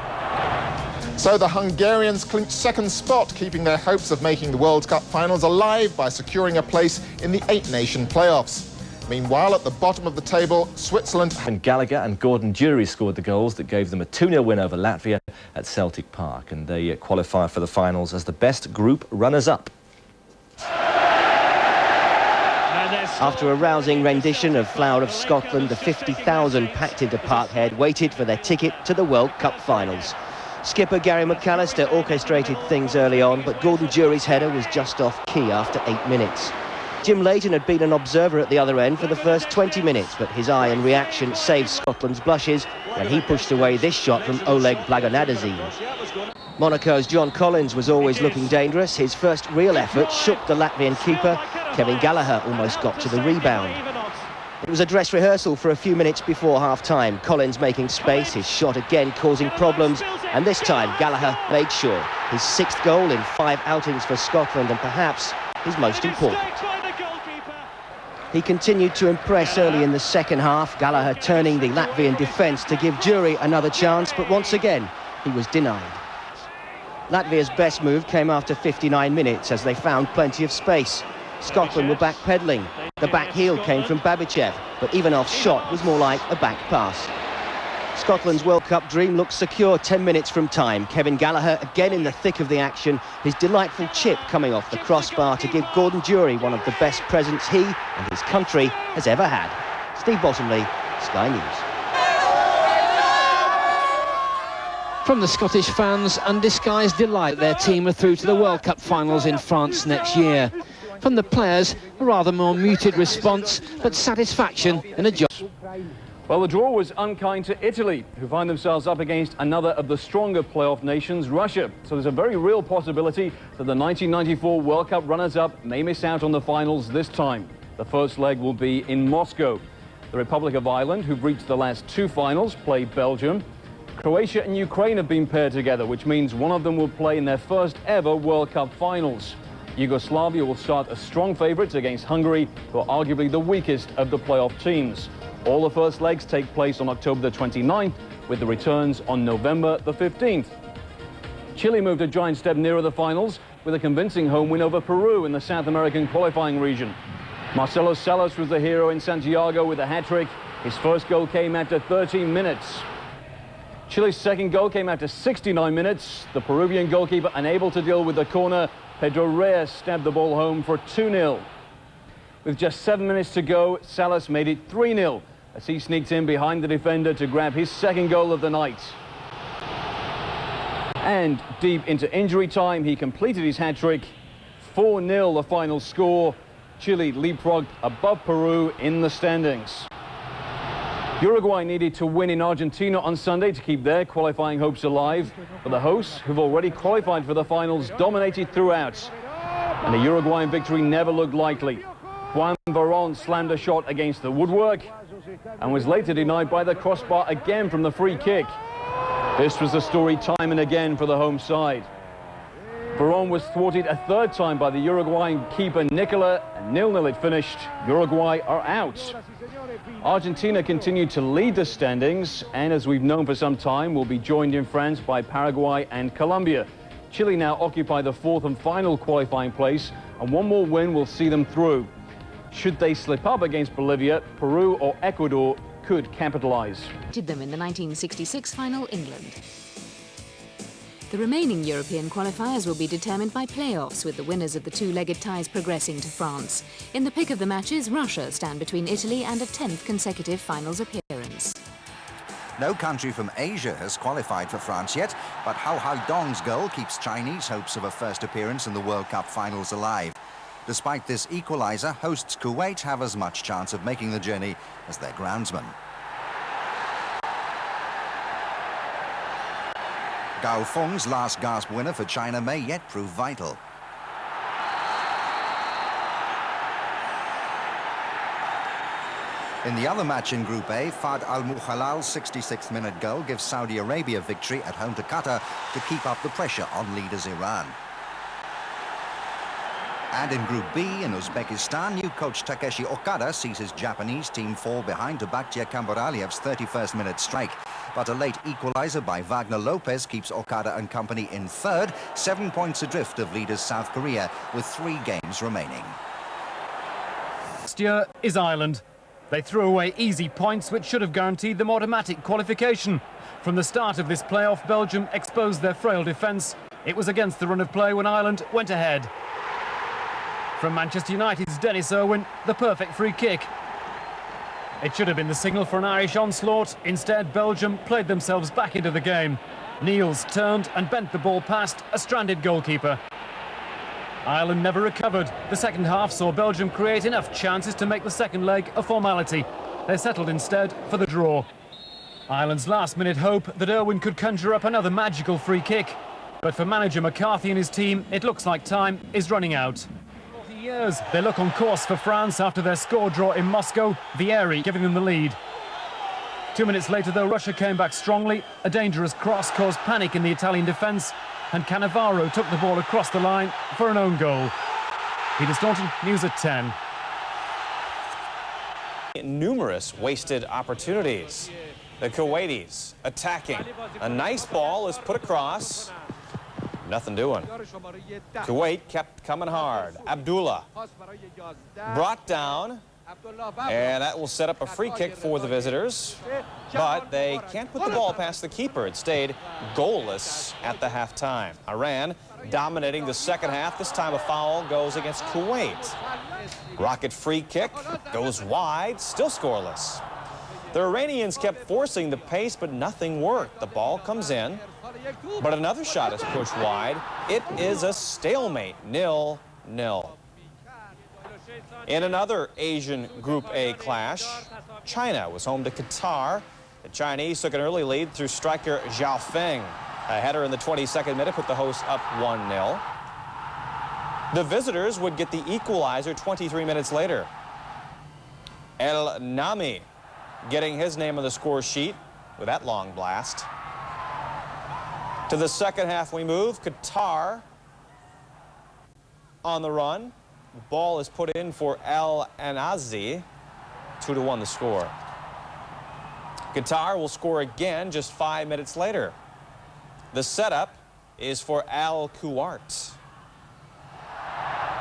So the Hungarians clinched second spot, keeping their hopes of making the World Cup finals alive by securing a place in the 8-nation playoffs. Meanwhile, at the bottom of the table, Switzerland... And Gallagher and Gordon Jury scored the goals that gave them a 2-0 win over Latvia at Celtic Park, and they qualify for the finals as the best group runners-up. After a rousing rendition of Flower of Scotland, the 50,000 packed into Parkhead waited for their ticket to the World Cup finals. Skipper Gary McAllister orchestrated things early on, but Gordon Jury's header was just off key after 8 minutes. Jim Leighton had been an observer at the other end for the first 20 minutes, but his eye and reaction saved Scotland's blushes when he pushed away this shot from Oleg Blagonadze. Monaco's John Collins was always looking dangerous. His first real effort shook the Latvian keeper. Kevin Gallagher almost got to the rebound. It was a dress rehearsal for a few minutes before half-time. Collins making space, his shot again causing problems, and this time Gallagher made sure. His 6th goal in 5 outings for Scotland, and perhaps his most important. He continued to impress early in the second half, Gallagher turning the Latvian defence to give Jury another chance, but once again he was denied. Latvia's best move came after 59 minutes as they found plenty of space. Scotland were backpedalling. The back heel came from Babichev, but Ivanov's shot was more like a back pass. Scotland's World Cup dream looked secure 10 minutes from time. Kevin Gallagher again in the thick of the action, his delightful chip coming off the crossbar to give Gordon Jury one of the best presents he and his country has ever had. Steve Bottomley, Sky News. From the Scottish fans, undisguised delight their team are through to the World Cup finals in France next year. From the players, a rather more muted response, but satisfaction in a job. Well, the draw was unkind to Italy, who find themselves up against another of the stronger playoff nations, Russia. So there's a very real possibility that the 1994 World Cup runners-up may miss out on the finals this time. The first leg will be in Moscow. The Republic of Ireland, who've reached the last 2 finals, play Belgium. Croatia and Ukraine have been paired together, which means one of them will play in their first ever World Cup finals. Yugoslavia will start as strong favourites against Hungary, who are arguably the weakest of the playoff teams. All the first legs take place on October the 29th, with the returns on November the 15th. Chile moved a giant step nearer the finals with a convincing home win over Peru in the South American qualifying region. Marcelo Salas was the hero in Santiago with a hat-trick. His first goal came after 13 minutes. Chile's second goal came after 69 minutes. The Peruvian goalkeeper unable to deal with the corner. Pedro Reyes stabbed the ball home for 2-0. With just 7 minutes to go, Salas made it 3-0 as he sneaked in behind the defender to grab his second goal of the night. And deep into injury time, he completed his hat-trick. 4-0 the final score. Chile leapfrogged above Peru in the standings. Uruguay needed to win in Argentina on Sunday to keep their qualifying hopes alive, but the hosts, who've already qualified for the finals, dominated throughout. And a Uruguayan victory never looked likely. Juan Varón slammed a shot against the woodwork and was later denied by the crossbar again from the free kick. This was the story time and again for the home side. Varón was thwarted a 3rd time by the Uruguayan keeper Nicola, and 0-0 it finished. Uruguay are out. Argentina continued to lead the standings, and as we've known for some time, will be joined in France by Paraguay and Colombia. Chile now occupy the 4th and final qualifying place, and one more win will see them through. Should they slip up against Bolivia, Peru or Ecuador could capitalize. Did them in the 1966 final, England. The remaining European qualifiers will be determined by playoffs, with the winners of the 2-legged ties progressing to France. In the pick of the matches, Russia stand between Italy and a 10th consecutive finals appearance. No country from Asia has qualified for France yet, but Hao Haidong's goal keeps Chinese hopes of a first appearance in the World Cup finals alive. Despite this equaliser, hosts Kuwait have as much chance of making the journey as their groundsman. Gao Feng's last gasp winner for China may yet prove vital. In the other match in Group A, Fahd Al-Mukhalal's 66th minute goal gives Saudi Arabia victory at home to Qatar to keep up the pressure on leaders Iran. And in Group B, in Uzbekistan, new coach Takeshi Okada sees his Japanese team fall behind to Bakhtiar Kambaraliev's 31st minute strike. But a late equaliser by Wagner Lopez keeps Okada and company in third, 7 points adrift of leaders South Korea, with 3 games remaining. Next year is Ireland. They threw away easy points which should have guaranteed them automatic qualification. From the start of this playoff, Belgium exposed their frail defence. It was against the run of play when Ireland went ahead. From Manchester United's Dennis Irwin, the perfect free kick. It should have been the signal for an Irish onslaught. Instead, Belgium played themselves back into the game. Niels turned and bent the ball past a stranded goalkeeper. Ireland never recovered. The second half saw Belgium create enough chances to make the second leg a formality. They settled instead for the draw. Ireland's last-minute hope that Irwin could conjure up another magical free kick. But for manager McCarthy and his team, it looks like time is running out. 40 years, they look on course for France after their score draw in Moscow, Vieri giving them the lead. 2 minutes later, though, Russia came back strongly. A dangerous cross caused panic in the Italian defence, and Cannavaro took the ball across the line for an own goal. Peter Staunton, News at 10. Numerous wasted opportunities. The Kuwaitis attacking. A nice ball is put across. Nothing doing. Kuwait kept coming hard. Abdullah brought down, and that will set up a free kick for the visitors. But they can't put the ball past the keeper. It stayed goalless at the half-time. Iran dominating the second half. This time a foul goes against Kuwait. Rocket free kick goes wide, still scoreless. The Iranians kept forcing the pace, but nothing worked. The ball comes in, but another shot is pushed wide. It is a stalemate, 0-0. In another Asian Group A clash, China was home to Qatar. The Chinese took an early lead through striker Zhao Feng. A header in the 22nd minute put the hosts up 1-0. The visitors would get the equalizer 23 minutes later. El Nami getting his name on the score sheet with that long blast. To the second half we move. Qatar on the run. The ball is put in for Al Anazi. 2-1 the score. Qatar will score again just 5 minutes later. The setup is for Al Kuwait.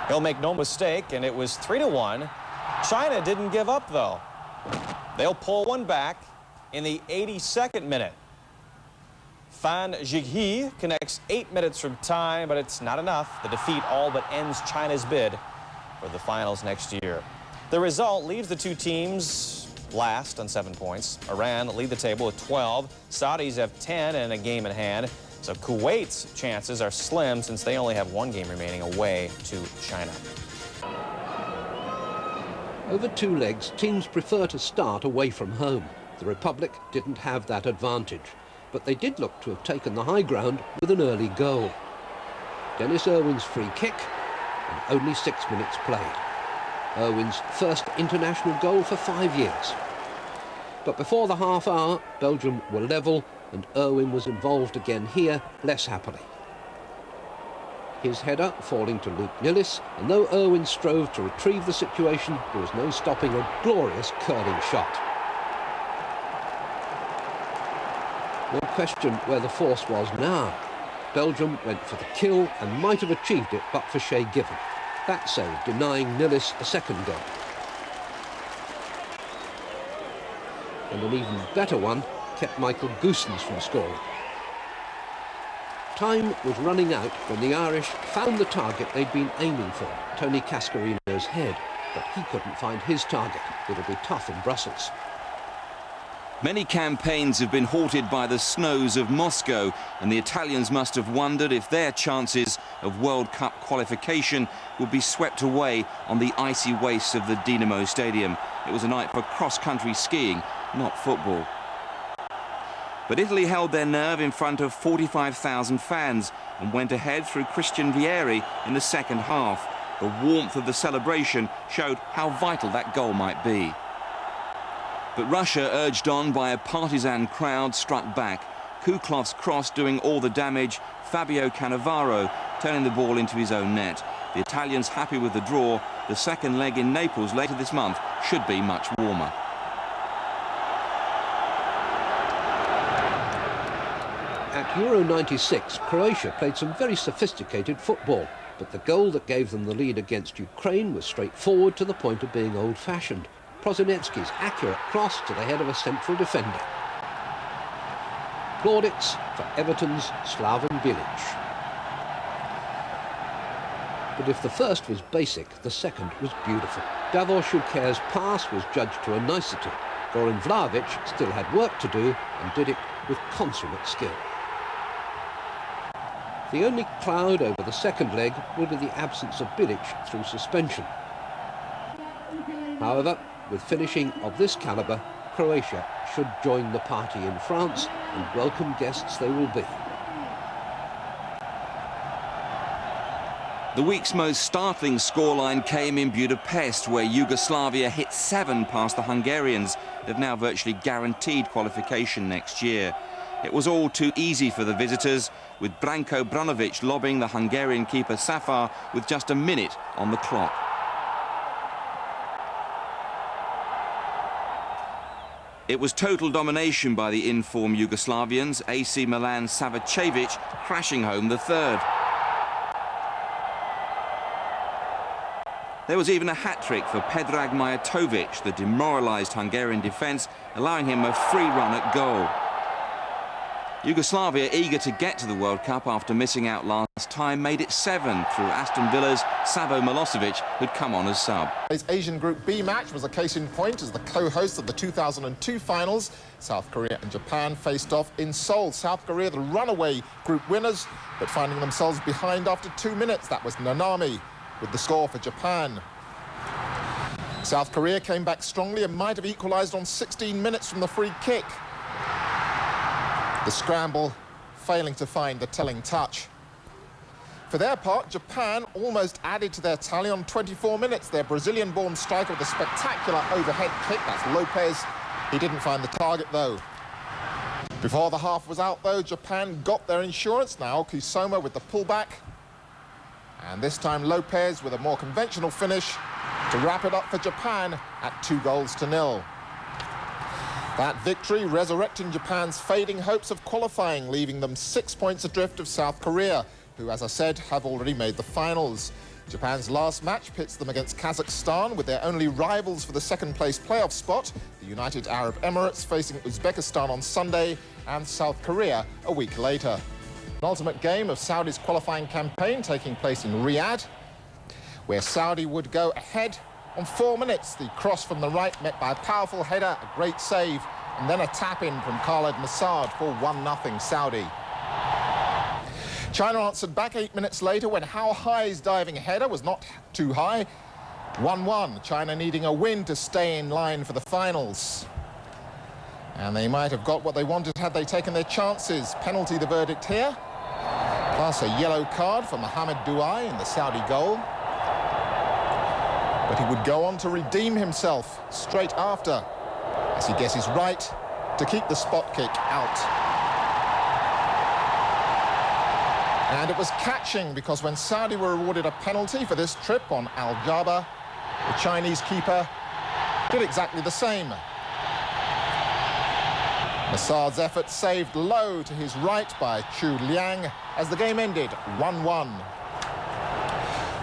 He'll make no mistake, and it was 3-1. China didn't give up, though. They'll pull one back in the 82nd minute. Fan Zhighe connects 8 minutes from time, but it's not enough. The defeat all but ends China's bid for the finals next year. The result leaves the two teams last on 7 points. Iran lead the table with 12. Saudis have 10 and a game in hand. So Kuwait's chances are slim since they only have 1 game remaining away to China. Over 2 legs, teams prefer to start away from home. The Republic didn't have that advantage, but they did look to have taken the high ground with an early goal. Dennis Irwin's free kick, and only 6 minutes played. Irwin's first international goal for 5 years. But before the half hour, Belgium were level, and Irwin was involved again here, less happily. His header falling to Luke Nillis, and though Irwin strove to retrieve the situation, there was no stopping a glorious curling shot. No question where the force was now. Belgium went for the kill and might have achieved it but for Shay Given. That save denying Nillis a second goal. And an even better one kept Michael Goossens from scoring. Time was running out when the Irish found the target they'd been aiming for, Tony Cascarino's head, but he couldn't find his target. It'll be tough in Brussels. Many campaigns have been halted by the snows of Moscow, and the Italians must have wondered if their chances of World Cup qualification would be swept away on the icy wastes of the Dinamo Stadium. It was a night for cross-country skiing, not football. But Italy held their nerve in front of 45,000 fans and went ahead through Christian Vieri in the second half. The warmth of the celebration showed how vital that goal might be. But Russia, urged on by a partisan crowd, struck back. Kuklov's cross doing all the damage, Fabio Cannavaro turning the ball into his own net. The Italians happy with the draw. The second leg in Naples later this month should be much warmer. At Euro 96, Croatia played some very sophisticated football, but the goal that gave them the lead against Ukraine was straightforward to the point of being old-fashioned. Prosinecki's accurate cross to the head of a central defender. Plaudits for Everton's Slaven Bilic. But if the first was basic, the second was beautiful. Davor Šuker's pass was judged to a nicety. Goran Vlahovic still had work to do and did it with consummate skill. The only cloud over the second leg will be the absence of Bilic through suspension. However, with finishing of this calibre, Croatia should join the party in France, and welcome guests they will be. The week's most startling scoreline came in Budapest, where Yugoslavia hit 7 past the Hungarians. They've now virtually guaranteed qualification next year. It was all too easy for the visitors, with Branko Branovic lobbing the Hungarian keeper Safar with just a minute on the clock. It was total domination by the in-form Yugoslavians, AC Milan's Savicevic crashing home the third. There was even a hat-trick for Predrag Mijatovic, the demoralised Hungarian defence, allowing him a free run at goal. Yugoslavia, eager to get to the World Cup after missing out last time, made it 7 through Aston Villa's Savo Milosevic, who'd come on as sub. His Asian Group B match was a case in point as the co-hosts of the 2002 finals, South Korea and Japan, faced off in Seoul. South Korea, the runaway group winners, but finding themselves behind after 2 minutes. That was Nanami with the score for Japan. South Korea came back strongly and might have equalised on 16 minutes from the free kick. The scramble failing to find the telling touch. For their part, Japan almost added to their tally on 24 minutes. Their Brazilian-born striker with a spectacular overhead kick, that's Lopez. He didn't find the target, though. Before the half was out, though, Japan got their insurance. Now Kusoma with the pullback. And this time Lopez with a more conventional finish to wrap it up for Japan at 2-0. That victory resurrecting Japan's fading hopes of qualifying, leaving them 6 points adrift of South Korea, who, as I said, have already made the finals. Japan's last match pits them against Kazakhstan, with their only rivals for the second-place playoff spot, the United Arab Emirates, facing Uzbekistan on Sunday and South Korea a week later. An ultimate game of Saudi's qualifying campaign taking place in Riyadh, where Saudi would go ahead on 4 minutes. The cross from the right met by a powerful header, a great save, and then a tap-in from Khaled Massad for 1-0 Saudi. China answered back 8 minutes later when Hao Hai's diving header was not too high. 1-1, China needing a win to stay in line for the finals. And they might have got what they wanted had they taken their chances. Penalty the verdict here, plus a yellow card for Mohamed Douai in the Saudi goal. But he would go on to redeem himself straight after, as he guesses right to keep the spot kick out. And it was catching, because when Saudi were awarded a penalty for this trip on Al Jaba, the Chinese keeper did exactly the same. Massad's effort saved low to his right by Chu Liang as the game ended 1-1.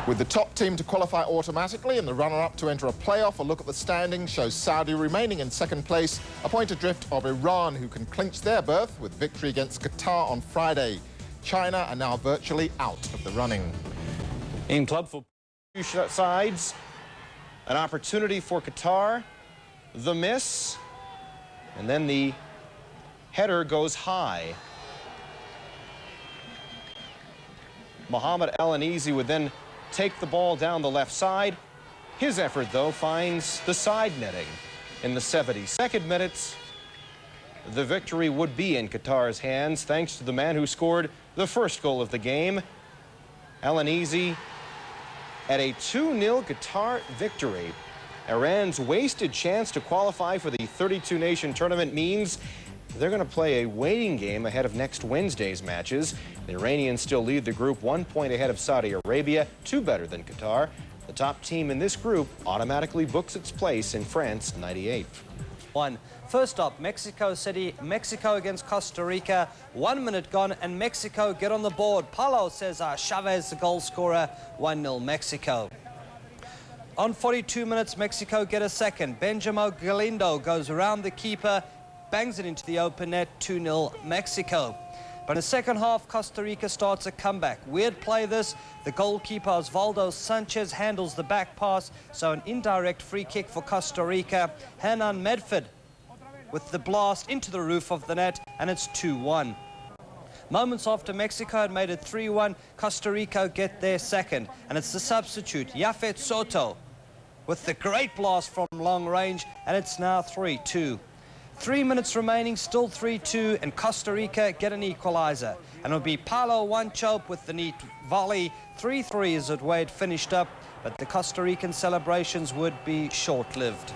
With the top team to qualify automatically and the runner-up to enter a playoff, a look at the standings shows Saudi remaining in second place, a point adrift of Iran, who can clinch their berth with victory against Qatar on Friday. China are now virtually out of the running. In club football sides, an opportunity for Qatar, the miss, and then the header goes high. Mohamed El Anizi would then take the ball down the left side. His effort, though, finds the side netting. In the 72nd minute, the victory would be in Qatar's hands, thanks to the man who scored the first goal of the game. El Anizi at a 2-0 Qatar victory. Iran's wasted chance to qualify for the 32-nation tournament means They're going to play a waiting game ahead of next Wednesday's matches. The Iranians still lead the group 1 point ahead of Saudi Arabia, 2 better than Qatar. The top team in this group automatically books its place in France '98. First up, Mexico City, Mexico against Costa Rica. 1 minute gone and Mexico get on the board. Paulo Cesar Chavez, the goal scorer, 1-0 Mexico. On 42 minutes, Mexico get a second. Benjamin Galindo goes around the keeper, bangs it into the open net, 2-0 Mexico. But in the second half, Costa Rica starts a comeback. Weird play this. The goalkeeper Osvaldo Sanchez handles the back pass, so an indirect free kick for Costa Rica. Hernan Medford with the blast into the roof of the net, and it's 2-1. Moments after Mexico had made it 3-1, Costa Rica get their second, and it's the substitute, Yafet Soto, with the great blast from long range, and it's now 3-2. 3 minutes remaining, still 3-2, and Costa Rica get an equalizer. And it'll be Paulo Wanchope with the neat volley. 3-3 is the way it finished up, but the Costa Rican celebrations would be short-lived.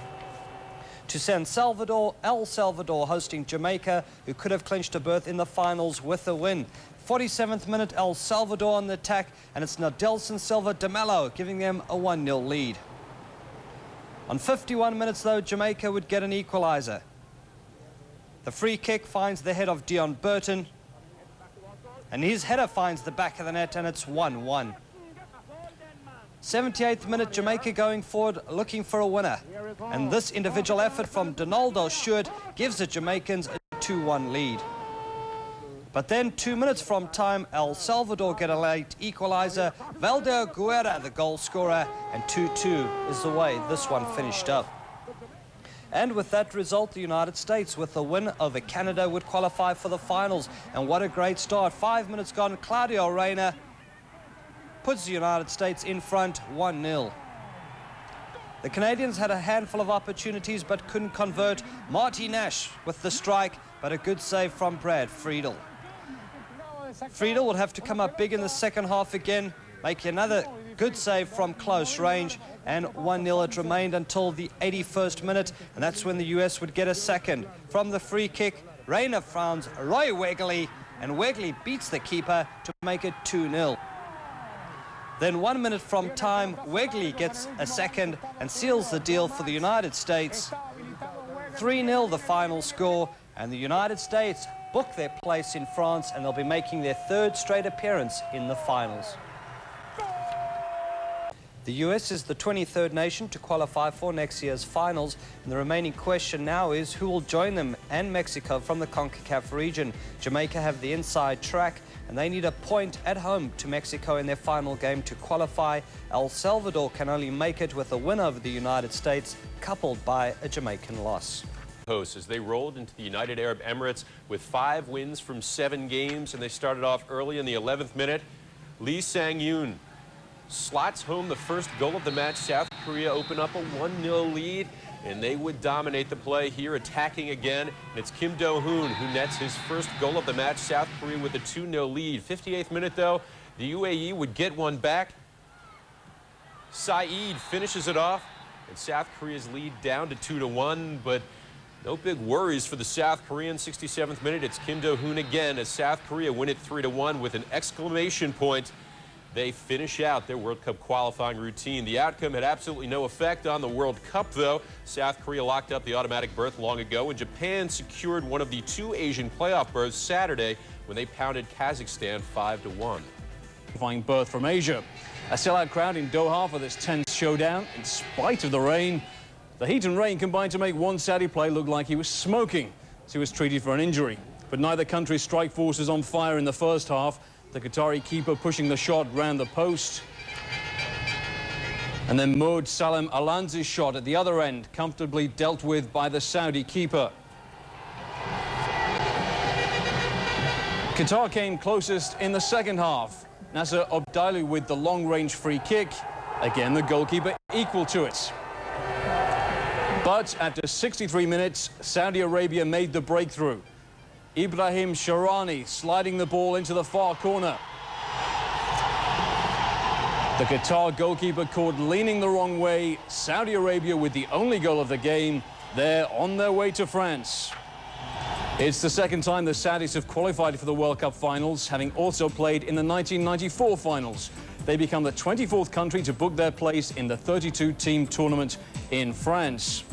To San Salvador, El Salvador hosting Jamaica, who could have clinched a berth in the finals with a win. 47th minute, El Salvador on the attack, and it's Nadelson Silva de Mello giving them a 1-0 lead. On 51 minutes, though, Jamaica would get an equalizer. The free kick finds the head of Dion Burton, and his header finds the back of the net, and it's 1-1. 78th minute, Jamaica going forward, looking for a winner. And this individual effort from Donaldo Stewart gives the Jamaicans a 2-1 lead. But then 2 minutes from time, El Salvador get a late equalizer. Valder Guerra, the goal scorer, and 2-2 is the way this one finished up. And with that result, the United States, with a win over Canada, would qualify for the finals. And what a great start. 5 minutes gone, Claudio Reyna puts the United States in front 1-0. The Canadians had a handful of opportunities but couldn't convert. Marty Nash with the strike, but a good save from Brad Friedel. Friedel would have to come up big in the second half again, make another good save from close range, and 1-0 it remained until the 81st minute, and that's when the US would get a second. From the free kick, Reyna finds Roy Wegley, and Wegley beats the keeper to make it 2-0. Then 1 minute from time, Wegley gets a second and seals the deal for the United States. 3-0 the final score, and the United States book their place in France, and they'll be making their third straight appearance in the finals. The US is the 23rd nation to qualify for next year's finals, and the remaining question now is who will join them and Mexico from the CONCACAF region. Jamaica have the inside track, and they need a point at home to Mexico in their final game to qualify. El Salvador can only make it with a win over the United States, coupled by a Jamaican loss. Hosts as they rolled into the United Arab Emirates with 5 wins from 7 games, and they started off early in the 11th minute. Lee Sang-yoon slots home the first goal of the match. South Korea open up a 1-0 lead, and they would dominate the play here, attacking again. And it's Kim Do-hoon who nets his first goal of the match. South Korea with a 2-0 lead. 58th minute, though, the UAE would get one back. Saeed finishes it off, and South Korea's lead down to 2-1, but no big worries for the South Koreans. 67th minute, it's Kim Do-hoon again as South Korea win it 3-1 with an exclamation point. They finish out their World Cup qualifying routine. The outcome had absolutely no effect on the World Cup, though. South Korea locked up the automatic berth long ago, and Japan secured one of the 2 Asian playoff berths Saturday when they pounded Kazakhstan 5-1. Qualifying berth from Asia. A sellout crowd in Doha for this tense showdown. In spite of the rain, the heat and rain combined to make one Saudi player look like he was smoking as he was treated for an injury. But neither country's strike force is on fire in the first half. The Qatari keeper pushing the shot round the post. And then Mohd Salem Alanzi's shot at the other end, comfortably dealt with by the Saudi keeper. Qatar came closest in the second half. Nasser Obdailu with the long-range free kick. Again, the goalkeeper equal to it. But after 63 minutes, Saudi Arabia made the breakthrough. Ibrahim Sharani sliding the ball into the far corner. The Qatar goalkeeper caught leaning the wrong way. Saudi Arabia with the only goal of the game. They're on their way to France. It's the second time the Saudis have qualified for the World Cup finals, having also played in the 1994 finals. They become the 24th country to book their place in the 32-team tournament in France.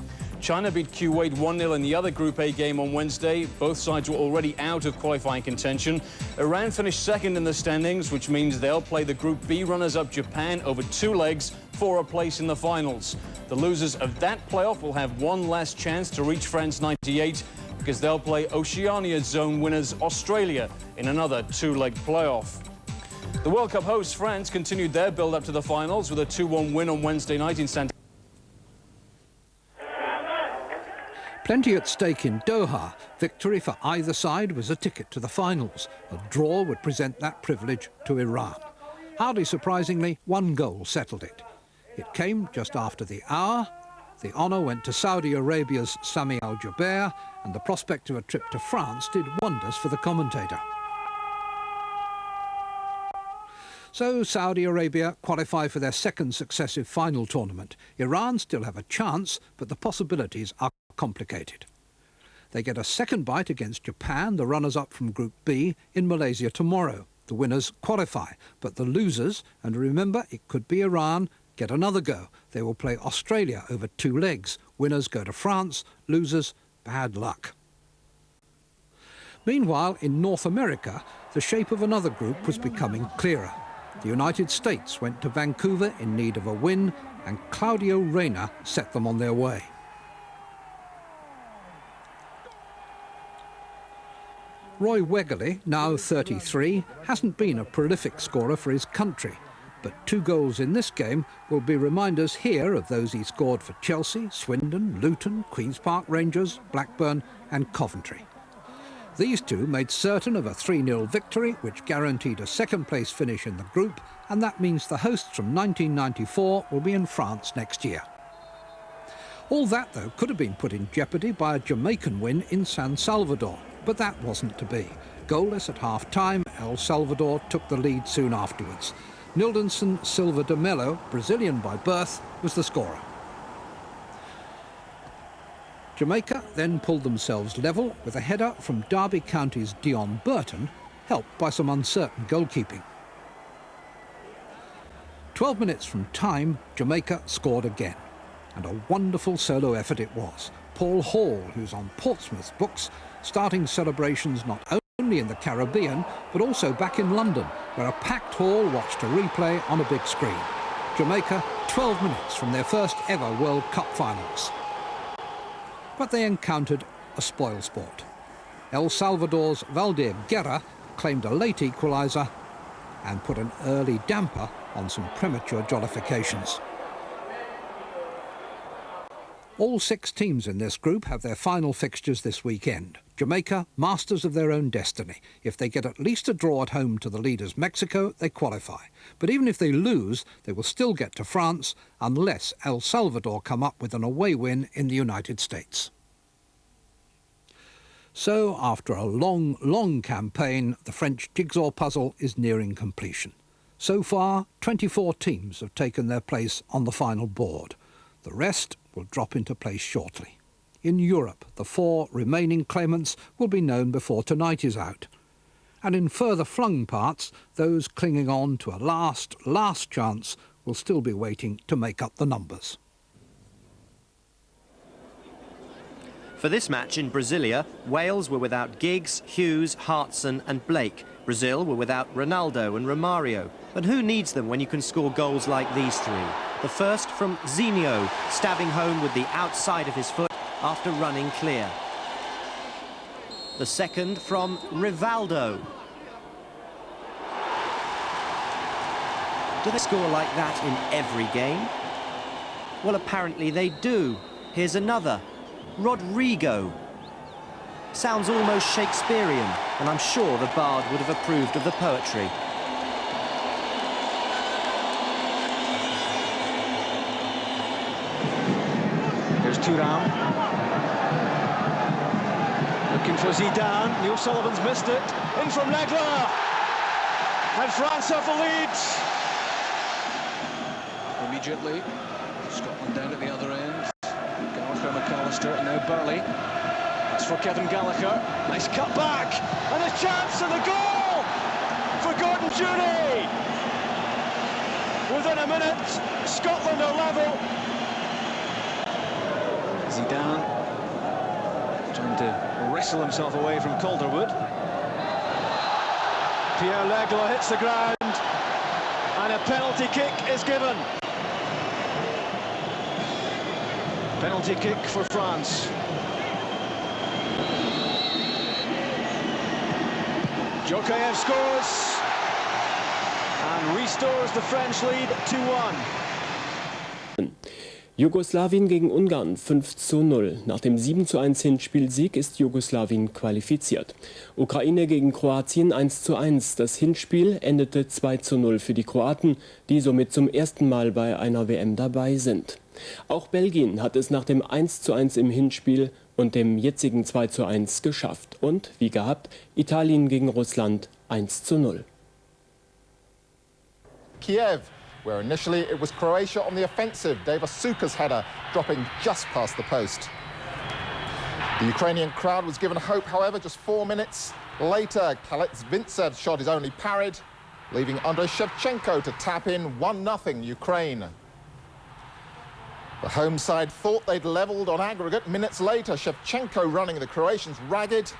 China beat Kuwait 1-0 in the other Group A game on Wednesday. Both sides were already out of qualifying contention. Iran finished second in the standings, which means they'll play the Group B runners-up Japan over 2 legs for a place in the finals. The losers of that playoff will have one last chance to reach France 98, because they'll play Oceania zone winners Australia in another 2-leg playoff. The World Cup hosts France continued their build-up to the finals with a 2-1 win on Wednesday night in Santiago. Plenty at stake in Doha. Victory for either side was a ticket to the finals. A draw would present that privilege to Iran. Hardly surprisingly, 1 goal settled it. It came just after the hour. The honour went to Saudi Arabia's Sami Al-Jaber, and the prospect of a trip to France did wonders for the commentator. So Saudi Arabia qualify for their second successive final tournament. Iran still have a chance, but the possibilities are complicated. They get a second bite against Japan, the runners-up from Group B, in Malaysia tomorrow. The winners qualify, but the losers, and remember it could be Iran, get another go. They will play Australia over 2 legs. Winners go to France, losers, bad luck. Meanwhile, in North America, the shape of another group was becoming clearer. The United States went to Vancouver in need of a win, and Claudio Reyna set them on their way. Roy Wegerle, now 33, hasn't been a prolific scorer for his country, but 2 goals in this game will be reminders here of those he scored for Chelsea, Swindon, Luton, Queen's Park Rangers, Blackburn and Coventry. These 2 made certain of a 3-0 victory, which guaranteed a second-place finish in the group, and that means the hosts from 1994 will be in France next year. All that, though, could have been put in jeopardy by a Jamaican win in San Salvador, but that wasn't to be. Goalless at half-time, El Salvador took the lead soon afterwards. Nildenson Silva de Mello, Brazilian by birth, was the scorer. Jamaica then pulled themselves level with a header from Derby County's Dion Burton, helped by some uncertain goalkeeping. 12 minutes from time, Jamaica scored again, and a wonderful solo effort it was. Paul Hall, who's on Portsmouth's books, starting celebrations not only in the Caribbean, but also back in London, where a packed hall watched a replay on a big screen. Jamaica, 12 minutes from their first ever World Cup finals. But they encountered a spoilsport. El Salvador's Valdir Guerra claimed a late equaliser and put an early damper on some premature jollifications. All 6 teams in this group have their final fixtures this weekend. Jamaica, masters of their own destiny. If they get at least a draw at home to the leaders Mexico, they qualify. But even if they lose, they will still get to France unless El Salvador come up with an away win in the United States. So, after a long, long campaign, the French jigsaw puzzle is nearing completion. So far, 24 teams have taken their place on the final board. The rest will drop into place shortly. In Europe, the 4 remaining claimants will be known before tonight is out. And in further flung parts, those clinging on to a last chance will still be waiting to make up the numbers. For this match in Brasilia, Wales were without Giggs, Hughes, Hartson and Blake. Brazil were without Ronaldo and Romario. But who needs them when you can score goals like these 3? The first from Zinho, stabbing home with the outside of his foot after running clear. The second from Rivaldo. Do they score like that in every game? Well, apparently they do. Here's another. Rodrigo. Sounds almost Shakespearean, and I'm sure the bard would have approved of the poetry. Here's Thuram. Looking for Zidane. Neil Sullivan's missed it. In from Legler. And France have the lead. Immediately. Scotland down at the other end. McAllister and now Burley. That's for Kevin Gallagher. Nice cut back, and a chance and a goal for Gordon Jury. Within a minute, Scotland are level. Zidane trying to wrestle himself away from Calderwood. Pierre Legler hits the ground, and a penalty kick is given. Penalty kick for France. Djokaev scores and restores the French lead 2-1. Jugoslawien gegen Ungarn 5:0. Nach dem 7:1 Hinspielsieg ist Jugoslawien qualifiziert. Ukraine gegen Kroatien 1:1. Das Hinspiel endete 2:0 für die Kroaten, die somit zum ersten Mal bei einer WM dabei sind. Auch Belgien hat es nach dem 1:1 im Hinspiel und dem jetzigen 2:1 geschafft. Und, wie gehabt, Italien gegen Russland 1:0. Kiev, where initially it was Croatia on the offensive. Deva Suka's header dropping just past the post. The Ukrainian crowd was given hope, however, just 4 minutes later. Kaletsvintsev's shot is only parried, leaving Andrei Shevchenko to tap in 1-0 Ukraine. The home side thought they'd levelled on aggregate. Minutes later, Shevchenko running the Croatians ragged.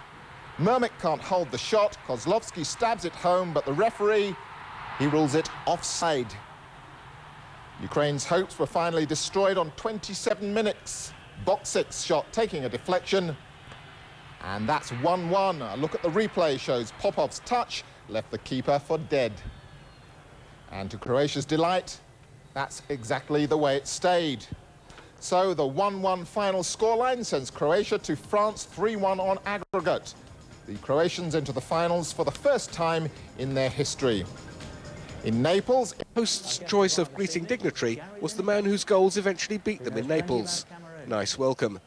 Mermik can't hold the shot. Kozlovsky stabs it home, but the referee, he rules it offside. Ukraine's hopes were finally destroyed on 27 minutes. Boxic's shot taking a deflection. And that's 1-1. A look at the replay shows Popov's touch left the keeper for dead. And to Croatia's delight, that's exactly the way it stayed. So the 1-1 final scoreline sends Croatia to France 3-1 on aggregate. The Croatians into the finals for the first time in their history. In Naples, host's choice of greeting dignitary was the man whose goals eventually beat them in Naples. Nice welcome.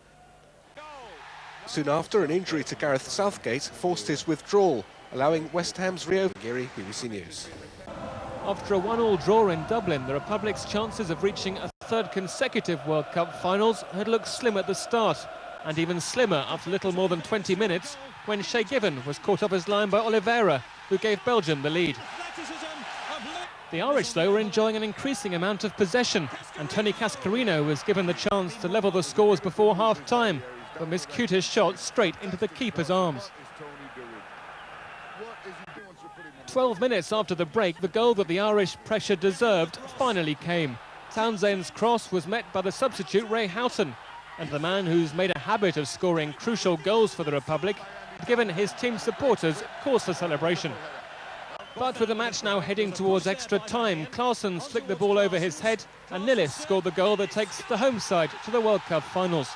Soon after, an injury to Gareth Southgate forced his withdrawal, allowing West Ham's Rio. Geary, BBC News. After a 1-1 draw in Dublin, the Republic's chances of reaching a third consecutive World Cup finals had looked slim at the start, and even slimmer after little more than 20 minutes when Shea Given was caught off his line by Oliveira, who gave Belgium the lead. The Irish, though, were enjoying an increasing amount of possession, and Tony Cascarino was given the chance to level the scores before half-time, but miscued his shot straight into the keeper's arms. 12 minutes after the break, the goal that the Irish pressure deserved finally came. Townsend's cross was met by the substitute Ray Houghton, and the man who's made a habit of scoring crucial goals for the Republic had given his team supporters cause for celebration. But with the match now heading towards extra time, Klaassen flicked the ball over his head and Nillis scored the goal that takes the home side to the World Cup finals.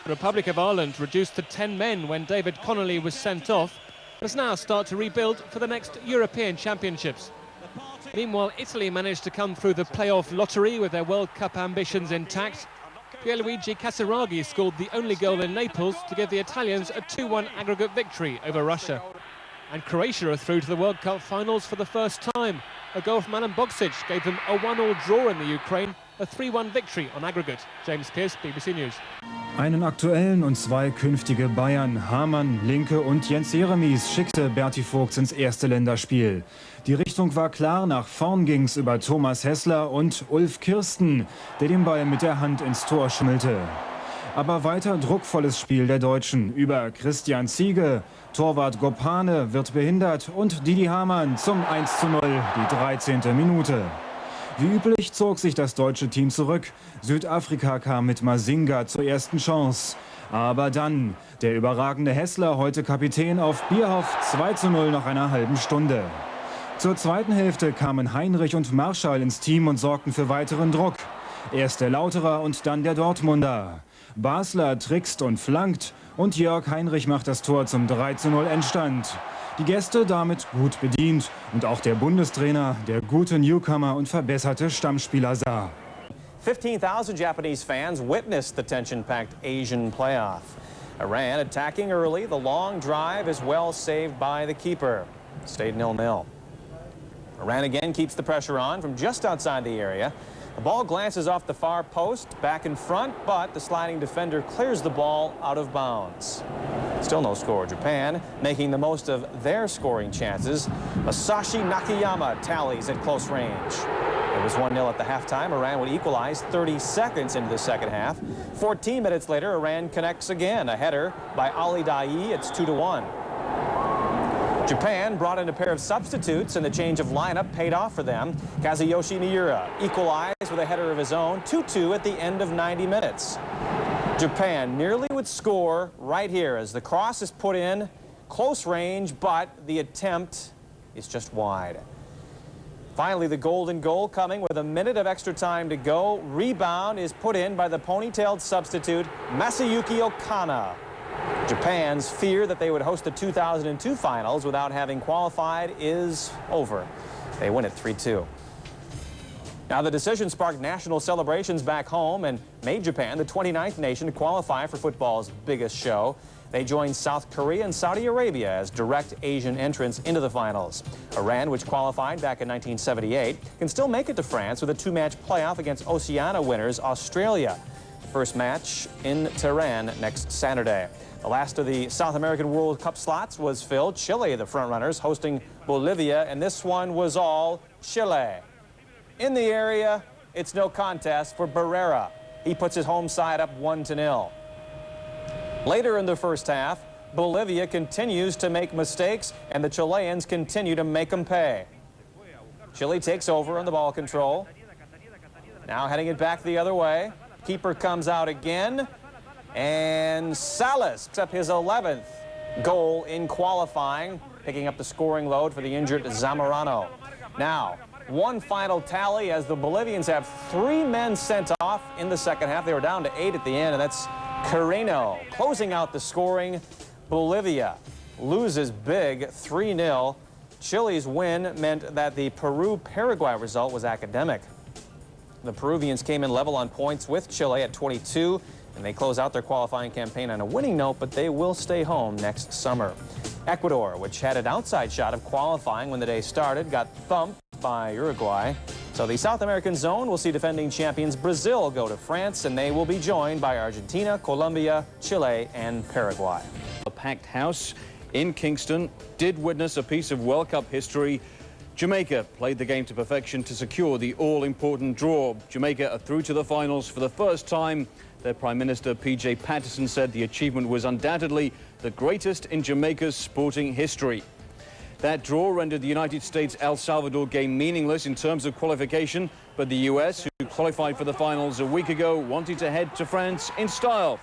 The Republic of Ireland reduced to 10 men when David Connolly was sent off, must now start to rebuild for the next European Championships. Meanwhile, Italy managed to come through the playoff lottery with their World Cup ambitions intact. Pierluigi Casiraghi scored the only goal in Naples to give the Italians a 2-1 aggregate victory over Russia. And Croatia are through to the World Cup finals for the first time. A goal from Alan Boksic gave them a 1-1 draw in the Ukraine, a 3-1 victory on aggregate. James Pearce, BBC News. Einen aktuellen und 2 künftige Bayern, Hamann, Linke und Jens Jeremies schickte Berti Vogts ins erste Länderspiel. Die Richtung war klar, nach vorn ging's über Thomas Hessler und Ulf Kirsten, der den Ball mit der Hand ins Tor schimmelte. Aber weiter druckvolles Spiel der Deutschen über Christian Ziege. Torwart Gopane wird behindert und Didi Hamann zum 1:0, die 13. Minute. Wie üblich zog sich das deutsche Team zurück. Südafrika kam mit Mazinga zur ersten Chance. Aber dann der überragende Hessler, heute Kapitän auf Bierhoff, 2:0 nach einer halben Stunde. Zur zweiten Hälfte kamen Heinrich und Marschall ins Team und sorgten für weiteren Druck. Erst der Lauterer und dann der Dortmunder. Basler trickst und flankt und Jörg Heinrich macht das Tor zum 3:0 Endstand. Die Gäste damit gut bedient und auch der Bundestrainer, der gute Newcomer und verbesserte Stammspieler sah. 15,000 Japanese fans witnessed the tension-packed Asian playoff. Iran attacking early. The long drive is well saved by the keeper. Stayed 0-0. Iran again keeps the pressure on from just outside the area. The ball glances off the far post, back in front, but the sliding defender clears the ball out of bounds. Still no score. Japan making the most of their scoring chances. Masashi Nakayama tallies at close range. It was 1-0 at the halftime. Iran would equalize 30 seconds into the second half. 14 minutes later, Iran connects again. A header by Ali Daei. It's 2-1. Japan brought in a pair of substitutes, and the change of lineup paid off for them. Kazuyoshi Miura equalized with a header of his own. 2-2 at the end of 90 minutes. Japan nearly would score right here as the cross is put in. Close range, but the attempt is just wide. Finally, the golden goal coming with a minute of extra time to go. Rebound is put in by the ponytailed substitute, Masayuki Okana. Japan's fear that they would host the 2002 finals without having qualified is over. They win it 3-2. Now, the decision sparked national celebrations back home and made Japan the 29th nation to qualify for football's biggest show. They joined South Korea and Saudi Arabia as direct Asian entrants into the finals. Iran, which qualified back in 1978, can still make it to France with a two-match playoff against Oceania winners Australia. First match in Tehran next Saturday. The last of the South American World Cup slots was filled. Chile, the frontrunners, hosting Bolivia, and this one was all Chile. In the area, it's no contest for Barrera. He puts his home side up 1-0. Later in the first half, Bolivia continues to make mistakes, and the Chileans continue to make them pay. Chile takes over on the ball control. Now heading it back the other way. Keeper comes out again, and Salas picks up his 11th goal in qualifying, picking up the scoring load for the injured Zamorano. Now, one final tally as the Bolivians have 3 men sent off in the second half. They were down to 8 at the end, and that's Carreno closing out the scoring. Bolivia loses big 3-0. Chile's win meant that the Peru-Paraguay result was academic. The Peruvians came in level on points with Chile at 22, and they close out their qualifying campaign on a winning note, but they will stay home next summer. Ecuador, which had an outside shot of qualifying when the day started, got thumped by Uruguay. So the South American zone will see defending champions Brazil go to France, and they will be joined by Argentina, Colombia, Chile, and Paraguay. A packed house in Kingston did witness a piece of World Cup history. Jamaica played the game to perfection to secure the all-important draw. Jamaica are through to the finals for the first time. Their Prime Minister, P.J. Patterson, said the achievement was undoubtedly the greatest in Jamaica's sporting history. That draw rendered the United States-El Salvador game meaningless in terms of qualification, but the US, who qualified for the finals a week ago, wanted to head to France in style.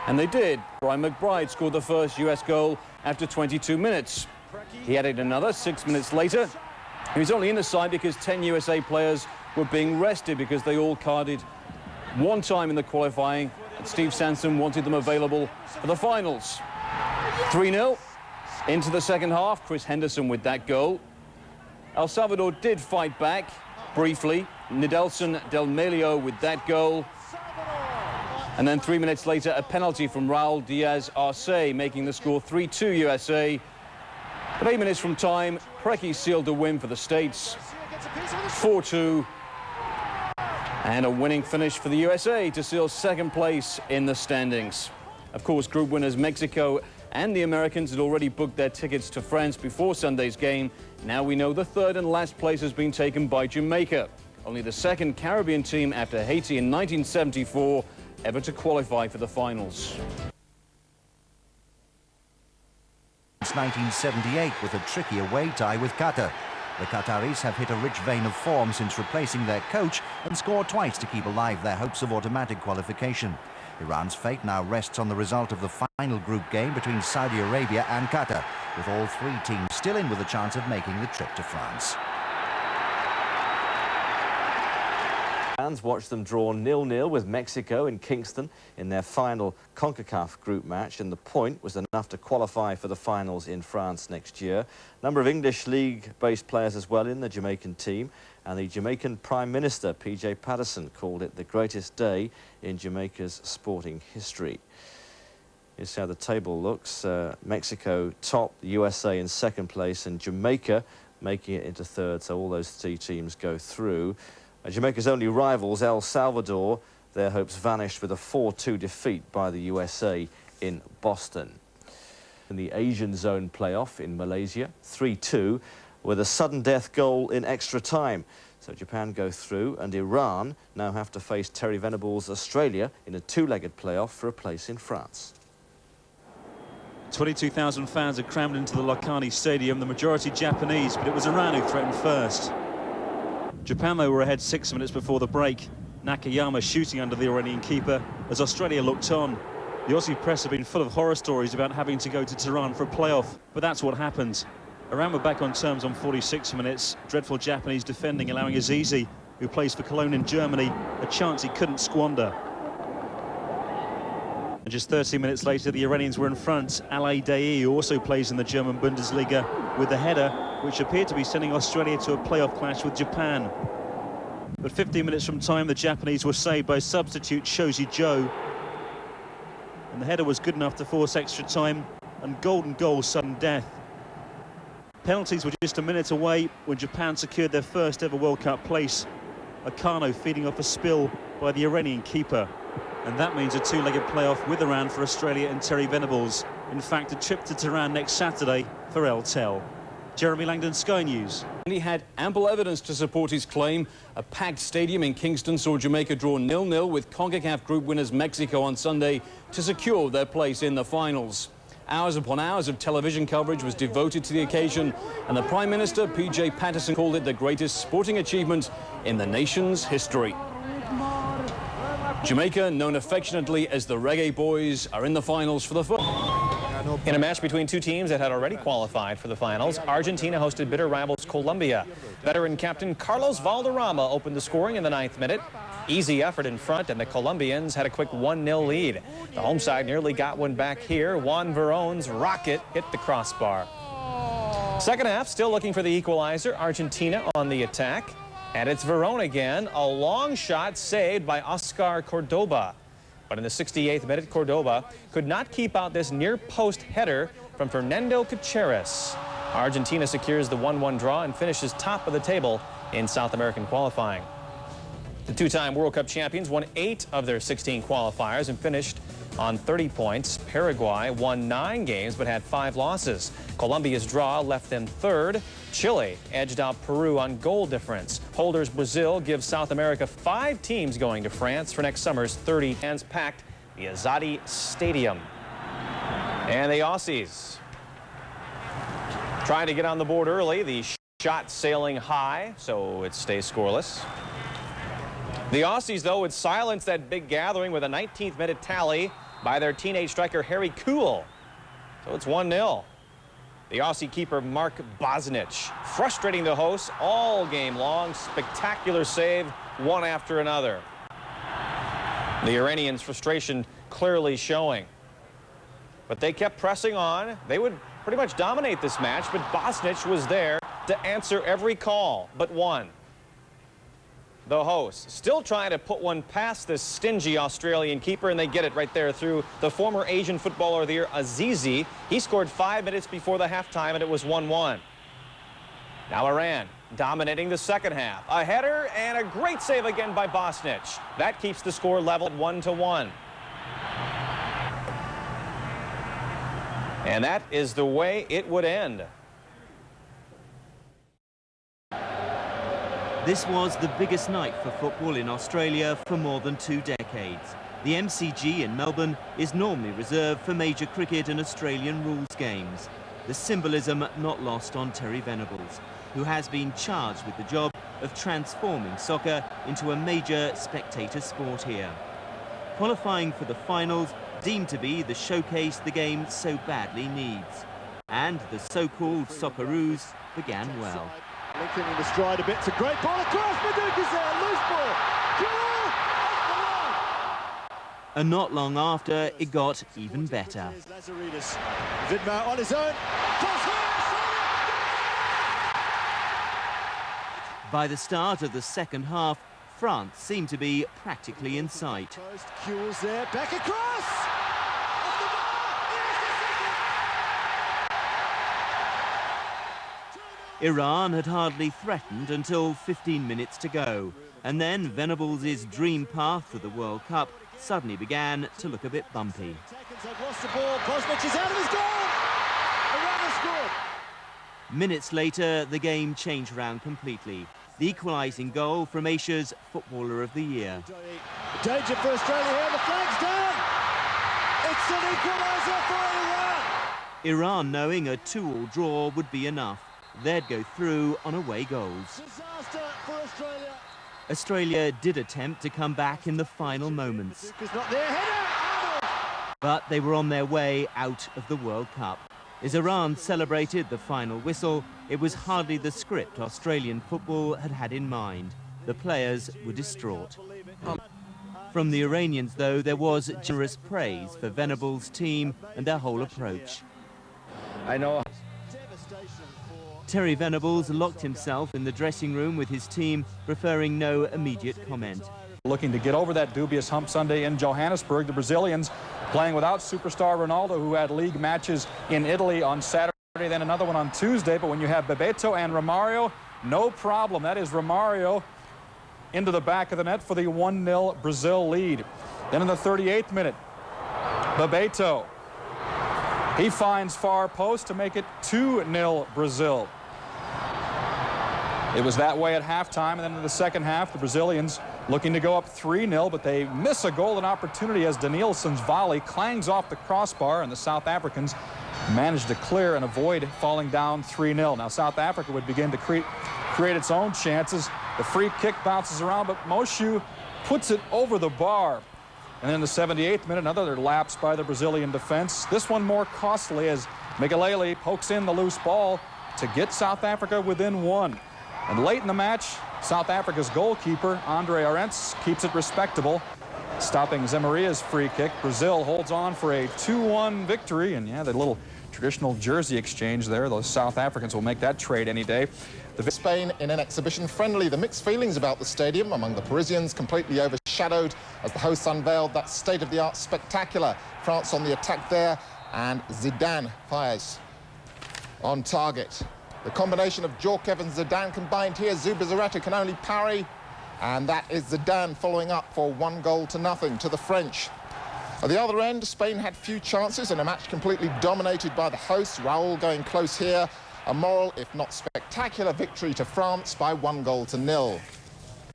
And they did. Brian McBride scored the first US goal after 22 minutes. He added another 6 minutes later. He was only in the side because 10 USA players were being rested because they all carded one time in the qualifying, and Steve Sansom wanted them available for the finals. 3-0 into the second half. Chris Henderson with that goal. El Salvador did fight back briefly. Nidelson Del Melio with that goal. And then 3 minutes later, a penalty from Raul Diaz Arce, making the score 3-2 USA. But 8 minutes from time, Preki sealed the win for the States. 4-2. And a winning finish for the USA to seal second place in the standings. Of course, group winners Mexico and the Americans had already booked their tickets to France before Sunday's game. Now we know the third and last place has been taken by Jamaica, only the second Caribbean team after Haiti in 1974 ever to qualify for the finals. 1978 with a tricky away tie with Qatar. The Qataris have hit a rich vein of form since replacing their coach and scored twice to keep alive their hopes of automatic qualification. Iran's fate now rests on the result of the final group game between Saudi Arabia and Qatar, with all 3 teams still in with a chance of making the trip to France. Fans watched them draw 0-0 with Mexico in Kingston in their final CONCACAF group match, and the point was enough to qualify for the finals in France next year. A number of English league-based players as well in the Jamaican team, and the Jamaican Prime Minister, P.J. Patterson, called it the greatest day in Jamaica's sporting history. Here's how the table looks. Mexico top, the USA in second place, and Jamaica making it into third, so all those 3 teams go through. Jamaica's only rivals, El Salvador, their hopes vanished with a 4-2 defeat by the USA in Boston. in the Asian zone playoff in Malaysia, 3-2, with a sudden death goal in extra time. So Japan go through, and Iran now have to face Terry Venable's Australia in a two-legged playoff for a place in France. 22,000 fans are crammed into the Locani Stadium, the majority Japanese, but it was Iran who threatened first. Japan, though, were ahead 6 minutes before the break. Nakayama shooting under the Iranian keeper as Australia looked on. The Aussie press have been full of horror stories about having to go to Tehran for a playoff, but that's what happened. Iran were back on terms on 46 minutes. Dreadful Japanese defending, allowing Azizi, who plays for Cologne in Germany, a chance he couldn't squander. And just 30 minutes later, the Iranians were in front. Alay Daei, who also plays in the German Bundesliga, with the header, which appeared to be sending Australia to a playoff clash with Japan. But 15 minutes from time, the Japanese were saved by substitute Shoji Joe. And the header was good enough to force extra time, and golden goal, sudden death. Penalties were just a minute away when Japan secured their first ever World Cup place. Akano feeding off a spill by the Iranian keeper. And that means a two-legged playoff with Iran for Australia and Terry Venables. In fact, a trip to Tehran next Saturday for El Tel. Jeremy Langdon, Sky News. He had ample evidence to support his claim. A packed stadium in Kingston saw Jamaica draw 0-0 with CONCACAF group winners Mexico on Sunday to secure their place in the finals. Hours upon hours of television coverage was devoted to the occasion, and the Prime Minister, P.J. Patterson, called it the greatest sporting achievement in the nation's history. Jamaica, known affectionately as the Reggae Boys, are in the finals for the first. In a match between two teams that had already qualified for the finals, Argentina hosted bitter rivals Colombia. Veteran captain Carlos Valderrama opened the scoring in the 9th minute. Easy effort in front, and the Colombians had a quick 1-0 lead. The home side nearly got one back here. Juan Veron's rocket hit the crossbar. Second half, still looking for the equalizer. Argentina on the attack. And it's Veron again. A long shot saved by Oscar Cordoba. But in the 68th minute, Cordoba could not keep out this near-post header from Fernando Caceres. Argentina secures the 1-1 draw and finishes top of the table in South American qualifying. The two-time World Cup champions won 8 of their 16 qualifiers and finished on 30 points. Paraguay won 9 games but had 5 losses. Colombia's draw left them third. Chile edged out Peru on goal difference. Holders Brazil gives South America 5 teams going to France for next summer's 30 hands packed the Azadi Stadium. And the Aussies trying to get on the board early. The shot sailing high, so it stays scoreless. The Aussies, though, would silence that big gathering with a 19th minute tally by their teenage striker Harry Kewell. So it's 1-0. The Aussie keeper Mark Bosnich frustrating the hosts all game long. Spectacular save, one after another. The Iranians' frustration clearly showing. But they kept pressing on. They would pretty much dominate this match, but Bosnich was there to answer every call but one. The hosts still trying to put one past this stingy Australian keeper, and they get it right there through the former Asian footballer of the year, Azizi. He scored 5 minutes before the halftime, and it was 1-1. Now Iran dominating the second half. A header and a great save again by Bosnich. That keeps the score level at 1-1. And that is the way it would end. This was the biggest night for football in Australia for more than 2 decades. The MCG in Melbourne is normally reserved for major cricket and Australian rules games. The symbolism not lost on Terry Venables, who has been charged with the job of transforming soccer into a major spectator sport here. Qualifying for the finals deemed to be the showcase the game so badly needs. And the so-called Socceroos began well. Linking in the stride a bit, it's a great ball across, Maduka's there, loose ball, And not long after, it got even better. Vidmar on his own. By the start of the second half, France seemed to be practically in sight. Kuhl's there, back across! Iran had hardly threatened until 15 minutes to go. And then Venables' dream path to the World Cup suddenly began to look a bit bumpy. Seconds have lost the ball, Bosnich is out of his goal! Iran has scored. Minutes later, the game changed round completely. The equalising goal from Asia's Footballer of the Year. Danger for Australia here, the flag's down! It's an equaliser for Iran! Iran, knowing a 2-2 draw would be enough, they'd go through on away goals. Disaster for Australia. Australia did attempt to come back in the final moments. It's not there, header! But they were on their way out of the World Cup. As Iran celebrated the final whistle, it was hardly the script Australian football had had in mind. The players were distraught. From the Iranians, though, there was generous praise for Venables' team and their whole approach. I know. Terry Venables locked himself in the dressing room with his team, preferring no immediate comment. Looking to get over that dubious hump Sunday in Johannesburg, the Brazilians playing without superstar Ronaldo, who had league matches in Italy on Saturday, then another one on Tuesday. But when you have Bebeto and Romario, no problem. That is Romario into the back of the net for the 1-0 Brazil lead. Then in the 38th minute, Bebeto, he finds far post to make it 2-0 Brazil. It was that way at halftime, and then in the second half, the Brazilians looking to go up 3-0, but they miss a golden opportunity as Danielson's volley clangs off the crossbar, and the South Africans managed to clear and avoid falling down 3-0. Now South Africa would begin to create its own chances. The free kick bounces around, but Moshu puts it over the bar. And then in the 78th minute, another lapse by the Brazilian defense. This one more costly as Migalele pokes in the loose ball to get South Africa within one. And late in the match, South Africa's goalkeeper, Andre Arendts, keeps it respectable, stopping Zemaria's free kick. Brazil holds on for a 2-1 victory. And yeah, the little traditional jersey exchange there, those South Africans will make that trade any day. Spain in an exhibition friendly. The mixed feelings about the stadium among the Parisians completely overshadowed as the hosts unveiled that state-of-the-art spectacular. France on the attack there, and Zidane fires on target. The combination of Djorkaeff and Zidane combined here. Zubizarreta can only parry, and that is Zidane following up for 1-0 to the French. At the other end, Spain had few chances in a match completely dominated by the hosts. Raul going close here. A moral, if not spectacular, victory to France by 1-0.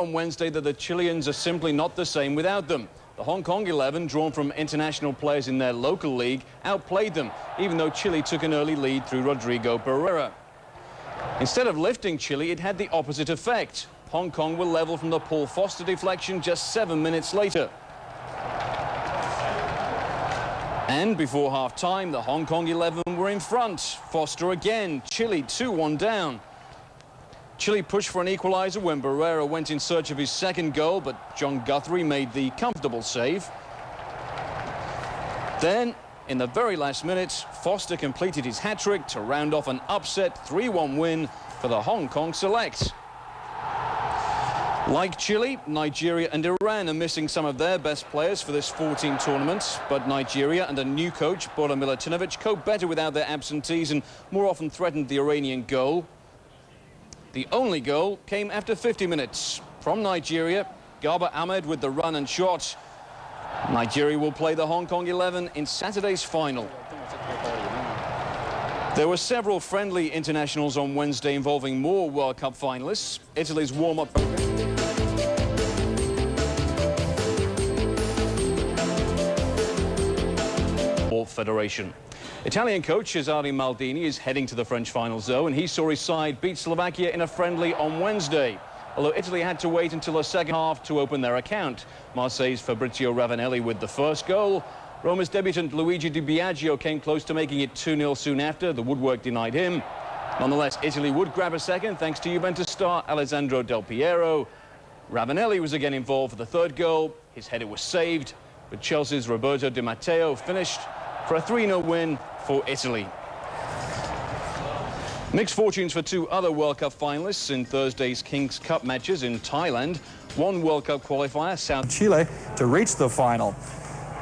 On Wednesday that the Chileans are simply not the same without them. The Hong Kong 11, drawn from international players in their local league, outplayed them, even though Chile took an early lead through Rodrigo Pereira. Instead of lifting Chile, it had the opposite effect. Hong Kong were level from the Paul Foster deflection just 7 minutes later. And before half-time, the Hong Kong 11 were in front. Foster again, Chile 2-1 down. Chile pushed for an equaliser when Barrera went in search of his second goal, but John Guthrie made the comfortable save. Then, in the very last minute, Foster completed his hat-trick to round off an upset 3-1 win for the Hong Kong Select. Like Chile, Nigeria and Iran are missing some of their best players for this 14 tournament, but Nigeria and a new coach, Bola Milutinovic, coped better without their absentees and more often threatened the Iranian goal. The only goal came after 50 minutes. From Nigeria, Garba Ahmed with the run and shot. Nigeria will play the Hong Kong 11 in Saturday's final. There were several friendly internationals on Wednesday involving more World Cup finalists. Italy's warm-up Federation. Italian coach Cesare Maldini is heading to the French final zone, and he saw his side beat Slovakia in a friendly on Wednesday. Although Italy had to wait until the second half to open their account. Marseille's Fabrizio Ravanelli with the first goal. Roma's debutant Luigi Di Biagio came close to making it 2-0 soon after. The woodwork denied him. Nonetheless, Italy would grab a second thanks to Juventus star Alessandro Del Piero. Ravanelli was again involved for the third goal. His header was saved, but Chelsea's Roberto Di Matteo finished for a 3-0 win for Italy. Mixed fortunes for two other World Cup finalists in Thursday's Kings Cup matches in Thailand. One World Cup qualifier, South Chile, to reach the final.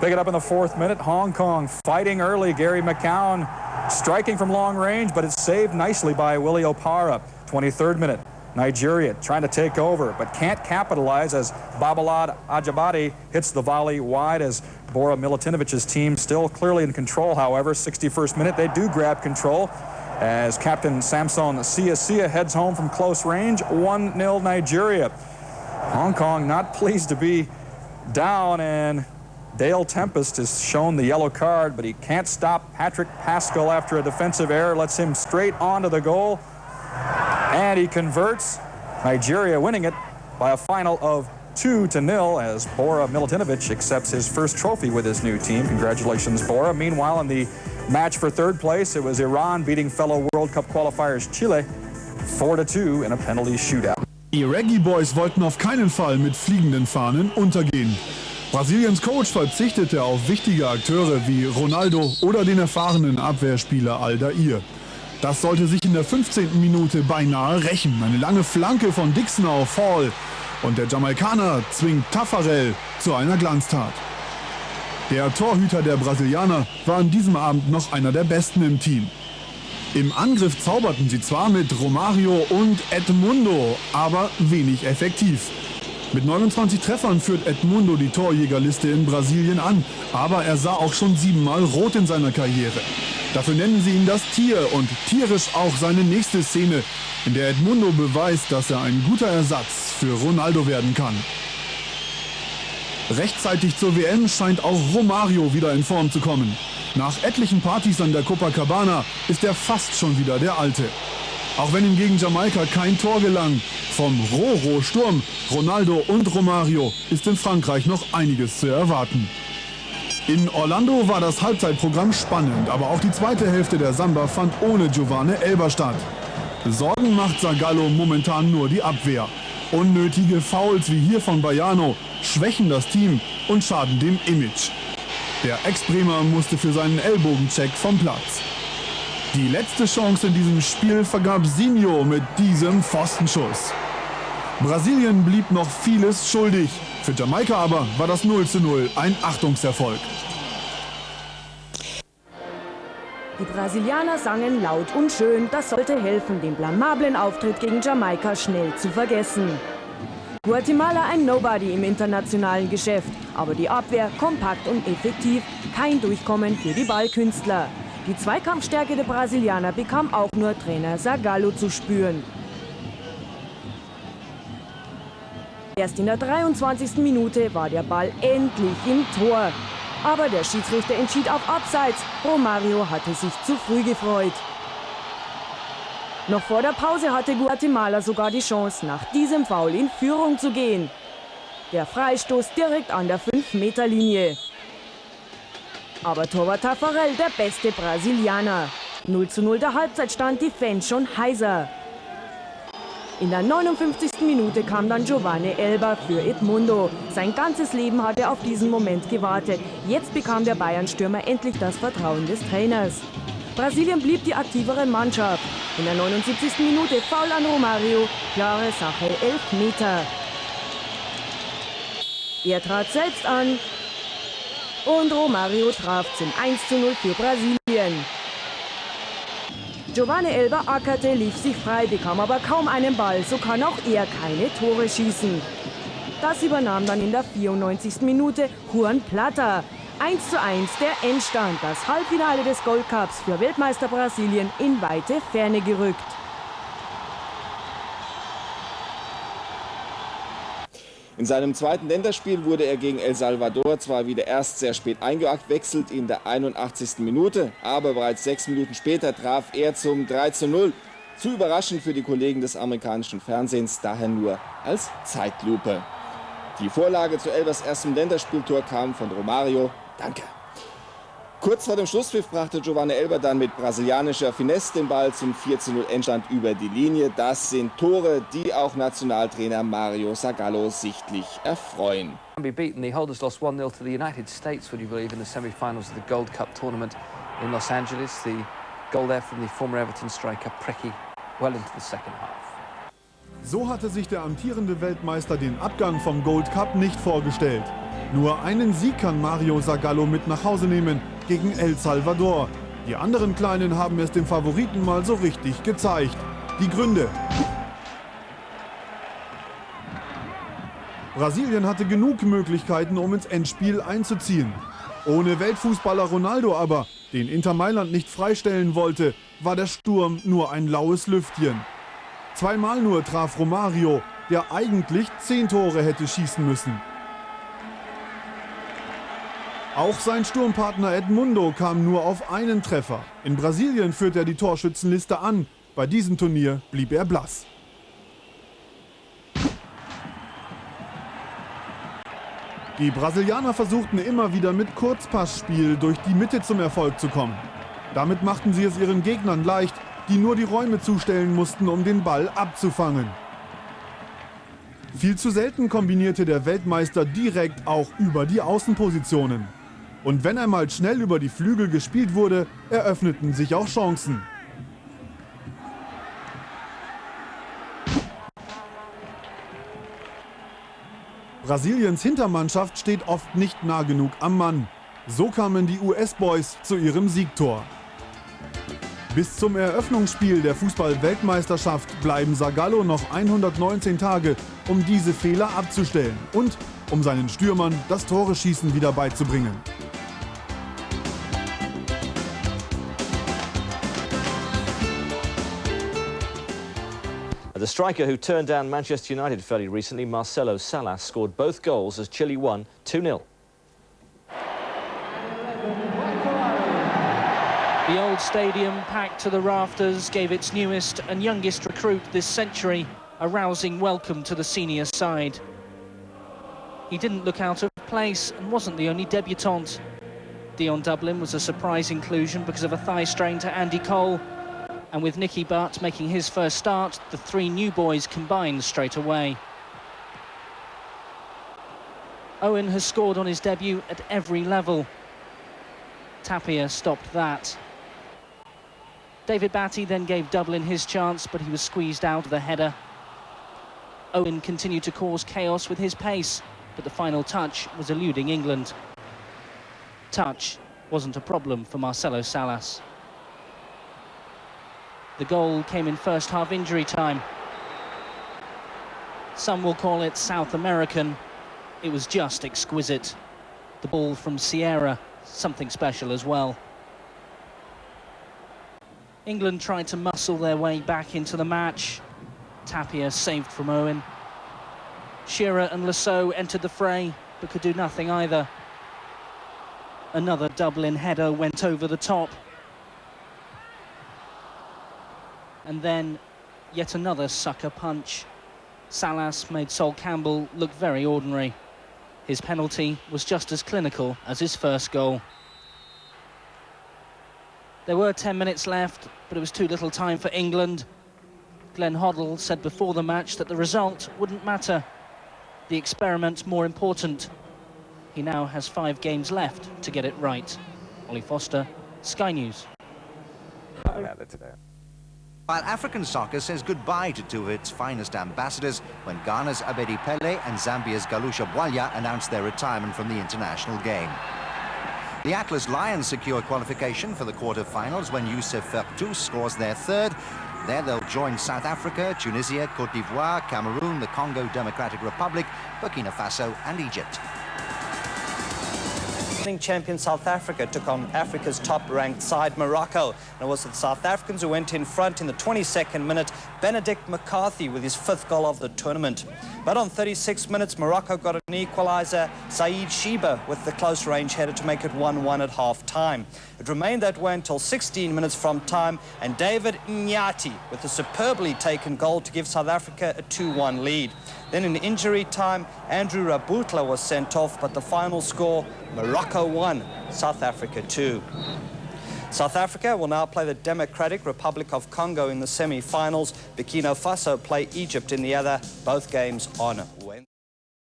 Pick it up in the 4th minute. Hong Kong fighting early. Gary McCown striking from long range, but it's saved nicely by Willie Opara. 23rd minute. Nigeria trying to take over, but can't capitalize as Babalad Ajabadi hits the volley wide as Bora Milutinowic's team still clearly in control, however. 61st minute, they do grab control as Captain Samson Sia heads home from close range. 1-0 Nigeria. Hong Kong not pleased to be down, and Dale Tempest is shown the yellow card, but he can't stop Patrick Pascal after a defensive error. Lets him straight onto the goal, and he converts. Nigeria winning it by a final of 2-0 as Bora Milutinovic accepts his first trophy with his new team. Congratulations, Bora. Meanwhile, in the match for third place, it was Iran beating fellow World Cup qualifiers Chile 4-2 in a penalty shootout. Die Reggae Boys wollten auf keinen Fall mit fliegenden Fahnen untergehen. Brasiliens Coach verzichtete auf wichtige Akteure wie Ronaldo oder den erfahrenen Abwehrspieler Aldair. Das sollte sich in der 15. Minute beinahe rächen. Eine lange Flanke von Dixon auf Hall und der Jamaikaner zwingt Taffarel zu einer Glanztat. Der Torhüter der Brasilianer war an diesem Abend noch einer der Besten im Team. Im Angriff zauberten sie zwar mit Romario und Edmundo, aber wenig effektiv. Mit 29 Treffern führt Edmundo die Torjägerliste in Brasilien an, aber er sah auch schon 7-mal rot in seiner Karriere. Dafür nennen sie ihn das Tier und tierisch auch seine nächste Szene, in der Edmundo beweist, dass er ein guter Ersatz für Ronaldo werden kann. Rechtzeitig zur WM scheint auch Romario wieder in Form zu kommen. Nach etlichen Partys an der Copacabana ist er fast schon wieder der Alte. Auch wenn ihm gegen Jamaika kein Tor gelang, vom Roro-Sturm, Ronaldo und Romario ist in Frankreich noch einiges zu erwarten. In Orlando war das Halbzeitprogramm spannend, aber auch die zweite Hälfte der Samba fand ohne Giovane Elber statt. Sorgen macht Zagallo momentan nur die Abwehr. Unnötige Fouls wie hier von Baiano schwächen das Team und schaden dem Image. Der Ex-Bremer musste für seinen Ellbogencheck vom Platz. Die letzte Chance in diesem Spiel vergab Sinho mit diesem Pfostenschuss. Brasilien blieb noch vieles schuldig. Für Jamaika aber war das 0:0 ein Achtungserfolg. Die Brasilianer sangen laut und schön, das sollte helfen, den blamablen Auftritt gegen Jamaika schnell zu vergessen. Guatemala ein Nobody im internationalen Geschäft, aber die Abwehr kompakt und effektiv, kein Durchkommen für die Ballkünstler. Die Zweikampfstärke der Brasilianer bekam auch nur Trainer Zagallo zu spüren. Erst in der 23. Minute war der Ball endlich im Tor. Aber der Schiedsrichter entschied auf Abseits. Romario hatte sich zu früh gefreut. Noch vor der Pause hatte Guatemala sogar die Chance, nach diesem Foul in Führung zu gehen. Der Freistoß direkt an der 5-Meter-Linie. Aber Torwart Taffarel, der beste Brasilianer. 0:0 der Halbzeitstand, die Fans schon heiser. In der 59. Minute kam dann Giovane Elber für Edmundo. Sein ganzes Leben hat er auf diesen Moment gewartet. Jetzt bekam der Bayern-Stürmer endlich das Vertrauen des Trainers. Brasilien blieb die aktivere Mannschaft. In der 79. Minute Foul an Romario, klare Sache, 11 Meter. Er trat selbst an und Romario traf zum 1:0 für Brasilien. Giovane Elber ackerte, lief sich frei, bekam aber kaum einen Ball, so kann auch er keine Tore schießen. Das übernahm dann in der 94. Minute Juan Plata. 1:1 der Endstand, das Halbfinale des Gold Cups für Weltmeister Brasilien in weite Ferne gerückt. In seinem zweiten Länderspiel wurde er gegen El Salvador zwar wieder erst sehr spät eingewechselt in der 81. Minute, aber bereits 6 Minuten später traf er zum 3:0. Zu überraschend für die Kollegen des amerikanischen Fernsehens, daher nur als Zeitlupe. Die Vorlage zu Elbers erstem Länderspieltor kam von Romario. Danke. Kurz vor dem Schlusspfiff brachte Giovane Elber dann mit brasilianischer Finesse den Ball zum 4:0 Endstand über die Linie. Das sind Tore, die auch Nationaltrainer Mario Zagallo sichtlich erfreuen. Be beaten. The holders lost 1-0 to the United States, would you believe, in the semi-finals of the Gold Cup tournament in Los Angeles. The goal there from the former Everton striker Preki well into the second half. So hatte sich der amtierende Weltmeister den Abgang vom Gold Cup nicht vorgestellt. Nur einen Sieg kann Mario Zagallo mit nach Hause nehmen gegen El Salvador. Die anderen Kleinen haben es dem Favoriten mal so richtig gezeigt. Die Gründe. Brasilien hatte genug Möglichkeiten, um ins Endspiel einzuziehen. Ohne Weltfußballer Ronaldo aber, den Inter Mailand nicht freistellen wollte, war der Sturm nur ein laues Lüftchen. Zweimal nur traf Romario, der eigentlich 10 Tore hätte schießen müssen. Auch sein Sturmpartner Edmundo kam nur auf einen Treffer. In Brasilien führt er die Torschützenliste an. Bei diesem Turnier blieb er blass. Die Brasilianer versuchten immer wieder mit Kurzpassspiel durch die Mitte zum Erfolg zu kommen. Damit machten sie es ihren Gegnern leicht, die nur die Räume zustellen mussten, um den Ball abzufangen. Viel zu selten kombinierte der Weltmeister direkt auch über die Außenpositionen. Und wenn einmal schnell über die Flügel gespielt wurde, eröffneten sich auch Chancen. Brasiliens Hintermannschaft steht oft nicht nah genug am Mann. So kamen die US-Boys zu ihrem Siegtor. Bis zum Eröffnungsspiel der Fußball-Weltmeisterschaft bleiben Zagallo noch 119 Tage, um diese Fehler abzustellen und um seinen Stürmern das Toreschießen wieder beizubringen. The striker who turned down Manchester United fairly recently, Marcelo Salas, scored both goals as Chile won 2-0. The old stadium, packed to the rafters, gave its newest and youngest recruit this century a rousing welcome to the senior side. He didn't look out of place and wasn't the only debutant. Dion Dublin was a surprise inclusion because of a thigh strain to Andy Cole. And with Nicky Butt making his first start, the 3 new boys combined straight away. Owen has scored on his debut at every level. Tapia stopped that. David Batty then gave Dublin his chance, but he was squeezed out of the header. Owen continued to cause chaos with his pace, but the final touch was eluding England. Touch wasn't a problem for Marcelo Salas. The goal came in first half injury time. Some will call it South American. It was just exquisite. The ball from Sierra, something special as well. England tried to muscle their way back into the match. Tapia saved from Owen. Shearer and Lasso entered the fray, but could do nothing either. Another Dublin header went over the top. And then yet another sucker punch. Salas made Sol Campbell look very ordinary. His penalty was just as clinical as his first goal. There were 10 minutes left, but it was too little time for England. Glenn Hoddle said before the match that the result wouldn't matter. The experiment more important. He now has 5 games left to get it right. Ollie Foster, Sky News. While African soccer says goodbye to 2 of its finest ambassadors when Ghana's Abedi Pele and Zambia's Galusha Bwalya announced their retirement from the international game. The Atlas Lions secure qualification for the quarter-finals when Youssef Fertou scores their 3rd. There they'll join South Africa, Tunisia, Cote d'Ivoire, Cameroon, the Congo Democratic Republic, Burkina Faso and Egypt. Champion South Africa took on Africa's top-ranked side, Morocco. And it was the South Africans who went in front in the 22nd minute, Benedict McCarthy with his 5th goal of the tournament. But on 36 minutes, Morocco got an equaliser, Saeed Sheba with the close-range header to make it 1-1 at half-time. It remained that way until 16 minutes from time, and David Nyati with a superbly taken goal to give South Africa a 2-1 lead. Then in injury time, Andrew Rabutla was sent off, but the final score, Morocco 1, South Africa 2. South Africa will now play the Democratic Republic of Congo in the semi-finals. Burkina Faso play Egypt in the other, both games on